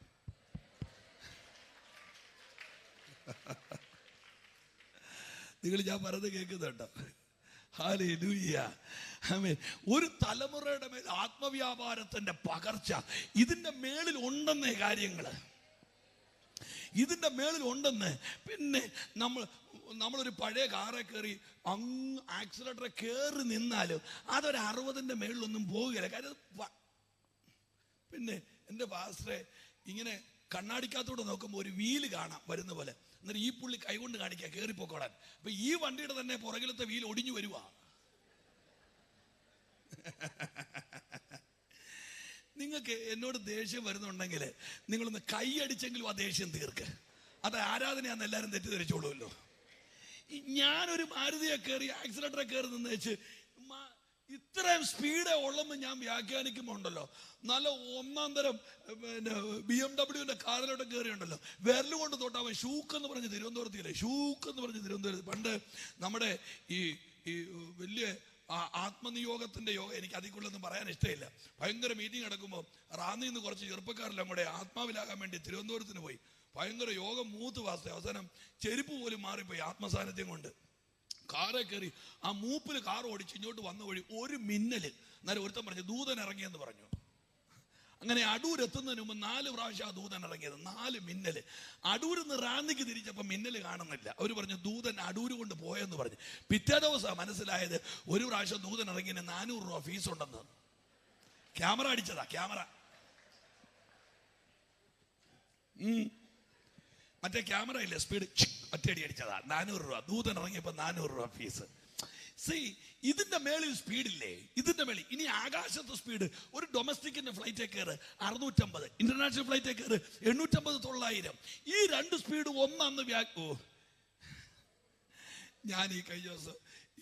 നിങ്ങൾ ഞാൻ പറഞ്ഞത് കേൾക്കുന്നുണ്ടോ? ഹല്ലേലൂയ. ആമേൻ. ഒരു തലമുറയുടെ മേൽ ആത്മവ്യാപാരത്തിന്റെ പകർച്ച ഇതിന്റെ മേളിൽ ഉണ്ടെന്നേ കാര്യങ്ങള്, ഇതിന്റെ മേളിൽ ഉണ്ടെന്ന്. പിന്നെ നമ്മളൊരു പഴയ കാറെ കയറി അങ്ങ് ആക്സിലേറ്ററെ കയറി നിന്നാലും അതൊരു 60ന്റെ മേളിലൊന്നും പോവുകയില്ല. കാര്യം പിന്നെ എൻ്റെ പാസ്റ്ററെ ഇങ്ങനെ കണ്ണാടിക്കകത്തൂടെ നോക്കുമ്പോൾ ഒരു വീല് കാണാം വരുന്ന പോലെ. എന്നിട്ട് ഈ പുള്ളി കൈകൊണ്ട് കാണിക്കുക കയറിപ്പോക്കോടാൻ. അപ്പൊ ഈ വണ്ടിയുടെ തന്നെ പുറകിലത്തെ വീൽ ഒടിഞ്ഞു വരുവാ. നിങ്ങൾക്ക് എന്നോട് ദേഷ്യം വരുന്നുണ്ടെങ്കിൽ നിങ്ങളൊന്ന് കൈയടിച്ചെങ്കിലും ആ ദേഷ്യം തീർക്ക്. അത് ആരാധനയാന്ന് എല്ലാവരും തെറ്റിദ്ധരിച്ചോളൂല്ലോ. ഞാനൊരു മാരുതിയെ കയറി ആക്സിലേറ്ററെ കയറി നിന്ന് വെച്ച് ഇത്രയും സ്പീഡേ ഉള്ളെന്ന് ഞാൻ വ്യാഖ്യാനിക്കുമ്പോൾ ഉണ്ടല്ലോ, നല്ല 1-ാം തരം BMW കാറിലോട്ട് കയറിയുണ്ടല്ലോ, വിരലുകൊണ്ട് തൊട്ട് അവൻ ഷൂക്കെന്ന് പറഞ്ഞ് തിരുവനന്തപുരത്തില്ലേ, ഷൂക്കെന്ന് പറഞ്ഞ് തിരുവനന്തപുരത്ത് പണ്ട് നമ്മുടെ ഈ വലിയ ആത്മനിയോഗത്തിന്റെ യോഗം, എനിക്ക് അതിക്കുള്ളൊന്നും പറയാൻ ഇഷ്ടമില്ല. ഭയങ്കര മീറ്റിംഗ് നടക്കുമ്പോൾ റാന്നിയിൽ നിന്ന് കുറച്ച് ചെറുപ്പക്കാരെല്ലാം കൂടെ ആത്മാവിലാകാൻ വേണ്ടി തിരുവനന്തപുരത്തിന് പോയി. ഭയങ്കര യോഗം മൂത്ത് വാസ്തേ അവസാനം ചെരുപ്പ് പോലും മാറിപ്പോയി ആത്മസാന്നിധ്യം കൊണ്ട്. കാറെ കയറി ആ മൂപ്പിൽ കാർ ഓടിച്ച് ഇങ്ങോട്ട് വന്ന വഴി ഒരു മിന്നല്. എന്നാലും ഒരുത്തൻ പറഞ്ഞു ദൂതൻ ഇറങ്ങിയെന്ന് പറഞ്ഞു. അങ്ങനെ അടൂരെത്തുന്നതിന് മുമ്പ് 4 പ്രാവശ്യം ആ ദൂതൻ ഇറങ്ങിയത്, 4 മിന്നല്. അടൂരിൽ നിന്ന് റാന്നിക്ക് തിരിച്ചപ്പോൾ മിന്നല് കാണുന്നില്ല. അവർ പറഞ്ഞു ദൂതൻ അടൂര് കൊണ്ട് പോയെന്ന് പറഞ്ഞു. പിറ്റേ ദിവസം മനസ്സിലായത് ഒരു പ്രാവശ്യം ദൂതൻ ഇറങ്ങിയതിന് 400 രൂപ ഫീസ് ഉണ്ടെന്ന്. ക്യാമറ അടിച്ചതാ, ക്യാമറ. മറ്റേ ക്യാമറ ഇല്ലേ, സ്പീഡ് ഒറ്റയടി അടിച്ചതാ. 400 രൂപ. ദൂതൻ ഇറങ്ങിയപ്പോൾ 400 രൂപ ഫീസ്. ഇതിന്റെ മേളിൽ സ്പീഡില്ലേ, ഇതിന്റെ മേളിൽ. ഇനി ആകാശത്ത് സ്പീഡ്. ഒരു ഡൊമസ്റ്റിക്കിന്റെ ഫ്ലൈറ്റ് കയറ് 650, ഇന്റർനാഷണൽ ഫ്ലൈറ്റ് കയറ് 850, 900. ഈ 2 സ്പീഡ് ഒന്നാന്ന് ഞാൻ ഈ കഴിഞ്ഞ ദിവസം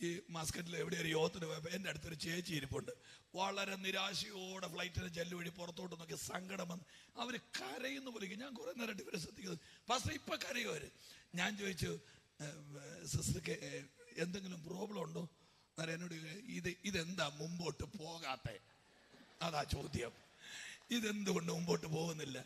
ഈ മസ്കറ്റിൽ എവിടെ ഒരു യോഗത്തിന് പോയപ്പോൾ എൻ്റെ അടുത്തൊരു ചേച്ചി ഇരിപ്പുണ്ട്. വളരെ നിരാശയോടെ ഫ്ലൈറ്റിന് ജെല്ല് വഴി പുറത്തോട്ട് നോക്കി സങ്കടം വന്ന് അവർ കരയുന്ന പോലെ. ഞാൻ കുറെ നേരമായിട്ട് ഇവരെ ശ്രദ്ധിക്കുന്നത്. പക്ഷേ ഇപ്പം കരയും അവർ. ഞാൻ ചോദിച്ചു, സിസ്റ്റർക്ക് എന്തെങ്കിലും പ്രോബ്ലം ഉണ്ടോ? അന്നേരം എന്നോട് ഇതെന്താ മുമ്പോട്ട് പോകാത്തെ? അതാ ചോദ്യം. ഇതെന്തുകൊണ്ട് മുമ്പോട്ട് പോകുന്നില്ല?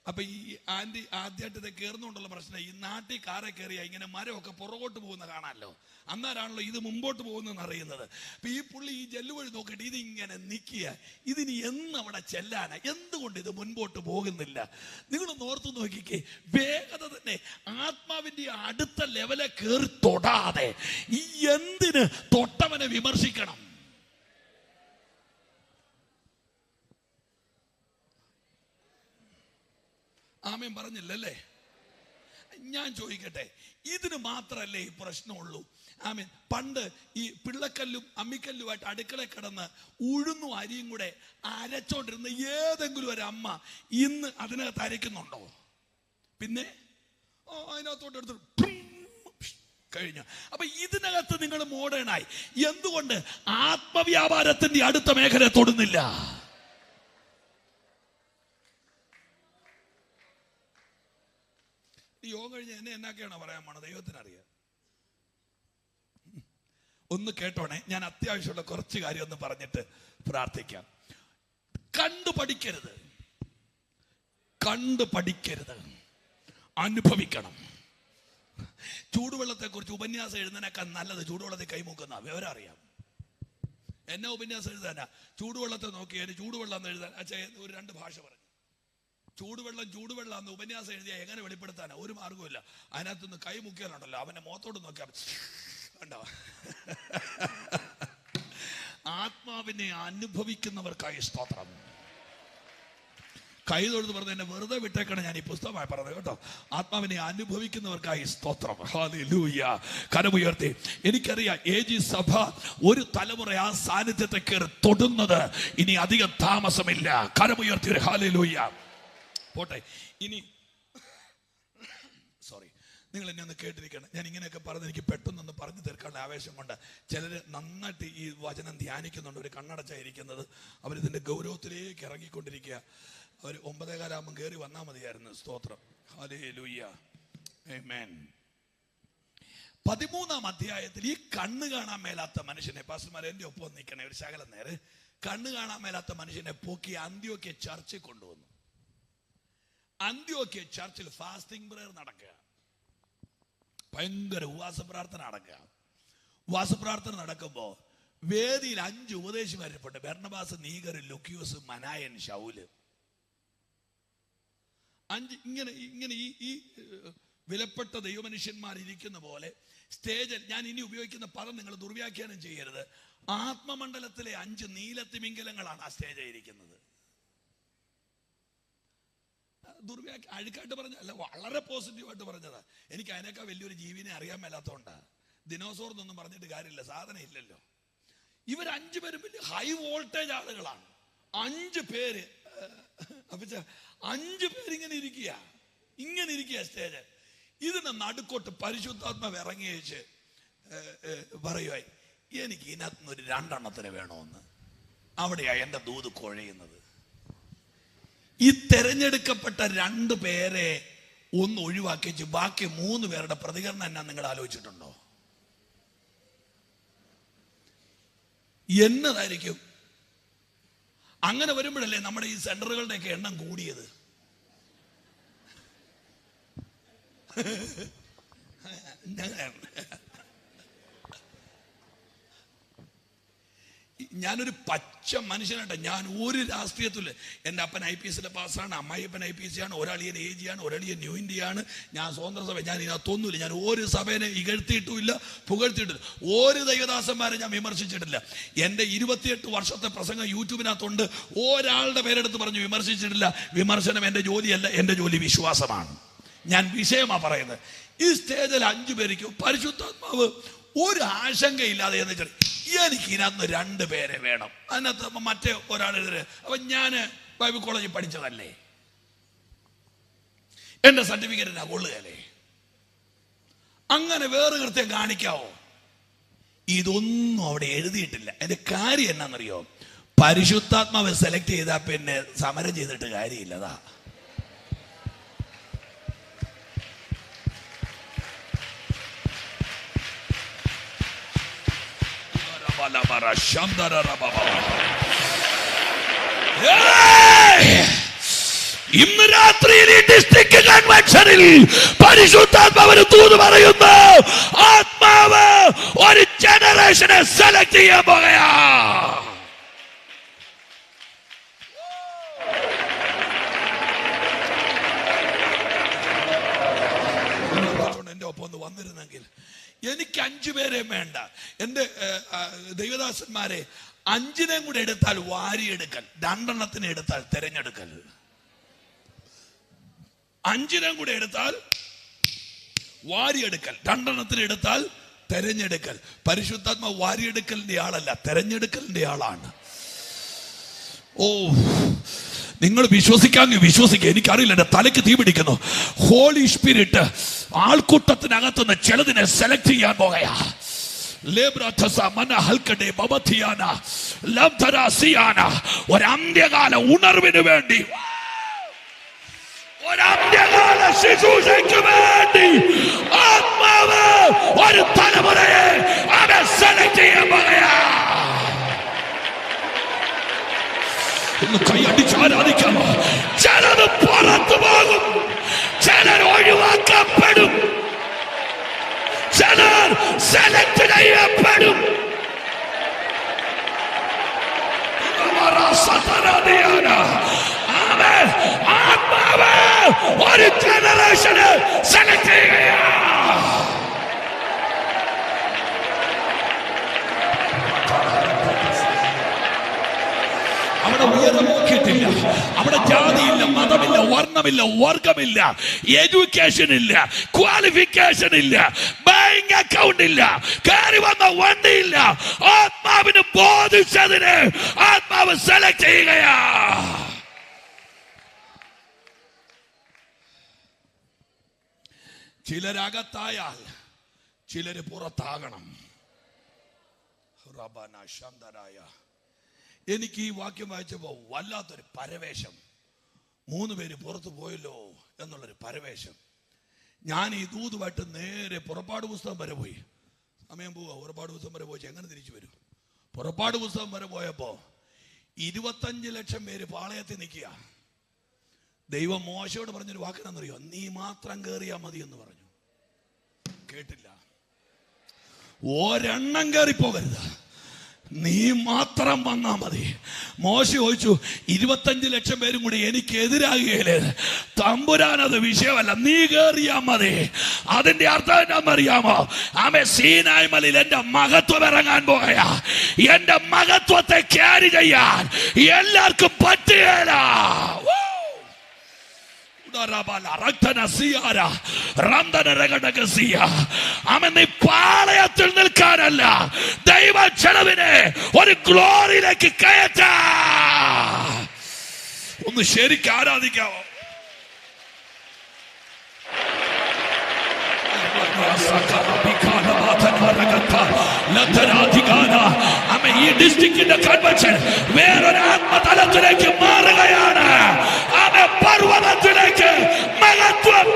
അപ്പൊ ഈ ആന്റി ആദ്യമായിട്ട് ഇത് കയറുന്നുകൊണ്ടുള്ള പ്രശ്നം, ഈ നാട്ടിൽ കാറെ കയറിയ ഇങ്ങനെ മരമൊക്കെ പുറകോട്ട് പോകുന്ന കാണാമല്ലോ, അന്നേരമാണല്ലോ ഇത് മുമ്പോട്ട് പോകുന്നതെന്ന് അറിയുന്നത്. അപ്പൊ ഈ പുള്ളി ഈ ജെല്ല് വഴി നോക്കിയിട്ട് ഇതിങ്ങനെ നിൽക്കുക, ഇതിന് എന്നവിടെ ചെല്ലാനാ, എന്തുകൊണ്ട് ഇത് മുൻപോട്ട് പോകുന്നില്ല? നിങ്ങളൊന്ന് ഓർത്ത് നോക്കിക്കേ. വേഗത തന്നെ ആത്മാവിന്റെ അടുത്ത ലെവലെ കയറി തൊടാതെ ഈ എന്തിന് തൊട്ടവനെ വിമർശിക്കണം? ആമേൻ പറഞ്ഞില്ലല്ലേ? ഞാൻ ചോദിക്കട്ടെ, ഇതിന് മാത്രമല്ലേ ഈ പ്രശ്നമുള്ളൂ? ആമേൻ. പണ്ട് ഈ പിള്ളക്കല്ലും അമ്മിക്കല്ലുമായിട്ട് അടുക്കള കിടന്ന് ഉഴുന്നും അരിയും കൂടെ അരച്ചോണ്ടിരുന്ന ഏതെങ്കിലും ഒരു അമ്മ ഇന്ന് അതിനകത്ത് അരയ്ക്കുന്നുണ്ടോ? പിന്നെ അതിനകത്തോട്ട് എടുത്ത് കഴിഞ്ഞു. അപ്പൊ ഇതിനകത്ത് നിങ്ങൾ മോഡേണായി. എന്തുകൊണ്ട് ആത്മവ്യാപാരത്തിന്റെ അടുത്ത മേഖല തൊടുന്നില്ല? ഈ യോഗം കഴിഞ്ഞ് എന്നെ എന്നൊക്കെയാണോ പറയാൻ പോണത്? ദൈവത്തിനറിയാം. ഒന്ന് കേട്ടോണേ, ഞാൻ അത്യാവശ്യമുള്ള കുറച്ച് കാര്യം ഒന്ന് പറഞ്ഞിട്ട് പ്രാർത്ഥിക്കാം. കണ്ടു പഠിക്കരുത്, അനുഭവിക്കണം. ചൂടുവെള്ളത്തെ കുറിച്ച് ഉപന്യാസം എഴുതുന്നതിനേക്കാൾ നല്ലത് ചൂടുവെള്ളത്തിൽ കൈമുക്കുന്ന വിവരം അറിയാം. എന്നെ ഉപന്യാസം എഴുതാനാ ചൂടുവെള്ളത്തെ നോക്കി ചൂടുവെള്ളം എന്ന് എഴുതാൻ ഒരു 2 ഭാഷ പറഞ്ഞു. ചൂടുവെള്ളം എന്ന് ഉപന്യാസം എഴുതിയാൽ എങ്ങനെ വെളിപ്പെടുത്താനാ? ഒരു മാർഗമില്ല. അതിനകത്തുനിന്ന് കൈ മുക്കിയാലുണ്ടല്ലോ, അവന്റെ മുഖത്തോട് നോക്കിയാൽ കണ്ടോ? ആത്മാവിനെ അനുഭവിക്കുന്നവർക്കായി സ്തോത്രം. കൈ തൊഴുത് പറഞ്ഞ എന്നെ വെറുതെ വിട്ടേക്കണം, ഞാൻ ഈ പുസ്തകമായി പറഞ്ഞത് കേട്ടോ. ആത്മാവിനെ അനുഭവിക്കുന്നവർക്കായി സ്തോത്രം. ഹല്ലേലൂയ. കരമുയർത്തി. എനിക്കറിയാം AG സഭ ഒരു തലമുറ ആ സാന്നിധ്യത്തെ കയറി തൊടുന്നത് ഇനി അധികം താമസമില്ല. കരമുയർത്തി. ഹല്ലേലൂയ. പോട്ടെ. ഇനി സോറി, നിങ്ങൾ എന്നെ ഒന്ന് കേട്ടിരിക്കണം. ഞാൻ ഇങ്ങനെയൊക്കെ പറഞ്ഞ് എനിക്ക് പെട്ടെന്നൊന്ന് പറഞ്ഞു തീർക്കാനുള്ള ആവേശം കൊണ്ട് ചിലർ നന്നായിട്ട് ഈ വചനം ധ്യാനിക്കുന്നുണ്ട്. ഒരു കണ്ണടച്ചായിരിക്കുന്നത്, അവരിതിൻ്റെ ഗൗരവത്തിലേക്ക് ഇറങ്ങിക്കൊണ്ടിരിക്കുക. അവർ 9:15 കയറി വന്നാൽ മതിയായിരുന്നു. സ്തോത്രം. ഹല്ലേലൂയ. ആമേൻ. 13-ാം അധ്യായത്തിൽ ഈ കണ്ണ് കാണാൻ മേലാത്ത മനുഷ്യനെ, പാസ്റ്റർമാരെ എൻ്റെ ഒപ്പം നിൽക്കണേ ഒരു ശകലം നേരെ, കണ്ണ് കാണാൻ മേലാത്ത മനുഷ്യനെ പൊക്കി അന്ത്യോക്യ ചർച്ചിൽ കൊണ്ടുവന്നു. അന്ത്യോക്യ ചർച്ചിൽ ഫാസ്റ്റിംഗ് പ്രയർ നടക്കുക, ഭയങ്കര ഉപവാസ പ്രാർത്ഥന നടക്കുക. ഉപവാസ പ്രാർത്ഥന നടക്കുമ്പോൾ വേദിയിൽ 5 ഉപദേശിമാരിപ്പുണ്ട്. ബർന്നബാസ്, നീഗർ, ലുക്യൂസ്, മനായൻ, ശൗല്. 5 ഇങ്ങനെ ഈ വിലപ്പെട്ട ദൈവമനുഷ്യന്മാരിയ്ക്കുന്ന പോലെ സ്റ്റേജിൽ, ഞാൻ ഇനി ഉപയോഗിക്കുന്ന പദം നിങ്ങൾ ദുർവ്യാഖ്യാനം ചെയ്യരുത്, ആത്മമണ്ഡലത്തിലെ 5 നീലത്തിമിംഗലങ്ങളാണ് ആ സ്റ്റേജിൽ ഇരിക്കുന്നത്. അഴുക്കായിട്ട് പറഞ്ഞല്ല, വളരെ പോസിറ്റീവായിട്ട് പറഞ്ഞതാ. എനിക്ക് അതിനേക്കാൾ വലിയൊരു ജീവിനെ അറിയാൻ മേലാത്തോണ്ടാ. ദിനോസോർ എന്നൊന്നും പറഞ്ഞിട്ട് കാര്യമില്ല, സാധനം ഇല്ലല്ലോ. ഇവർ 5 പേരും വലിയ ഹൈ വോൾട്ടേജ് ആളുകളാണ്. 5 പേര്, അപ്പൊ 5 പേരിങ്ങനെ ഇരിക്കുക സ്റ്റേജ്. ഇതിന് നടുക്കോട്ട് പരിശുദ്ധാത്മാവ് ഇറങ്ങി വെച്ച് പറയുവായി, എനിക്ക് ഇതിനകത്തുനിന്ന് ഒരു 2 എണ്ണത്തിന് വേണമെന്ന്. അവിടെയാ എൻ്റെ ദൂത് കുഴയുന്നത്. ഈ തെരഞ്ഞെടുക്കപ്പെട്ട 2 പേരെ ഒന്ന് ഒഴിവാക്കിച്ച് ബാക്കി 3 പേരുടെ പ്രതികരണം എന്നാ നിങ്ങൾ ആലോചിച്ചിട്ടുണ്ടോ? എന്നതായിരിക്കും? അങ്ങനെ വരുമ്പോഴല്ലേ നമ്മുടെ ഈ സെന്ററുകളുടെയൊക്കെ എണ്ണം കൂടിയത്. ഞാനൊരു പച്ച മനുഷ്യനായിട്ട്, ഞാൻ ഒരു രാഷ്ട്രീയത്തില്, എൻ്റെ അപ്പൻ IPS പാസ്സാണ്, അമ്മായിപ്പൻ IPS ആണ്, ഒരാളിയൻ AG ആണ്, ഒരാളിയൻ ന്യൂ ഇന്ത്യ ആണ്, ഞാൻ സ്വതന്ത്ര സഭ, ഞാൻ ഇതിനകത്തൊന്നുമില്ല. ഞാൻ ഒരു സഭേനെ ഇകഴ്ത്തിയിട്ടുമില്ല, പുകഴ്ത്തിയിട്ടില്ല, ഒരു ദൈവദാസന്മാരെ ഞാൻ വിമർശിച്ചിട്ടില്ല. എൻ്റെ 28 വർഷത്തെ പ്രസംഗം യൂട്യൂബിനകത്തുണ്ട്. ഒരാളുടെ പേരെടുത്ത് പറഞ്ഞ് വിമർശിച്ചിട്ടില്ല. വിമർശനം എൻ്റെ ജോലിയല്ല, എൻ്റെ ജോലി വിശ്വാസമാണ്. ഞാൻ വിഷയമാ പറയുന്നത്. ഈ സ്റ്റേജിൽ 5 പേർക്ക് പരിശുദ്ധാത്മാവ് ഒരു ആശങ്കയില്ലാതെ എന്ന് വെച്ചാൽ എനിക്ക് ഇതിനകത്ത് 2 പേരെ വേണം. അതിനകത്ത് മറ്റേ ഒരാളെതിരെ അപ്പൊ ഞാൻ ബൈബിൾ കോളേജിൽ പഠിച്ചതല്ലേ, എന്റെ സർട്ടിഫിക്കറ്റിനാ കൊള്ളുകയല്ലേ, അങ്ങനെ വേറെ കൃത്യം കാണിക്കാവോ? ഇതൊന്നും അവിടെ എഴുതിയിട്ടില്ല. എന്റെ കാര്യം എന്നാന്നറിയോ? പരിശുദ്ധാത്മാവ് സെലക്ട് ചെയ്താൽ പിന്നെ സമരം ചെയ്തിട്ട് കാര്യമില്ലതാ. ഇന്ന് രാത്രി ഡിസ്ട്രിക്ട് കൺവെൻഷനിൽ പരിശുദ്ധാത്മാവിന് തൂത് പറയുന്നു. ആത്മാവ് ഒരു ജനറേഷനെ സെലക്ട് ചെയ്യാൻ പോകയാ. എന്റെ ഒപ്പം ഒന്ന് വന്നിരുന്നെങ്കിൽ എനിക്ക് 5 പേരെ വേണ്ട. എന്റെ ദൈവദാസന്മാരെ 5 കൂടെ എടുത്താൽ വാരിയെടുക്കൽ, 2 എടുത്താൽ തെരഞ്ഞെടുക്കൽ. 5 കൂടെ എടുത്താൽ വാരിയെടുക്കൽ, 2 എടുത്താൽ തെരഞ്ഞെടുക്കൽ. പരിശുദ്ധാത്മ വാരിയെടുക്കലിന്റെ ആളല്ല, തെരഞ്ഞെടുക്കലിന്റെ ആളാണ്. ഓ, നിങ്ങൾ വിശ്വസിക്കാമെങ്കിൽ വിശ്വസിക്കുക. എനിക്കറിയില്ല, എന്റെ തലയ്ക്ക് തീ പിടിക്കുന്നു. ഹോളി സ്പിരിറ്റ് ആൾക്കൂട്ടത്തിനകത്തുനിന്ന് ചിലതിനെ സെലക്ട് ചെയ്യാൻ പോകയാ. ഒരന്ത്യകാല ഉണർവിന് വേണ്ടി, ഒരന്ത്യകാല ശുശ്രൂഷയ്ക്ക് വേണ്ടി ആത്മാവ് ഒരു തലമുറയെ അവനെ സെലക്ട് ചെയ്യാൻ പോകയാ. ഒന്ന് കൈയടിച്ച് ആരാധിക്കാമോ? ചിലത് പുറത്തു പോകും, ചിലർ ഒഴിവാക്കപ്പെടും, ചിലർ സെലക്ട് ചെയ്യപ്പെടും. ആത്മാവ് ഒരു ജനറേഷന് സെലക്ട് ചെയ്യുകയാ. അവിടെ ഉയരം നോക്കിയിട്ടില്ല, അവിടെ ജാതിയില്ല, മതമില്ല, വർണ്ണമില്ല, വർഗമില്ല, എഡ്യൂക്കേഷൻ ഇല്ല, ക്വാളിഫിക്കേഷൻ ഇല്ല, ബാങ്ക് അക്കൗണ്ട് ഇല്ല, കയറി വന്ന വണ്ടിയില്ല. ആത്മാവിന് ബോധിച്ചതിന് ആത്മാവ് സെലക്ട് ചെയ്യുകയാ. ചിലരകത്തായാൽ ചിലര് പുറത്താകണം. എനിക്ക് ഈ വാക്യം വായിച്ചപ്പോൾ വല്ലാത്തൊരു പരവേശം. 3 പേര് പുറത്തു പോയല്ലോ എന്നുള്ളൊരു പരവേശം. ഞാൻ ഈ ദൂതുമായിട്ട് നേരെ പുറപ്പാട് പുസ്തകം വരെ പോയി. സമയം പോവുക. പുറപ്പാട് പുസ്തകം വരെ പോയി എങ്ങനെ തിരിച്ചു വരും? പുറപ്പാട് പുസ്തകം വരെ പോയപ്പോ 25 ലക്ഷം പേര് പാളയത്തിൽ നിൽക്കുക. ദൈവം മോശയോട് പറഞ്ഞൊരു വാക്കിനെന്നറിയോ? നീ മാത്രം കയറിയാൽ മതി എന്ന് പറഞ്ഞു. കേട്ടില്ല. ഒരെണ്ണം കയറിപ്പോകരുത്, നീ മാത്രം വന്നാ മതി. മോശ ചോദിച്ചു, 25 ലക്ഷം പേരും കൂടി എനിക്ക് എതിരാകുകയില്ലേ? തമ്പുരാനത് വിഷയമല്ല, നീ കയറിയാ മതി. അതിന്റെ അർത്ഥം എന്താണെന്നറിയാമോ? ആമേ, സീനായ് മലയിൽ എന്റെ മഹത്വം ഇറങ്ങാൻ പോകയാ. എന്റെ മഹത്വത്തെ ക്യാരി ചെയ്യാൻ എല്ലാവർക്കും പറ്റുകയില്ല. നീ പാളയത്തിൽ നിൽക്കാനല്ല, ദൈവ ചെലവിനെ ഒരു ഗ്ലോറിയിലേക്ക് കയറ്റ. ഒന്ന് ശരിക്കും ആരാധിക്കാവോ? ഈ ഡിസ്ട്രിക്റ്റിന്റെ കൺവെൻഷൻ വേറൊരു ആത്മതലത്തിലേക്ക് മാറുകയാണ്. പർവ്വതത്തിലേക്ക് മഹത്വം.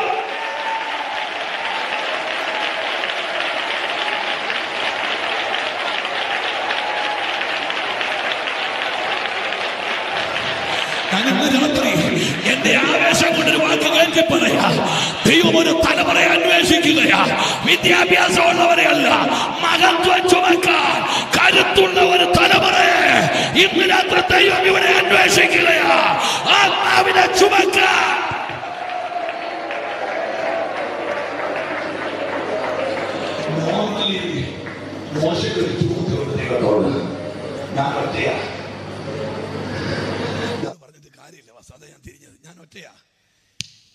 ഇന്ന് രാത്രി എന്റെ ആവേശം കൊണ്ടൊരു വാക്ക് കേൾക്കി പറയാ. ദൈവം ഒരു തലമുറയെ അന്വേഷിക്കുകയാ. വിദ്യാഭ്യാസമുള്ളവരെയല്ല, മഹത്വം ചുമക്കാൻ കരുത്തുള്ള ഒരു തലമുറയെ ഇന്ന് രാത്രി ദൈവം ഇവിടെ അന്വേഷിക്കുകയാ. ആത്മാവിനെ ചുമക്കാൻ. പറഞ്ഞിട്ട് കാര്യമില്ല, വസ്തുത ഞാൻ തിരിഞ്ഞത്. ഞാൻ ഒറ്റയാ.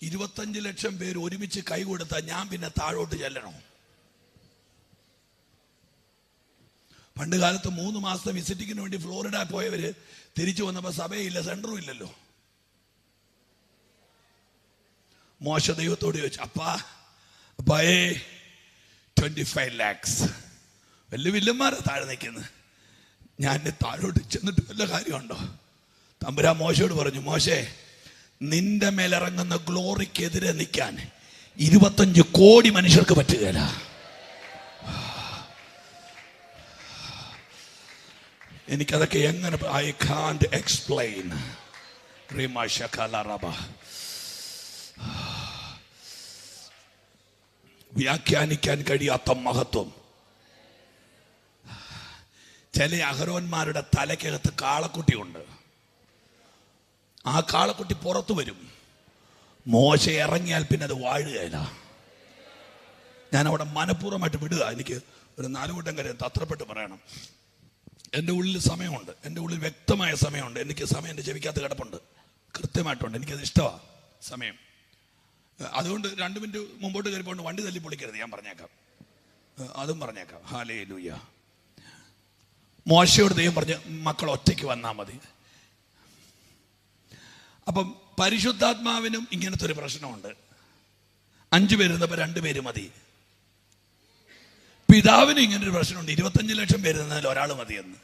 25 ലക്ഷം പേര് ഒരുമിച്ച് കൈ കൊടുത്താൽ ഞാൻ പിന്നെ താഴോട്ട് ചെല്ലണോ? പണ്ട് കാലത്ത് 3 മാസത്തെ വിസിറ്റിങ്ങിന് വേണ്ടി ഫ്ലോറിഡ പോയവര് തിരിച്ചു വന്നപ്പോൾ സഭയില്ല, സെന്ററും ഇല്ലല്ലോ. മോശ ദൈവത്തോട് ചോദിച്ചു, അപ്പായേ 25 lakhs വലിയ വില്ലന്മാരാ താഴെ നിൽക്കുന്നത്, ഞാൻ താഴോട്ട് ചെന്നിട്ട് വല്ല കാര്യമുണ്ടോ? തമ്പുരാൻ മോശയോട് പറഞ്ഞു, മോശേ, നിന്റെ മേലിറങ്ങുന്ന ഗ്ലോറിക്കെതിരെ നിൽക്കാൻ 25 കോടി മനുഷ്യർക്ക് പറ്റുകയില്ല. എനിക്കതൊക്കെ എങ്ങനെ, ഐ കാന്റ് എക്സ്പ്ലെയിൻ. വ്യാഖ്യാനിക്കാൻ കഴിയാത്ത മഹത്വം. ചില അഹരോന്മാരുടെ തലയ്ക്കകത്ത് കാളക്കുട്ടിയുണ്ട്. ആ കാളക്കുട്ടി പുറത്തു വരും. മോശ ഇറങ്ങിയാൽ പിന്നെ അത് വാഴുകയില്ല. ഞാൻ അവിടെ മനഃപൂർവ്വമായിട്ട് വിടുക. എനിക്ക് ഒരു 4 കൂട്ടം കാര്യം തത്രപ്പെട്ട് പറയണം. എൻ്റെ ഉള്ളിൽ സമയമുണ്ട്, എൻ്റെ ഉള്ളിൽ വ്യക്തമായ സമയമുണ്ട്. എനിക്ക് സമയം എൻ്റെ ചെവിക്കകത്ത് കിടപ്പുണ്ട്, കൃത്യമായിട്ടുണ്ട്. എനിക്കത് ഇഷ്ടമാണ് സമയം. അതുകൊണ്ട് 2 മിനിറ്റ് മുമ്പോട്ട് കയറിപ്പോണ്ട് വണ്ടി തല്ലി പൊളിക്കരുത്, ഞാൻ പറഞ്ഞേക്കാം, അതും പറഞ്ഞേക്കാം. ഹല്ലേലൂയ. മോശയോട് ദൈവം പറഞ്ഞ്, മക്കൾ ഒറ്റയ്ക്ക് വന്നാൽ മതി. അപ്പം പരിശുദ്ധാത്മാവിനും ഇങ്ങനത്തെ ഒരു പ്രശ്നമുണ്ട്. 5 പേരുന്നപ്പോൾ 2 പേര് മതി. പിതാവിനും ഇങ്ങനൊരു പ്രശ്നമുണ്ട്. 25 ലക്ഷം പേരുന്നതിൽ ഒരാൾ മതിയെന്ന്.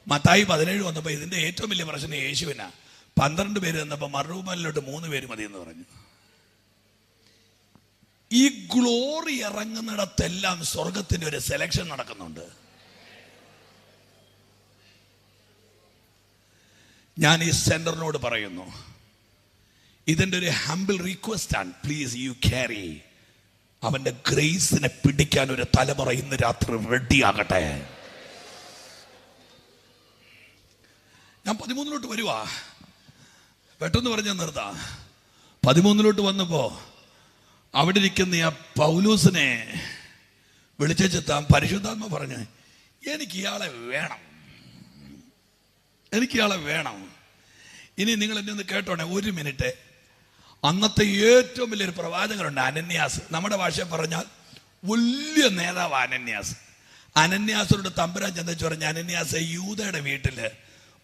മത്തായി 17 വന്നപ്പോൾ ഇതിന്റെ ഏറ്റവും വലിയ പ്രശ്നം യേശുവിനാ. 12 പേര് വന്നപ്പോൾ മറുമലിലോട്ട് 3 പേര് മതിയെന്ന് പറഞ്ഞു. ഈ ഗ്ലോറി ഇറങ്ങുന്നിടത്തെല്ലാം സ്വർഗത്തിന്റെ ഒരു സെലക്ഷൻ നടക്കുന്നുണ്ട്. ഞാൻ ഈ സെന്ററിനോട് പറയുന്നു, ഇതിൻ്റെ ഒരു ഹംബിൾ റിക്വസ്റ്റ് ആണ്, പ്ലീസ് യു ക്യാരി. അവന്റെ ഗ്രേസിനെ പിടിക്കാൻ ഒരു തലമുറ ഇന്ന് രാത്രി റെഡിയാകട്ടെ. ഞാൻ 13 വരുവാ, പെട്ടെന്ന് പറഞ്ഞാൽ നിർത്താ. 13 വന്നപ്പോ അവിടെ ഇരിക്കുന്ന ആ പൗലൂസിനെ വിളിച്ചെത്താൻ പരിശുദ്ധാത്മ പറഞ്ഞു, എനിക്ക് ഇയാളെ വേണം. ഇനി നിങ്ങൾ എന്നെ ഒന്ന് കേട്ടോണേ 1 മിനിറ്റ്. അന്നത്തെ ഏറ്റവും വലിയൊരു പ്രവാചകനുണ്ട്, അനന്യാസ്. നമ്മുടെ ഭാഷ പറഞ്ഞാൽ വലിയ നേതാവ് അനന്യാസ്. അനന്യാസിനോട് തമ്പുരാൻ ചെന്നു പറഞ്ഞു, അനന്യാസ്, യൂദയുടെ വീട്ടില്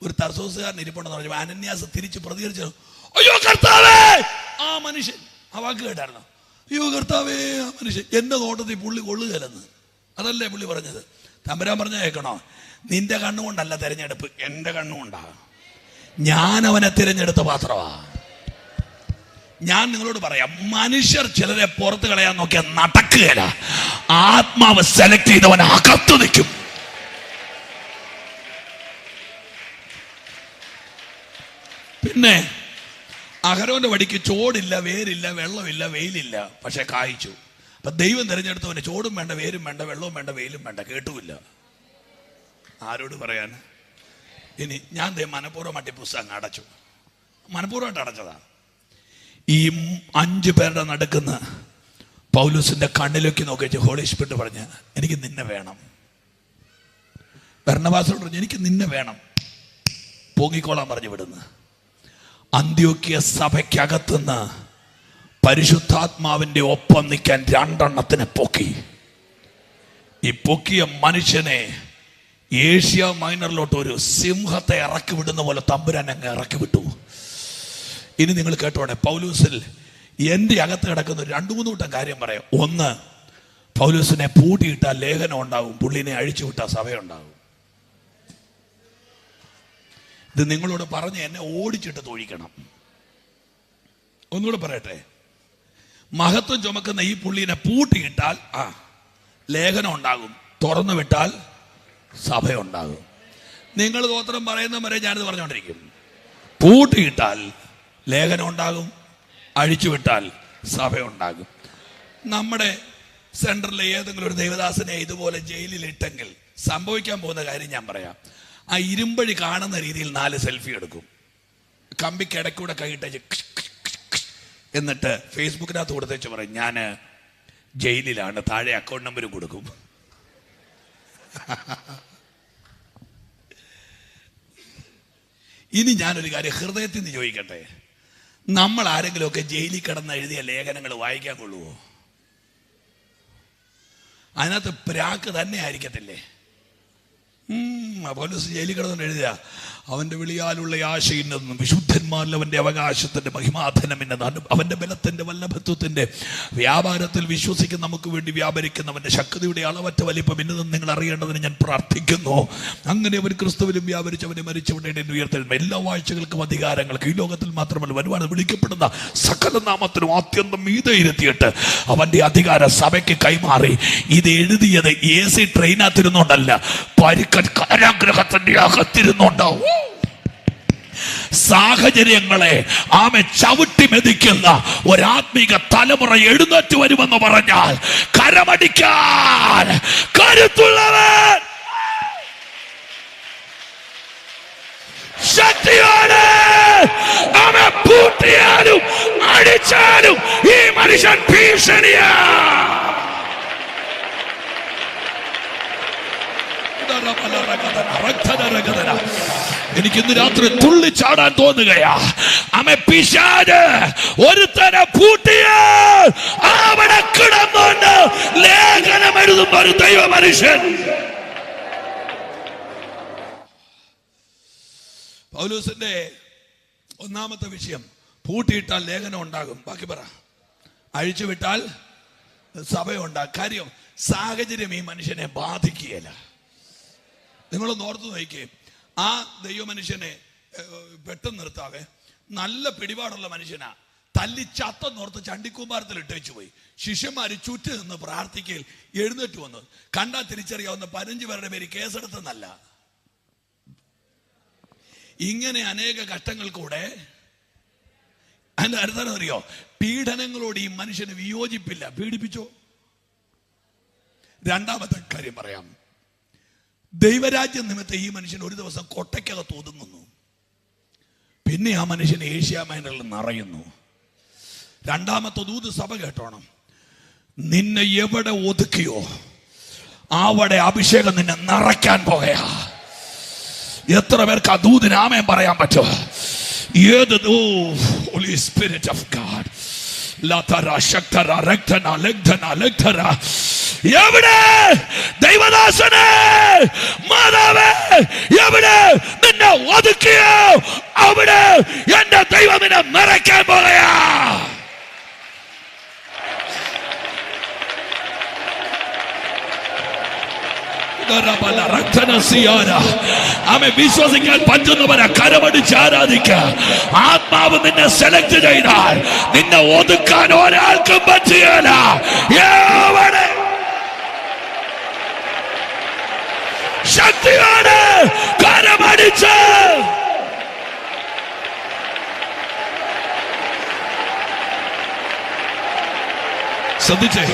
ഒരു തർസോസുകാരൻ ഇരിപ്പുണ്ടെന്ന് പറഞ്ഞു. അനന്യാസ് തിരിച്ച് പ്രതികരിച്ചു, അയ്യോ കർത്താവേ. ആ മനുഷ്യൻ ആ വാക്ക് കേട്ടായിരുന്നു, അയ്യോ കർത്താവേ, ആ മനുഷ്യൻ എന്റെ നോട്ടത്തിൽ പുള്ളി കൊള്ളുകയല്ലെന്ന്. അതല്ലേ പുള്ളി പറഞ്ഞത്. തമ്പുരാൻ പറഞ്ഞ കേൾക്കണോ, നിന്റെ കണ്ണുകൊണ്ടല്ല തിരഞ്ഞെടുപ്പ്, എന്റെ കണ്ണുകൊണ്ടാ. ഞാൻ അവനെ തിരഞ്ഞെടുത്ത പാത്രമാ. ഞാൻ നിങ്ങളോട് പറയാം, മനുഷ്യർ ചിലരെ പുറത്ത് കളയാൻ നോക്കിയാൽ നടക്കുകയില്ല. ആത്മാവ് സെലക്ട് ചെയ്തവൻ അകത്തു നിൽക്കും. പിന്നെ അഹരോന്റെ വടിക്ക് ചോടില്ല, വേരില്ല, വെള്ളമില്ല, വെയിലില്ല, പക്ഷെ കായ്ച്ചു. അപ്പൊ ദൈവം തിരഞ്ഞെടുത്തവന് ചോടും വേണ്ട, വേരും വേണ്ട, വെള്ളവും വേണ്ട, വെയിലും വേണ്ട, കേട്ടുമില്ല. ആരോട് പറയാൻ? ഇനി ഞാൻ മനഃപൂർവ്വമായിട്ട് പുസ്തകം അടച്ചു, മനഃപൂർവ്വമായിട്ട് അടച്ചതാ. ഈ 5 പേരുടെ നടക്കുന്ന പൗലോസിന്റെ കണ്ണിലേക്ക് നോക്കി ഹോളി സ്പിരിറ്റ് പറഞ്ഞ്, എനിക്ക് നിന്നെ വേണം. ബർന്നബാസിനോട് പറഞ്ഞു, എനിക്ക് നിന്നെ വേണം, പൊങ്ങിക്കോളാൻ പറഞ്ഞു വിടുന്നു. അന്ത്യോക്യ സഭയ്ക്കകത്തുനിന്ന് പരിശുദ്ധാത്മാവിന്റെ ഒപ്പം നിൽക്കാൻ 2 എണ്ണത്തിനെ പൊക്കി. ഈ പൊക്കിയ മനുഷ്യനെ ഏഷ്യ മൈനറിലോട്ട് ഒരു സിംഹത്തെ ഇറക്കി വിടുന്ന പോലെ തമ്പുരാൻ അങ്ങ് ഇറക്കി വിട്ടു. ഇനി നിങ്ങൾ കേട്ടോണേ, പൗലൂസിൽ എൻ്റെ അകത്ത് കിടക്കുന്ന 2-3 കൂട്ടം കാര്യം പറയാം. 1, പൗലൂസിനെ പൂട്ടിയിട്ടാൽ ലേഖനം ഉണ്ടാവും, പുള്ളിനെ അഴിച്ചു വിട്ടാൽ സഭയുണ്ടാവും. ഇത് നിങ്ങളോട് പറഞ്ഞ് എന്നെ ഓടിച്ചിട്ട് തൊഴിക്കണം. ഒന്നുകൂടെ പറയട്ടെ, മഹത്വം ചുമക്കുന്ന ഈ പുള്ളിനെ പൂട്ടിയിട്ടാൽ ലേഖനം ഉണ്ടാകും, തുറന്നു വിട്ടാൽ സഭയുണ്ടാകും. നിങ്ങൾ സ്തോത്രം പറയുന്ന വരെ ഞാനിത് പറഞ്ഞുകൊണ്ടിരിക്കും. പൂട്ടിയിട്ടാൽ ലേഖനം ഉണ്ടാകും, അഴിച്ചുവിട്ടാൽ സഭയുണ്ടാകും. നമ്മുടെ സെന്ററിലെ ഏതെങ്കിലും ഒരു ദൈവദാസനെ ഇതുപോലെ ജയിലിലിട്ടെങ്കിൽ സംഭവിക്കാൻ പോകുന്ന കാര്യം ഞാൻ പറയാം. ആ ഇരുമ്പഴി കാണുന്ന രീതിയിൽ 4 സെൽഫി എടുക്കും, കമ്പിക്കിടക്കൂടെ കൈയിട്ടേച്ച് എന്നിട്ട് ഫേസ്ബുക്കിനകത്ത് കൊടുത്തേച്ച് പറയും, ഞാൻ ജയിലിലാണ്, താഴെ അക്കൗണ്ട് നമ്പരും കൊടുക്കും. ഇനി ഞാനൊരു കാര്യം ഹൃദയത്തിൽ നിന്ന് ചോദിക്കട്ടെ, നമ്മൾ ആരെങ്കിലുമൊക്കെ ജയിലിൽ കിടന്ന് എഴുതിയ ലേഖനങ്ങൾ വായിക്കാൻ കൊള്ളുവോ? അതിനകത്ത് പ്രാക്ക് തന്നെ ആയിരിക്കത്തില്ലേ? പൗലോസ് ജയിലിൽ കിടന്നു എഴുതിയ അവന്റെ വിളിയാലുള്ള ആശയില്ലെന്നും വിശുദ്ധന്മാരിൽ അവന്റെ അവകാശത്തിന്റെ മഹിമാധനമെന്നതാണ് അവന്റെ ബലത്തിന്റെ വല്ലഭത്വത്തിന്റെ വ്യാപാരത്തിൽ വിശ്വസിക്കുന്ന നമുക്ക് വേണ്ടി വ്യാപരിക്കുന്നവന്റെ ശക്തിയുടെ അളവറ്റ വലിപ്പം ഇന്നതെന്ന് നിങ്ങൾ അറിയേണ്ടതിന് ഞാൻ പ്രാർത്ഥിക്കുന്നു. അങ്ങനെ അവൻ ക്രിസ്തുവിലും വ്യാപരിച്ച് അവനെ മരിച്ചവന്റെ ഉയർത്തൽ എല്ലാ വാഴ്ചകൾക്കും അധികാരങ്ങൾക്കും ഈ ലോകത്തിൽ മാത്രമല്ല വരുവാൻ വിളിക്കപ്പെടുന്ന സകല നാമത്തിനും ആത്യന്തം മീതെ ഇരുത്തിയിട്ട് അവന്റെ അധികാര സഭയ്ക്ക് കൈമാറി. ഇത് എഴുതിയത് AC ട്രെയിനകത്തിരുന്നോണ്ടല്ല, പരിക്കൻ കാരാഗ്രഹത്തിന്റെ അകത്തിരുന്നുണ്ടാവും. സാഹചര്യങ്ങളെ ആമെ ചവിട്ടി മെതിക്കുന്ന ഒരാത്മീക തലമുറ എഴുന്നേറ്റ് വരുമെന്ന് പറഞ്ഞാൽ കരമടിക്കാൻ കരുത്തുള്ളവൻ ശക്തിയോടെ ആമെ പൂട്ടിയാലും അടിച്ചാലും ഈ മനുഷ്യൻ ഭീഷണിയാ. എനിക്ക് ഇന്ന് രാത്രി തുള്ളിച്ചാടാൻ തോന്നുകയാ. അമ്മ പിശാച് ഒരുത്തനെ പൂട്ടിയാൽ അവിടെ കിടന്നുകൊണ്ട് ലേഖനം എഴുതുന്ന ഒരു ദൈവ മനുഷ്യൻ. പൗലോസിന്റെ ഒന്നാമത്തെ വിഷയം, പൂട്ടിയിട്ടാൽ ലേഖനം ഉണ്ടാകും. ബാക്കി പറ. അഴിച്ചുവിട്ടാൽ സഭയുണ്ടാകും. കാര്യം സാഹചര്യം ഈ മനുഷ്യനെ ബാധിക്കുകയില്ല. നിങ്ങളൊന്ന് ഓർത്തു നോക്കിയേ, ആ ദൈവ മനുഷ്യനെ പെട്ടെന്ന് നിർത്താവേ. നല്ല പിടിപാടുള്ള മനുഷ്യനാ. തല്ലിച്ചത്തോർത്ത് ചണ്ടിക്കൂമ്പാരത്തിൽ ഇട്ടേച്ചു പോയി. ശിഷ്യന്മാര് ചുറ്റും നിന്ന് പ്രാർത്ഥിക്കൽ എഴുന്നേറ്റ് വന്നു. കണ്ടാൽ തിരിച്ചറിയാവുന്ന 15 പേരുടെ പേര് കേസെടുത്തെന്നല്ല. ഇങ്ങനെ അനേക കഷ്ടങ്ങൾ കൂടെ അതിന്റെ അർത്ഥം അറിയോ? പീഡനങ്ങളോട് ഈ മനുഷ്യന് വിയോജിപ്പില്ല. പീഡിപ്പിച്ചോ? രണ്ടാമത്തെ കാര്യം പറയാം. ദൈവരാജ്യ നിമിത്തം ഈ മനുഷ്യൻ ഒരു ദിവസം കൊട്ടയ്ക്കകത്ത് ഒതുങ്ങുന്നു. പിന്നെ ആ മനുഷ്യൻ ഏഷ്യ മൈനറിൽ നിറയുന്നു. രണ്ടാമത്തെ ദൂത് സഭ കേട്ടോണം. നിന്നെ എവിടെ ഒതുക്കിയോ അവിടെ അഭിഷേകം നിന്നെ നിറയ്ക്കാൻ പോകയാ. എത്ര പേർക്ക് ആ ദൂതിന് ആമേൻ പറയാൻ പറ്റും? ഏത് ഹോളി സ്പിരിറ്റ് ഓഫ് ഗാഡ് എവിടെ ദൈവദാസനെ മാതാവേ എവിടെ നിന്നെ ഒതുക്കിയോ അവിടെ എന്റെ ദൈവത്തിനെ നിറയ്ക്കാൻ പോകയാ. വിശ്വസിക്കാൻ പറ്റുന്നവരെ കരമടിച്ച് ആരാധിക്ക. ആത്മാവ് നിന്നെ സെലക്ട് ചെയ്താൽ നിന്നെ ഒതുക്കാൻ ഒരാൾക്കും പറ്റുകയില്ല. എവിടെ ശക്തിയാണ് കരമടിച്ച് ശ്രദ്ധിച്ചേ.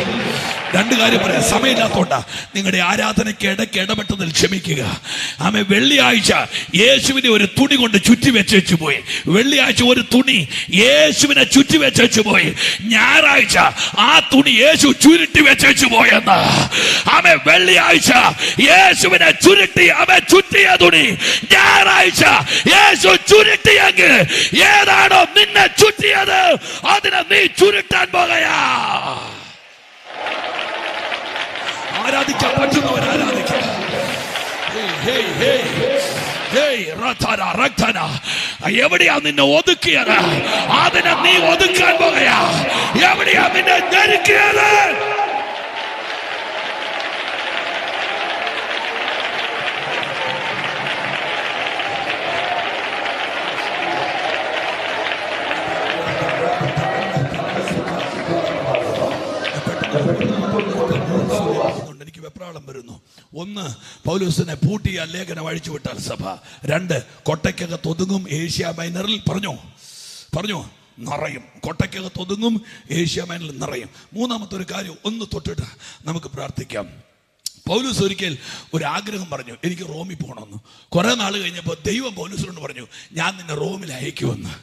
രണ്ട് കാര്യം പറയാം, സമയമില്ലാത്തോണ്ടാ. നിങ്ങളുടെ ആരാധനയ്ക്ക് ഇടയ്ക്ക് ഇടപെട്ടതിൽ ക്ഷമിക്കുക. ആമേ. വെള്ളിയാഴ്ച യേശുവിനെ ഒരു തുണി കൊണ്ട് ചുറ്റി വെച്ചു പോയി. വെള്ളിയാഴ്ച ഒരു തുണി യേശുവിനെ ചുറ്റി വെച്ചു പോയി. ഞായറാഴ്ച ആ തുണി യേശു ചുരുട്ടി വെച്ചു പോയെന്ന്. ആമേ. വെള്ളിയാഴ്ച യേശുവിനെ ചുരുട്ടി ആമേ ചുറ്റിയ തുണി ഞായറാഴ്ച യേശു ചുരുട്ടിയെങ്കിൽ ഏതാണോ നിന്നെ ചുറ്റിയത് അതിനെ നീ ചുരുട്ടാൻ പോകയാ. ആരാധിക്കാൻ പറ്റുന്നവർ ആരാധിക്കുക. എവിടെയാ നിന്നെ ഒതുക്കിയത് അതിനെ നീ ഒതുക്കാൻ പോകയാ. എവിടെയാ നിന്നെ ഞെരുക്കിയത് എനിക്ക് വെപ്രാളം വരുന്നു. ഒന്ന്, പൗലോസിനെ പൂട്ടിയ ലേഖനം അഴിച്ചു വിട്ടാൽ സഭ. രണ്ട്, കൊട്ടയ്ക്കകത്ത് ഒതുങ്ങും ഏഷ്യ മൈനറിൽ പറഞ്ഞു നിറയും. കൊട്ടയ്ക്കകത്ത് ഒതുങ്ങും ഏഷ്യ മൈനറിൽ നിറയും. മൂന്നാമത്തെ ഒരു കാര്യം ഒന്ന് തൊട്ടിട്ട് നമുക്ക് പ്രാർത്ഥിക്കാം. പൗലോസ് ഒരിക്കൽ ഒരു ആഗ്രഹം പറഞ്ഞു, എനിക്ക് റോമിൽ പോകണമെന്ന്. കുറെ നാൾ കഴിഞ്ഞപ്പോൾ ദൈവം പൗലോസിനോട് പറഞ്ഞു, ഞാൻ നിന്നെ റോമിൽ അയക്കുമെന്ന്.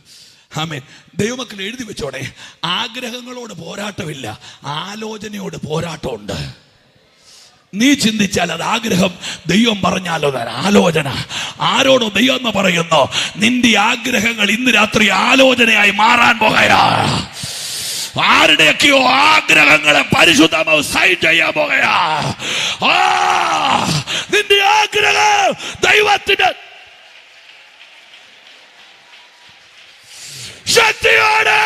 ആമേൻ. ദൈവമക്കൾ എഴുതി വെച്ചോടെ, ആഗ്രഹങ്ങളോട് പോരാട്ടമില്ല, ആലോചനയോട് പോരാട്ടമുണ്ട്. നീ ചിന്തിച്ചാൽ അത് ആഗ്രഹം, ദൈവം പറഞ്ഞാലോ ആലോചന. ആരോടോ ദൈവം എന്ന് പറയുന്നു, നിന്റെ ആഗ്രഹങ്ങൾ ഇന്ന് രാത്രി ആലോചനയായി മാറാൻ പോകുകയാ. ആരുടെയൊക്കെയോ ആഗ്രഹങ്ങളെ പരിശുദ്ധമാവ് സൈൻ ചെയ്യാൻ പോകുകയാ. നിന്റെ ആഗ്രഹം ദൈവത്തിന്റെ ശക്തിയോടെ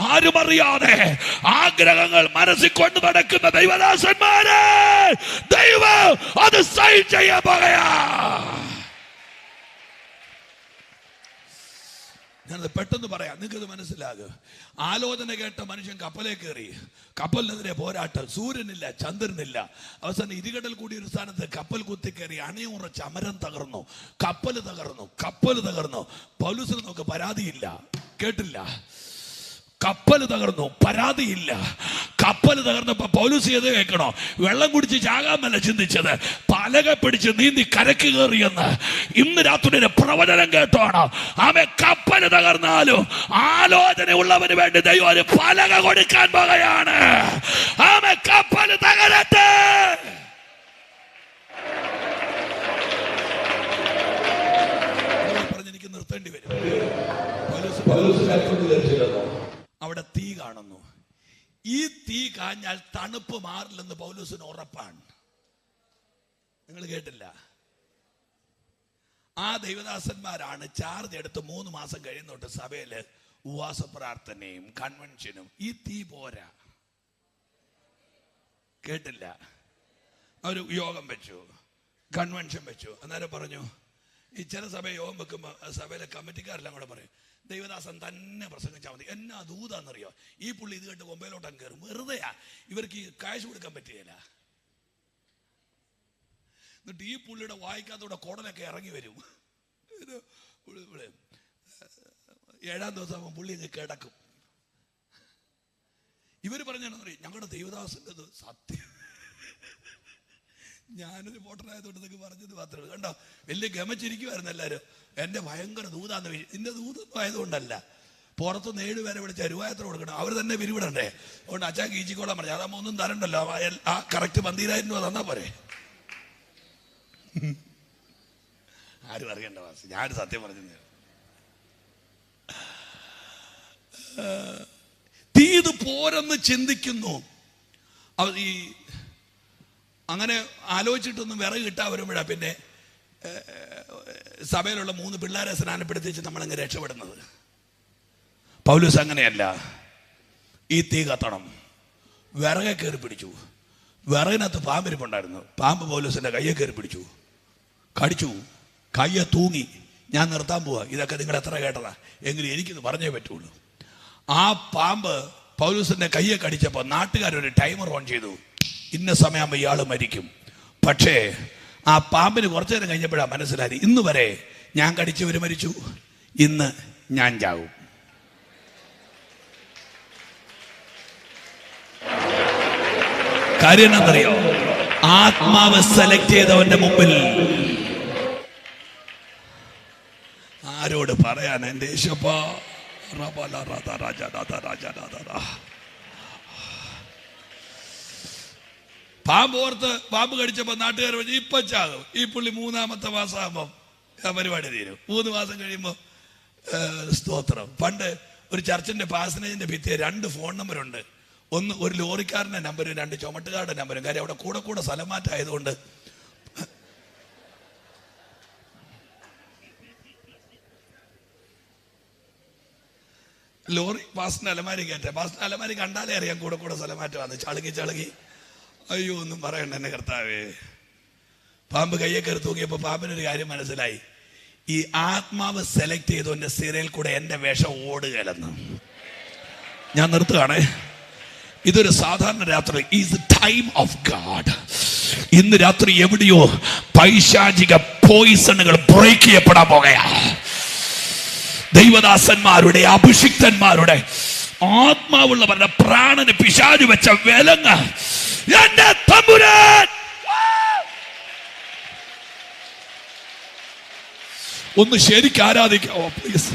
ആരും അറിയാതെ ആഗ്രഹങ്ങൾ മനസ്സിൽ കൊണ്ട് നടക്കുന്ന ദൈവദാസന്മാരെ ദൈവം അത് സൈൻ ചെയ്യാൻ പോകുകയാ. ഞാനത് പെട്ടെന്ന് പറയാം, നിങ്ങൾക്കത് മനസ്സിലാകും. ആലോചന കേട്ട മനുഷ്യൻ കപ്പലേ കയറി. കപ്പലിനെതിരെ പോരാട്ടം. സൂര്യനില്ല, ചന്ദ്രനില്ല. അവസാനം ഇരുകടൽ കൂടിയ ഒരു സ്ഥാനത്ത് കപ്പൽ കുത്തിക്കയറി. അണയുറച്ച് അമരം തകർന്നു. കപ്പൽ തകർന്നു. പൗലോസിന് നമുക്ക് പരാതിയില്ല. കേട്ടില്ല? കപ്പൽ തകർന്നു, പരാതിയില്ല. കപ്പൽ തകർന്നപ്പോ പൗലോസ് ചെയ്ത് കേൾക്കണോ? വെള്ളം കുടിച്ച് ചാകാമല്ല ചിന്തിച്ചത്, പലക പിടിച്ച് നീന്തി കരക്ക് കയറിയെന്ന്. ഇന്ന് രാത്രി പ്രവചനം കേട്ടോണോ? ആമേ, കപ്പൽ തകർന്നാലും ആലോചന ഉള്ളവന് വേണ്ടി ദൈവം ഒരു പലക കൊടുക്കാൻ പോകുകയാണ്. ആമേ, കപ്പൽ തകരട്ടെ. പറഞ്ഞെനിക്ക് നിർത്തേണ്ടി വരും. അവിടെ തീ കാണുന്നു. ഈ തീ കാഞ്ഞാൽ തണുപ്പ് മാറില്ലെന്ന് പൗലോസിന് ഉറപ്പാണ്. നിങ്ങൾ കേട്ടില്ല? ആ ദൈവദാസന്മാരാണ് ചാർജ് എടുത്ത് 3 മാസം കഴിയുന്നോട്ട് സഭയില് ഉപവാസ പ്രാർത്ഥനയും കൺവെൻഷനും. ഈ തീ പോരാ. കേട്ടില്ല? അവർ യോഗം വെച്ചു, കൺവെൻഷൻ വെച്ചു. അന്നേരം പറഞ്ഞു, ഈ ചില സഭ യോഗം വെക്കുമ്പോൾ സഭയിലെ കമ്മിറ്റിക്കാരെല്ലാം കൂടെ പറയും, ദൈവദാസൻ തന്നെ പ്രസംഗിച്ചാൽ മതി. എന്നാ ദൂതാന്നറിയോ? ഈ പുള്ളി ഇത് കേട്ട് ബൊമ്പയിലോട്ടം കയറും. വെറുതെയാ, ഇവർക്ക് ഈ കാശ് കൊടുക്കാൻ പറ്റുകയില്ല. എന്നിട്ട് ഈ പുള്ളിയുടെ വായിക്കാത്തൂടെ കുടലൊക്കെ ഇറങ്ങി വരും. 7-ാം ദിവസം പുള്ളി അങ്ങ് കിടക്കും. ഇവർ പറഞ്ഞാണെന്ന് പറയും, ഞങ്ങളുടെ ദൈവദാസൻ്റെ സത്യം. ഞാനൊരു വോട്ടറായതുകൊണ്ട് ഇതൊക്കെ പറഞ്ഞത് മാത്രമേ ഉള്ളൂ. കണ്ടോ, വലിയ ഗമച്ചിരിക്കുമായിരുന്നു എല്ലാവരും. എൻ്റെ ഭയങ്കര ദൂതാന്ന്. ഇതിൻ്റെ ദൂതൊന്നും ആയതുകൊണ്ടല്ല. പുറത്തുനിന്ന് 7 പേരെ വിളിച്ച രൂപായത്ര കൊടുക്കണം. അവർ തന്നെ പിരിവിടണ്ടേ? അതുകൊണ്ട് അച്ഛൻ കീച്ചിക്കോളാൻ പറഞ്ഞു. അതാകുമ്പോൾ ഒന്നും തരണ്ടല്ലോ. ആ കറക്റ്റ് 12,000 രൂപ തന്നാ പോരെ. ആരും അറിയണ്ട വാസി, ഞാനൊരു സത്യം പറഞ്ഞു. തീത് പോരെന്ന് ചിന്തിക്കുന്നു. ഈ അങ്ങനെ ആലോചിച്ചിട്ടൊന്നും വിറക് കിട്ടാൻ വരുമ്പോഴാണ് പിന്നെ സഭയിലുള്ള 3 പിള്ളേരെ സ്നാനപ്പെടുത്തിച്ച് നമ്മളങ്ങ് രക്ഷപ്പെടുന്നത്. പൗലോസ് അങ്ങനെയല്ല. ഈ തീ കത്തണം. വിറകെ കയറി പിടിച്ചു. വിറകിനകത്ത് പാമ്പിരിപ്പുണ്ടായിരുന്നു. പാമ്പ് പൗലോസിന്റെ കയ്യെ കയറി പിടിച്ചു, കടിച്ചു, കയ്യെ തൂങ്ങി. ഞാൻ നിർത്താൻ പോവാ, ഇതൊക്കെ നിങ്ങൾ എത്ര കേട്ടതാ, എങ്കിലും എനിക്കിത് പറഞ്ഞേ പറ്റുള്ളൂ. ആ പാമ്പ് പൗലോസിന്റെ കയ്യെ കടിച്ചപ്പോൾ നാട്ടുകാരൊരു ടൈമർ ഓൺ ചെയ്തു. ഇന്ന സമയമാകുമ്പോൾ ഇയാൾ മരിക്കും. പക്ഷേ ആ പാമ്പിന് കുറച്ചു നേരം കഴിഞ്ഞപ്പോഴാണ് മനസ്സിലായി, ഇന്ന് വരെ ഞാൻ കടിച്ചവർ മരിച്ചു, ഇന്ന് ഞാൻ ചാവും. കാര്യം എന്നറിയോ? ആത്മാവ് സെലക്ട് ചെയ്തവന്റെ മുമ്പിൽ ആരോട് പറയാൻ? എന്റെ യേശുപ്പാ. പാമ്പ് കടിച്ചപ്പോ നാട്ടുകാർ പറഞ്ഞു ഇപ്പൊ ചാകും. ഈ പുള്ളി 3-ാമത്തെ മാസമാകുമ്പം പരിപാടി തീരും. 3 മാസം കഴിയുമ്പോ സ്തോത്രം. പണ്ട് ഒരു ചർച്ചിന്റെ പാസനേജിന്റെ ഭിത്തിയെ 2 ഫോൺ നമ്പറുണ്ട്. ഒന്ന് ഒരു ലോറിക്കാരന്റെ നമ്പരും 2 ചുമട്ടുകാരുടെ നമ്പരും. കാര്യം അവിടെ കൂടെ സ്ഥലം മാറ്റമായതുകൊണ്ട് ലോറി പാസിന് അലമാരി കയറ്റേ. പാസിന് അലമാരി കണ്ടാലേ അറിയാം കൂടെ സ്ഥലം മാറ്റമാണ്. ചളുകി അയ്യോ ഒന്നും പറയണ്ട എന്നെ കർത്താവേ. പാമ്പ് കയ്യെ കയറി തൂങ്ങിയപ്പോൾ പാമ്പിനൊരു കാര്യം മനസ്സിലായി, ഈ ആത്മാവ് സെലക്ട് ചെയ്തു എന്റെ സിരയിൽ കൂടെ എന്റെ വിഷം ഓടുകയല്ലെന്ന്. ഞാൻ നിർത്തുകയാണേ. ഇതൊരു സാധാരണ രാത്രി. Is time of God. ഇന്ന് രാത്രി എവിടെയോ പൈശാചിക പോയിസണുകൾ ബ്രേക്ക് ചെയ്യപ്പെടാൻ പോകുകയാ. ദൈവദാസന്മാരുടെ, അഭിഷിക്തന്മാരുടെ, ആത്മാവുള്ളവരുടെ പ്രാണന് പിശാചു വെച്ച വിലങ്ങ് എന്റെ തമ്പുരാൻ ഒന്ന് ശരിക്കും ആരാധിക്കാവോ പ്ലീസ്?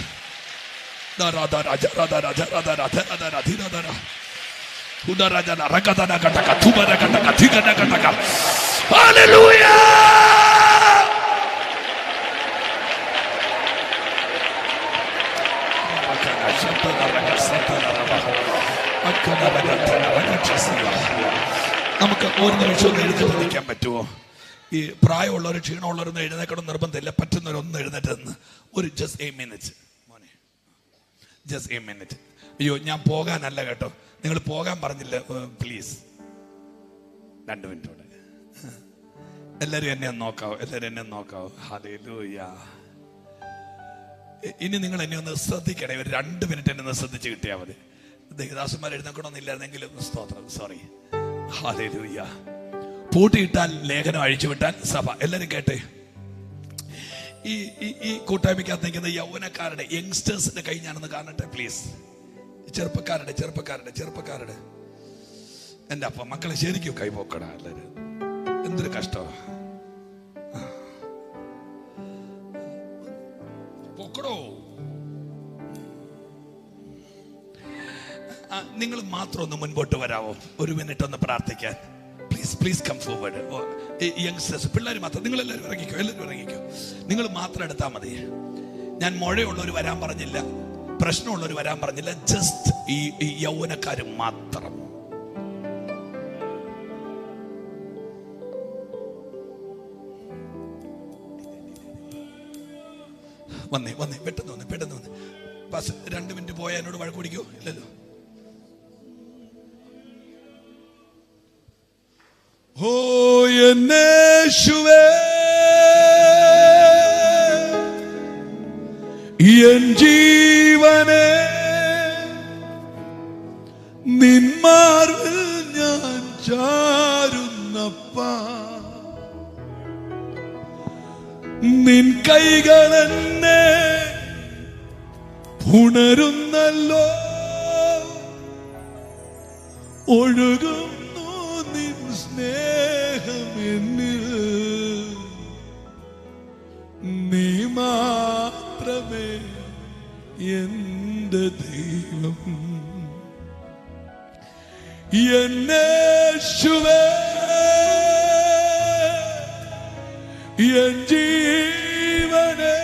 നമുക്ക് ഒരു നിമിഷം ഒന്ന് എഴുന്നേറ്റ് നിൽക്കാൻ പറ്റുമോ? ഈ പ്രായമുള്ളവർ ക്ഷീണമുള്ളവരൊന്നും എഴുന്നേക്കണം നിർബന്ധമില്ല. പറ്റുന്നവരൊന്നും എഴുന്നേറ്റെന്ന് ഒരു ജസ്റ്റ് എ മിനിറ്റ് മോനെ, ജസ്റ്റ് എ മിനിറ്റ്. അയ്യോ ഞാൻ പോകാനല്ല കേട്ടോ, നിങ്ങൾ പോകാൻ പറഞ്ഞില്ല, പ്ലീസ് 2 മിനിറ്റോടെ എല്ലാവരും എന്നെ നോക്കാവോ? എല്ലാവരും എന്നെ നോക്കാവോ? ഹല്ലേലൂയ. ഇനി നിങ്ങൾ എന്നെ ഒന്ന് ശ്രദ്ധിക്കണേ, ഒരു 2 മിനിറ്റ് എന്നെ ഒന്ന് ശ്രദ്ധിച്ച് കിട്ടിയാൽ മതി. ദേവദാസന്മാർ എഴുന്നേക്കണമെന്നില്ലായിരുന്നെങ്കിലും സ്തോത്രം, സോറി. ഹല്ലേലൂയ. പൂട്ടിയിട്ടാൽ ലേഖനം അഴിച്ചുവിട്ടാൽ സഭ. എല്ലാവരും കേട്ടെ, ഈ കൂട്ടായ്മയ്ക്കകത്ത് നിൽക്കുന്ന യൗവനക്കാരുടെ യങ്സ്റ്റേഴ്സിന്റെ കൈ ഞാനൊന്ന് കാണട്ടെ പ്ലീസ്. ചെറുപ്പക്കാരുടെ എൻ്റെ അപ്പ മക്കളെ ശരിക്കും കൈപോക്കടാ എല്ലാവരും. എന്തൊരു കഷ്ടമാ. പൊക്കടോ. നിങ്ങൾ മാത്രം ഒന്ന് മുൻപോട്ട് വരാവോ? 1 മിനിറ്റ് ഒന്ന് പ്രാർത്ഥിക്കാൻ. Please come forward. യങ്സ്റ്റേഴ്സ്, പിള്ളേർ മാത്രം. നിങ്ങളെല്ലാവരും ഇറങ്ങിക്കോ. നിങ്ങൾ മാത്രം എടുത്താൽ മതി. ഞാൻ മുഴയുള്ളവർ വരാൻ പറഞ്ഞില്ല, പ്രശ്നമുള്ളവർ വരാൻ പറഞ്ഞില്ല. ജസ്റ്റ് ഈ യൗവനക്കാരും മാത്രം. വന്നേ പെട്ടെന്ന് വന്ന്. ബസ് 2 മിനിറ്റ് പോയാൽ എന്നോട് വഴക്ക് പിടിക്കോ? ഇല്ലല്ലോ. ഓ യേശുവേ, എൻ ജീവനെ നിന്മാർവിൽ ഞാൻ ചാരുന്നപ്പാ, നിൻ കൈകളെന്നെ പുണരുന്നല്ലോ, ഒഴുകുന്നു നിൻ സ്നേഹം എന്നിൽ, നീ മാത്രമേ എന്റെ ദൈവം. യേശുവേ, എൻ ജീവനെ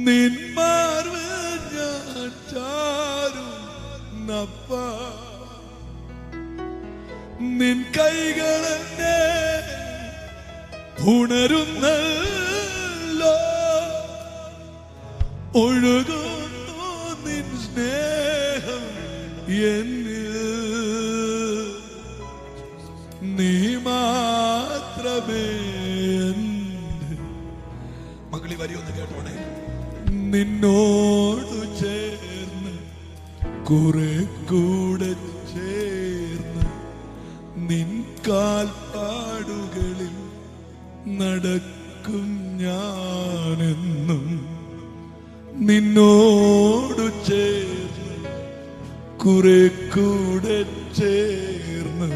നിന്മാർവിൽ ഞാൻ ചാരുന്നപ്പാ, നിൻ കൈകളെന്നെ ഉണരുന്നല്ലോ, ഒഴുകുന്നു നിൻ സ്നേഹം എന്നിൽ, നീ മാത്രമേ. മകളി വരിയൊന്ന് കേട്ടോണേ. നിന്നോട് ചേർന്ന് കുറെ കൂടെ ചേർന്ന് നിൻ കാൽപ്പാടുകളിൽ നടക്കും ഞാനെന്നും, നിന്നോട് ചേർന്ന് കുറെ കൂടെ ചേർന്ന്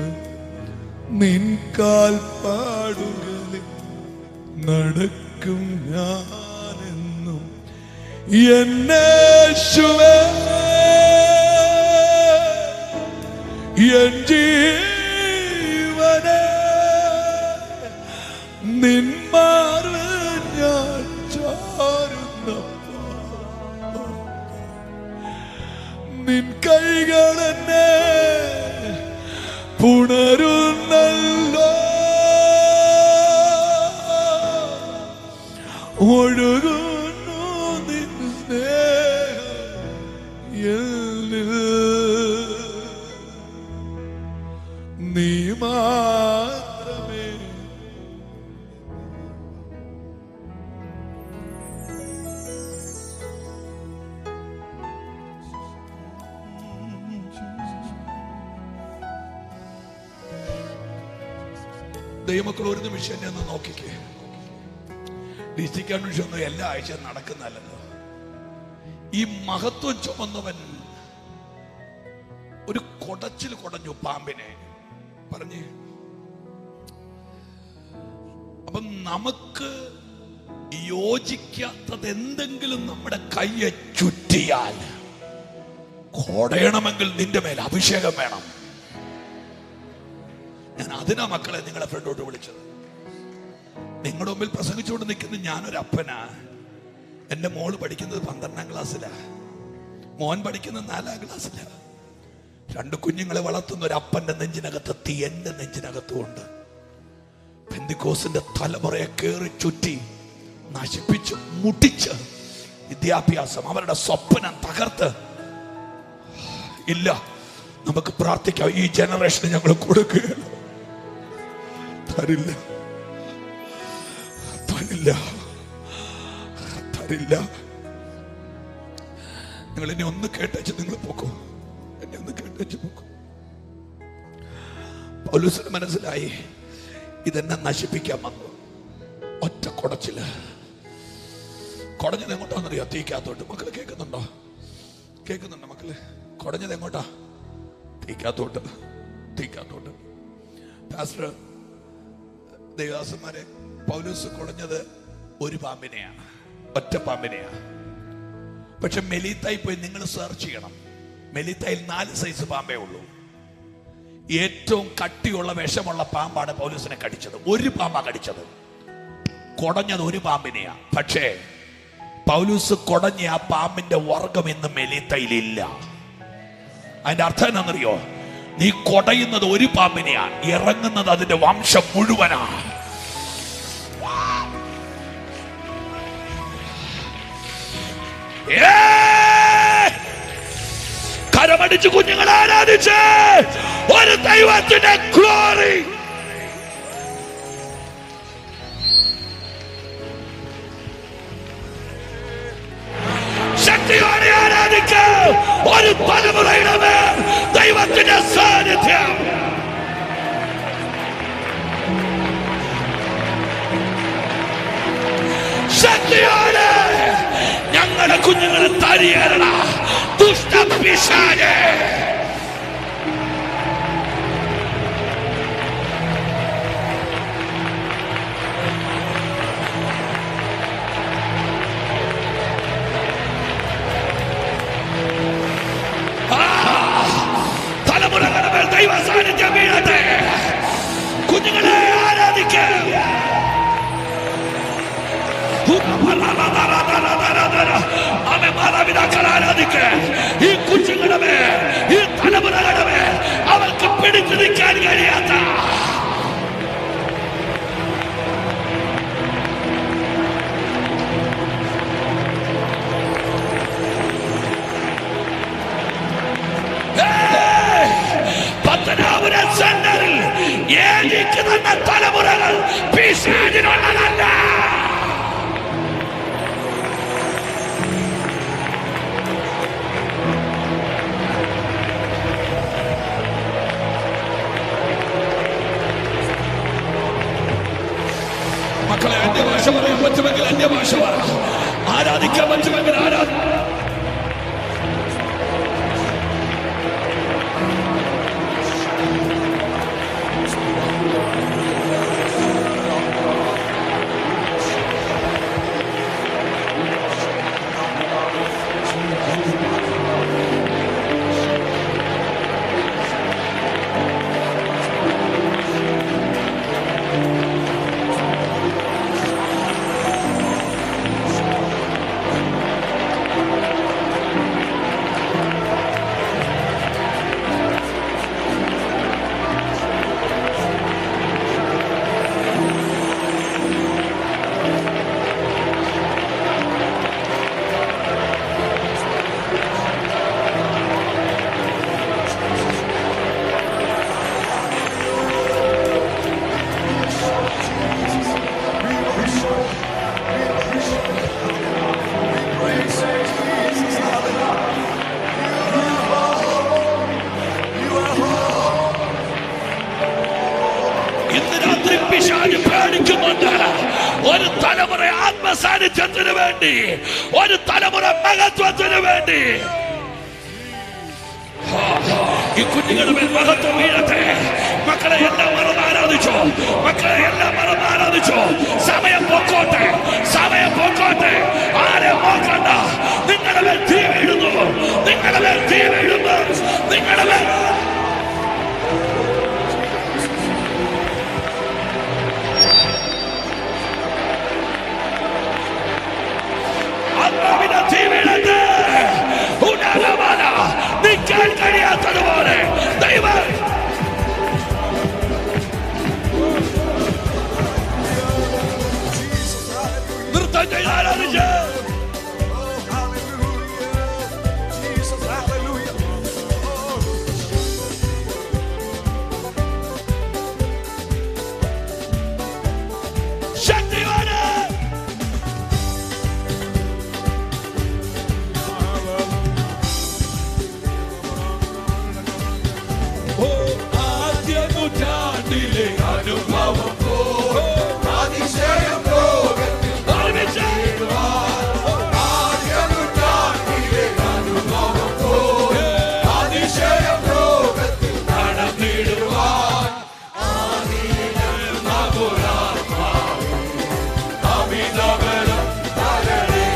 നിൻ കാൽപ്പാടുകളിൽ നടക്കും ഞാനെന്നും. യേശുവേ, എൻ ജീവനെ നിന്മാർവിൽ ഞാൻ ചാരുന്നപ്പോ, നിൻ കൈകളെന്നെ പുണരുന്നല്ലോ, ഒഴുകുന്നു നിൻ സ്നേഹം എന്നിൽ, നീ മാത്രമേ. ദൈവമക്കൾ ഒരു നിമിഷം എന്നെ ഒന്ന് നോക്കിക്കേ. ഡിസ്ട്രിക്ട് കൺവെൻഷൻ ഒന്നും എല്ലാ ആഴ്ചയും നടക്കുന്നല്ലോ. ഈ മഹത്വം ചുമന്നവൻ ഒരു കൊടച്ചിൽ കൊടഞ്ഞു പാമ്പിനെ പറഞ്ഞ്. അപ്പം നമുക്ക് യോജിക്കാത്തത് എന്തെങ്കിലും നമ്മുടെ കയ്യെ ചുറ്റിയാൽ കോടയണമെങ്കിൽ നിന്റെ മേൽ അഭിഷേകം വേണം. ഞാൻ അതിനാ മക്കളെ നിങ്ങളെ ഫ്രണ്ടോട്ട് വിളിച്ചത്. നിങ്ങളുടെ മുമ്പിൽ പ്രസംഗിച്ചുകൊണ്ട് നിൽക്കുന്ന ഞാനൊരു അപ്പനാ. എന്റെ മോള് പഠിക്കുന്നത് 12ാം ക്ലാസ്സിലാ, മോൻ പഠിക്കുന്നത് 4ാം ക്ലാസ്സിലാ. 2 കുഞ്ഞുങ്ങളെ വളർത്തുന്ന ഒരു അപ്പന്റെ നെഞ്ചിനകത്ത് തീ എന്റെ നെഞ്ചിനകത്തുമുണ്ട്. പെന്തിക്കോസിന്റെ തലമുറയെ കേറി ചുറ്റി നശിപ്പിച്ച് മുട്ടിച്ച് വിദ്യാഭ്യാസം അവരുടെ സ്വപ്നം തകർത്ത് ഇല്ല. നമുക്ക് പ്രാർത്ഥിക്കാം, ഈ ജനറേഷന് ഞങ്ങൾ കൊടുക്കുകയാണ്. തരില്ല, തരില്ല, തരില്ല. നിങ്ങൾ എന്നെ ഒന്ന് കേട്ടേച്ച് നിങ്ങൾ പോക്കോ, എന്നെ ഒന്ന് കേട്ടേച്ച് പോക്കോ. പൗലോസിന് മനസ്സിലായി ഇതെന്നെ നശിപ്പിക്കാൻ വന്നു. ഒറ്റ കുടച്ചില്. കുടഞ്ഞത് എങ്ങോട്ടാന്നറിയോ? തീക്കകത്തോട്ട്. മക്കള് കേൾക്കുന്നുണ്ടോ? കേൾക്കുന്നുണ്ടോ മക്കള്? കുടഞ്ഞത് എങ്ങോട്ടാ? തീക്കകത്തോട്ട്. തീക്കകത്തോട്ട്. പാസ്റ്റർ, ദേവദാസന്മാരെ, പൗലോസ് കുടഞ്ഞത് ഒരു പാമ്പിനെയാണ്, ഒറ്റ പാമ്പിനെയാണ്. പക്ഷെ മെലീത്തായി പോയി നിങ്ങൾ സെർച്ച് ചെയ്യണം. മെലീത്തായിൽ 4 സൈസ് പാമ്പേ ഉള്ളൂ. ഏറ്റവും കട്ടിയുള്ള വിഷമുള്ള പാമ്പാണ് പൗലോസിനെ കടിച്ചത്. ഒരു പാമ്പാ കടിച്ചത്. കുടഞ്ഞത് ഒരു പാമ്പിനെയാ. പക്ഷേ പൗലോസ് കുടഞ്ഞ ആ പാമ്പിന്റെ വർഗം ഇന്ന് മെലീത്തയിലില്ല. അതിന്റെ അർത്ഥം എന്താണെന്നറിയോ? നീ കുടയുന്നത് ഒരു പാമ്പിനെയാണ്, ഇറങ്ങുന്നത് അതിന്റെ വംശം മുഴുവനാ. കരമടിച്ച് കുഞ്ഞുങ്ങളെ ആരാധിച്ച് ഒരു ദൈവത്തിന്റെ ഗ്ലോറി. ശക്തിയോടെ ആരാധിച്ച് ഒരു തലമുറയുടെ മേൽ ദൈവത്തിന്റെ സാന്നിധ്യം. ശക്തിയോടെ ഞങ്ങളുടെ കുഞ്ഞുങ്ങളെ തരിയറ ദുഷ്ടപിശാചേ. തലമുറകളുടെ മേൽ ദൈവ സാന്നിധ്യം വീഴട്ടെ. കുഞ്ഞുങ്ങളെ ആരാധിക്കുക. മാതാപിതാക്കൾ ആരാധിക്കുക. ഈ കുഞ്ഞുങ്ങളുടെ മേൽ, ഈ തലമുറകളുടെ മേൽ അവർക്ക് പിടിച്ചു നിൽക്കാൻ കഴിയാത്ത പത്തനാപുരം സെന്ററിൽ ഏകിക്കുന്ന തലമുറകൾ പിശാചിനുള്ളതല്ല. മക്കളെ, അന്യഭാഷ പറയാൻ പറ്റുമെങ്കിൽ അന്യഭാഷ പറ. ആരാധിക്കാൻ പറ്റുമെങ്കിൽ ആരാധിക്കും. ഒരു തലമുറ ആത്മസാന്നിധ്യത്തിന് വേണ്ടി, ഒരു തലമുറ മഹത്വത്തിന് വേണ്ടി ഈ കുഞ്ഞുങ്ങളുടെ മേൽ മഹത്വം വീഴട്ടെ. മക്കളെ എല്ലാം മറന്ന് ആരാധിച്ചോ, മക്കളെ എല്ലാം മറന്ന് ആരാധിച്ചോ. സമയം പൊക്കോട്ടെ, സമയം പൊക്കോട്ടെ. ആരെ നോക്കണ്ട. നിങ്ങളുടെ മേൽ തീ വീഴുന്നു, നിങ്ങളുടെ മേൽ തീ വീഴുന്നു, നിങ്ങളുടെ മേൽ നിൽക്കാൻ കഴിയാത്തതുപോലെ ദൈവം നൃത്തം ചെയ്ത് ആരാധിച്ച് ശക്തിവാന് നൂറ്റാണ്ടിലെ അനുഭവം അതിശയം ലോകത്തിൽ അതിശയം ലോകത്തിൽ നടന്നിടുവാൻ അമിതബലം തരണേ.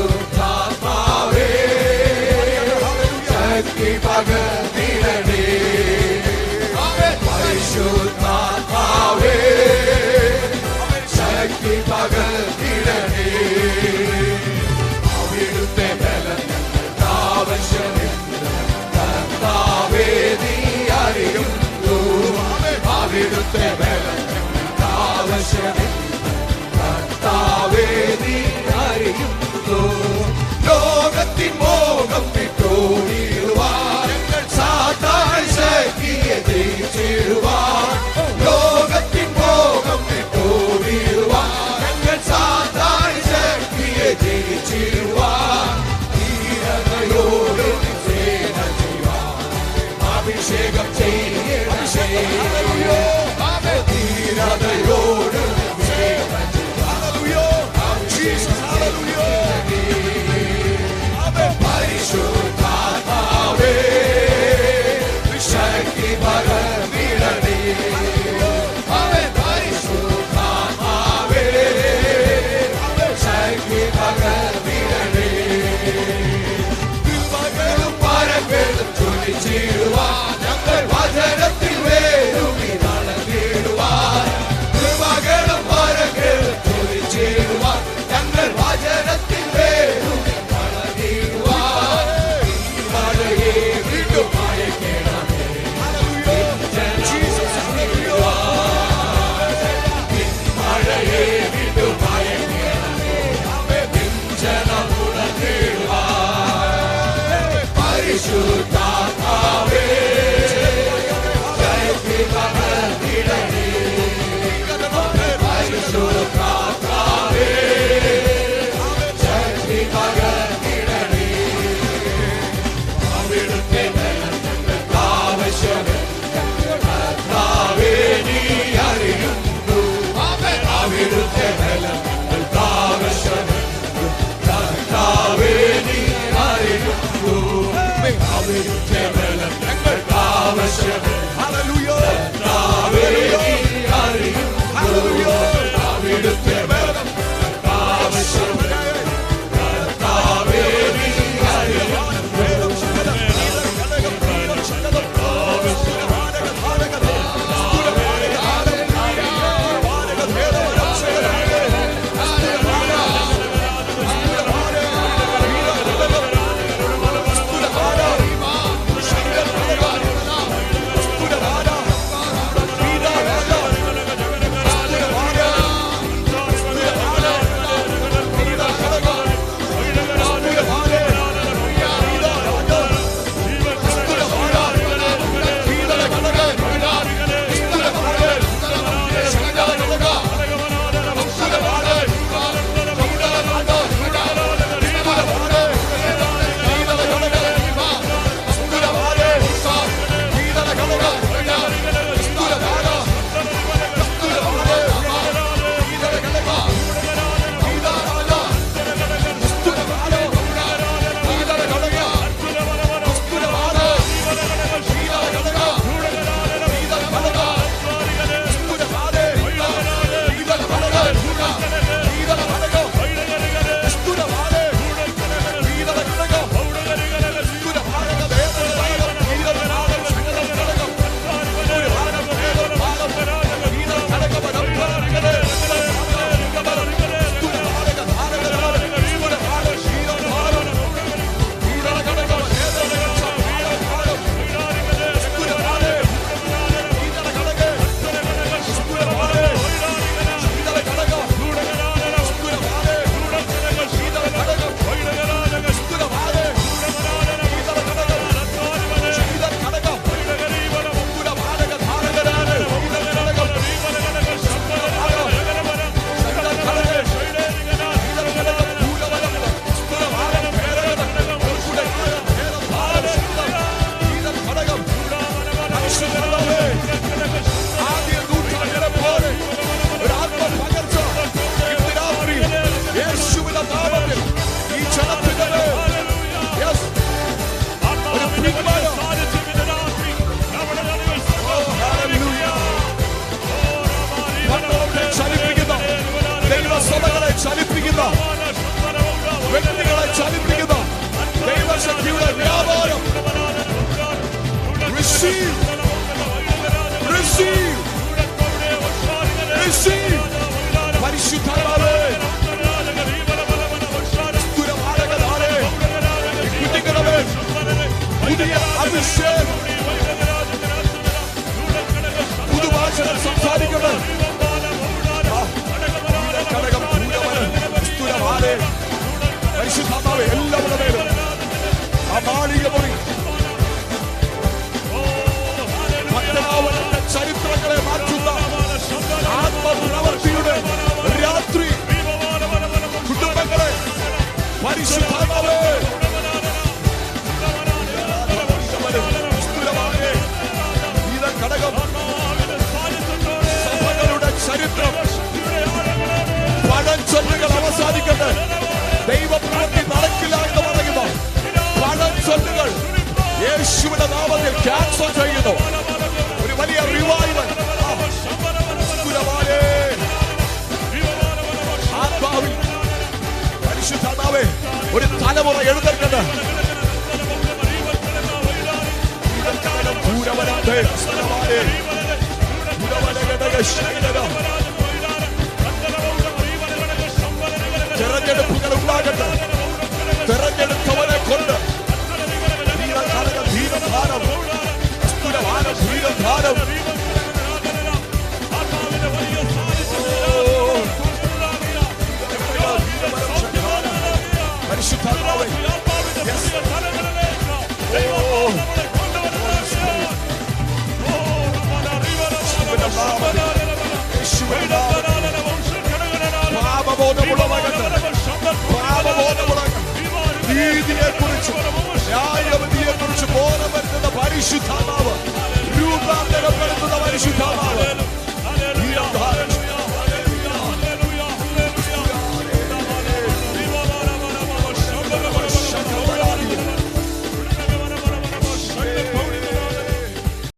പരിശുദ്ധാത്മാവേ ശക്തി പകർന്നിടണേ. പരിശുദ്ധാത്മാവേ ശക്തി പകർന്നിടണേ. അവിടുത്തെ ബലം ഞങ്ങൾക്ക് ആവശ്യമില്ല. കർത്താവേ നീ അറിയുന്നു. അവിടുത്തെ ബലം ഞങ്ങൾക്ക് ആവശ്യമില്ല. കർത്താവേ നീ അറിയുന്നു. ലോകത്തിൻ മോഹം വിട്ടോടിടുവാൻ സാത്താൻ ശക്തിയെ ജയിച്ചിടുവാൻ. ലോകത്തിൻ മോഹം വിട്ടോടിടുവാൻ സാത്താൻ ശക്തിയെ ജയിച്ചിടുവാൻ. ധീരതയോട് സേന ചെയ്യുവാൻ അഭിഷേകം ചെയ്യണം. ധീരതയോട് പരിശുദ്ധാത്മാവേ ശക്തി പകർന്നിടണേ. പരിശുദ്ധാത്മാവേ ശക്തി പകർന്നിടണേ. കൃപകളും വരങ്ങളും ചൊരിച്ചിടുവാൻ ഞങ്ങൾ വചനത്തിൽ വേരുവി നടന്നിടുവാൻ. കൃപകളും വരങ്ങളും ചൊരിച്ചിടുവാൻ ഞങ്ങൾ വചനത്തിൽ വേരുവി നടന്നിടുവാൻ. വ്യക്തികളെ ചലിപ്പിക്കുന്ന ദൈവശക്തിയുടെ വ്യാപാരം. Receive, receive, receive. പരിശുദ്ധാത്മാവേ, സ്ഥിരമാനകനാണ് കുട്ടികളെ പുതിയ അഭിഷേകം, പുതുഭാഷകൾ സംസാരിക്കുന്നത് പരിശുദ്ധാത്മാവേ എല്ലാവരുടെ മേലും ആ മാളിക മുറി പത്തനാവനത്തെ ചരിത്രങ്ങളെ മാറ്റുന്ന ആത്മപ്രവർത്തിയുടെ രാത്രി കുടുംബങ്ങളെ പരിശുദ്ധാത്മാവേ ഘടകം സഭകളുടെ ചരിത്രം പഴഞ്ചൊല്ലുകൾ അവസാനിക്കട്ടെ. ദൈവപ്രവൃത്തി നടക്കില്ല എന്ന് പറയുന്ന പഴഞ്ചൊല്ലുകൾ യേശുവിന്റെ നാമത്തിൽ ക്യാൻസൽ ചെയ്യുന്നു. ഒരു വലിയ റിവൈവൽ ആത്മാവിൽ പരിശുദ്ധാത്മാവേ ഒരു തലമുറ എഴുന്നേൽക്കട്ടെ. തെരഞ്ഞെടുപ്പുകൾ ഉണ്ടാകട്ടെ. തെരഞ്ഞെടുത്തവനെ കൊണ്ട് ധീരധാരം ധീരധാരം പരിശുദ്ധാത്മാവേ നീതിയെ കുറിച്ചും ന്യായ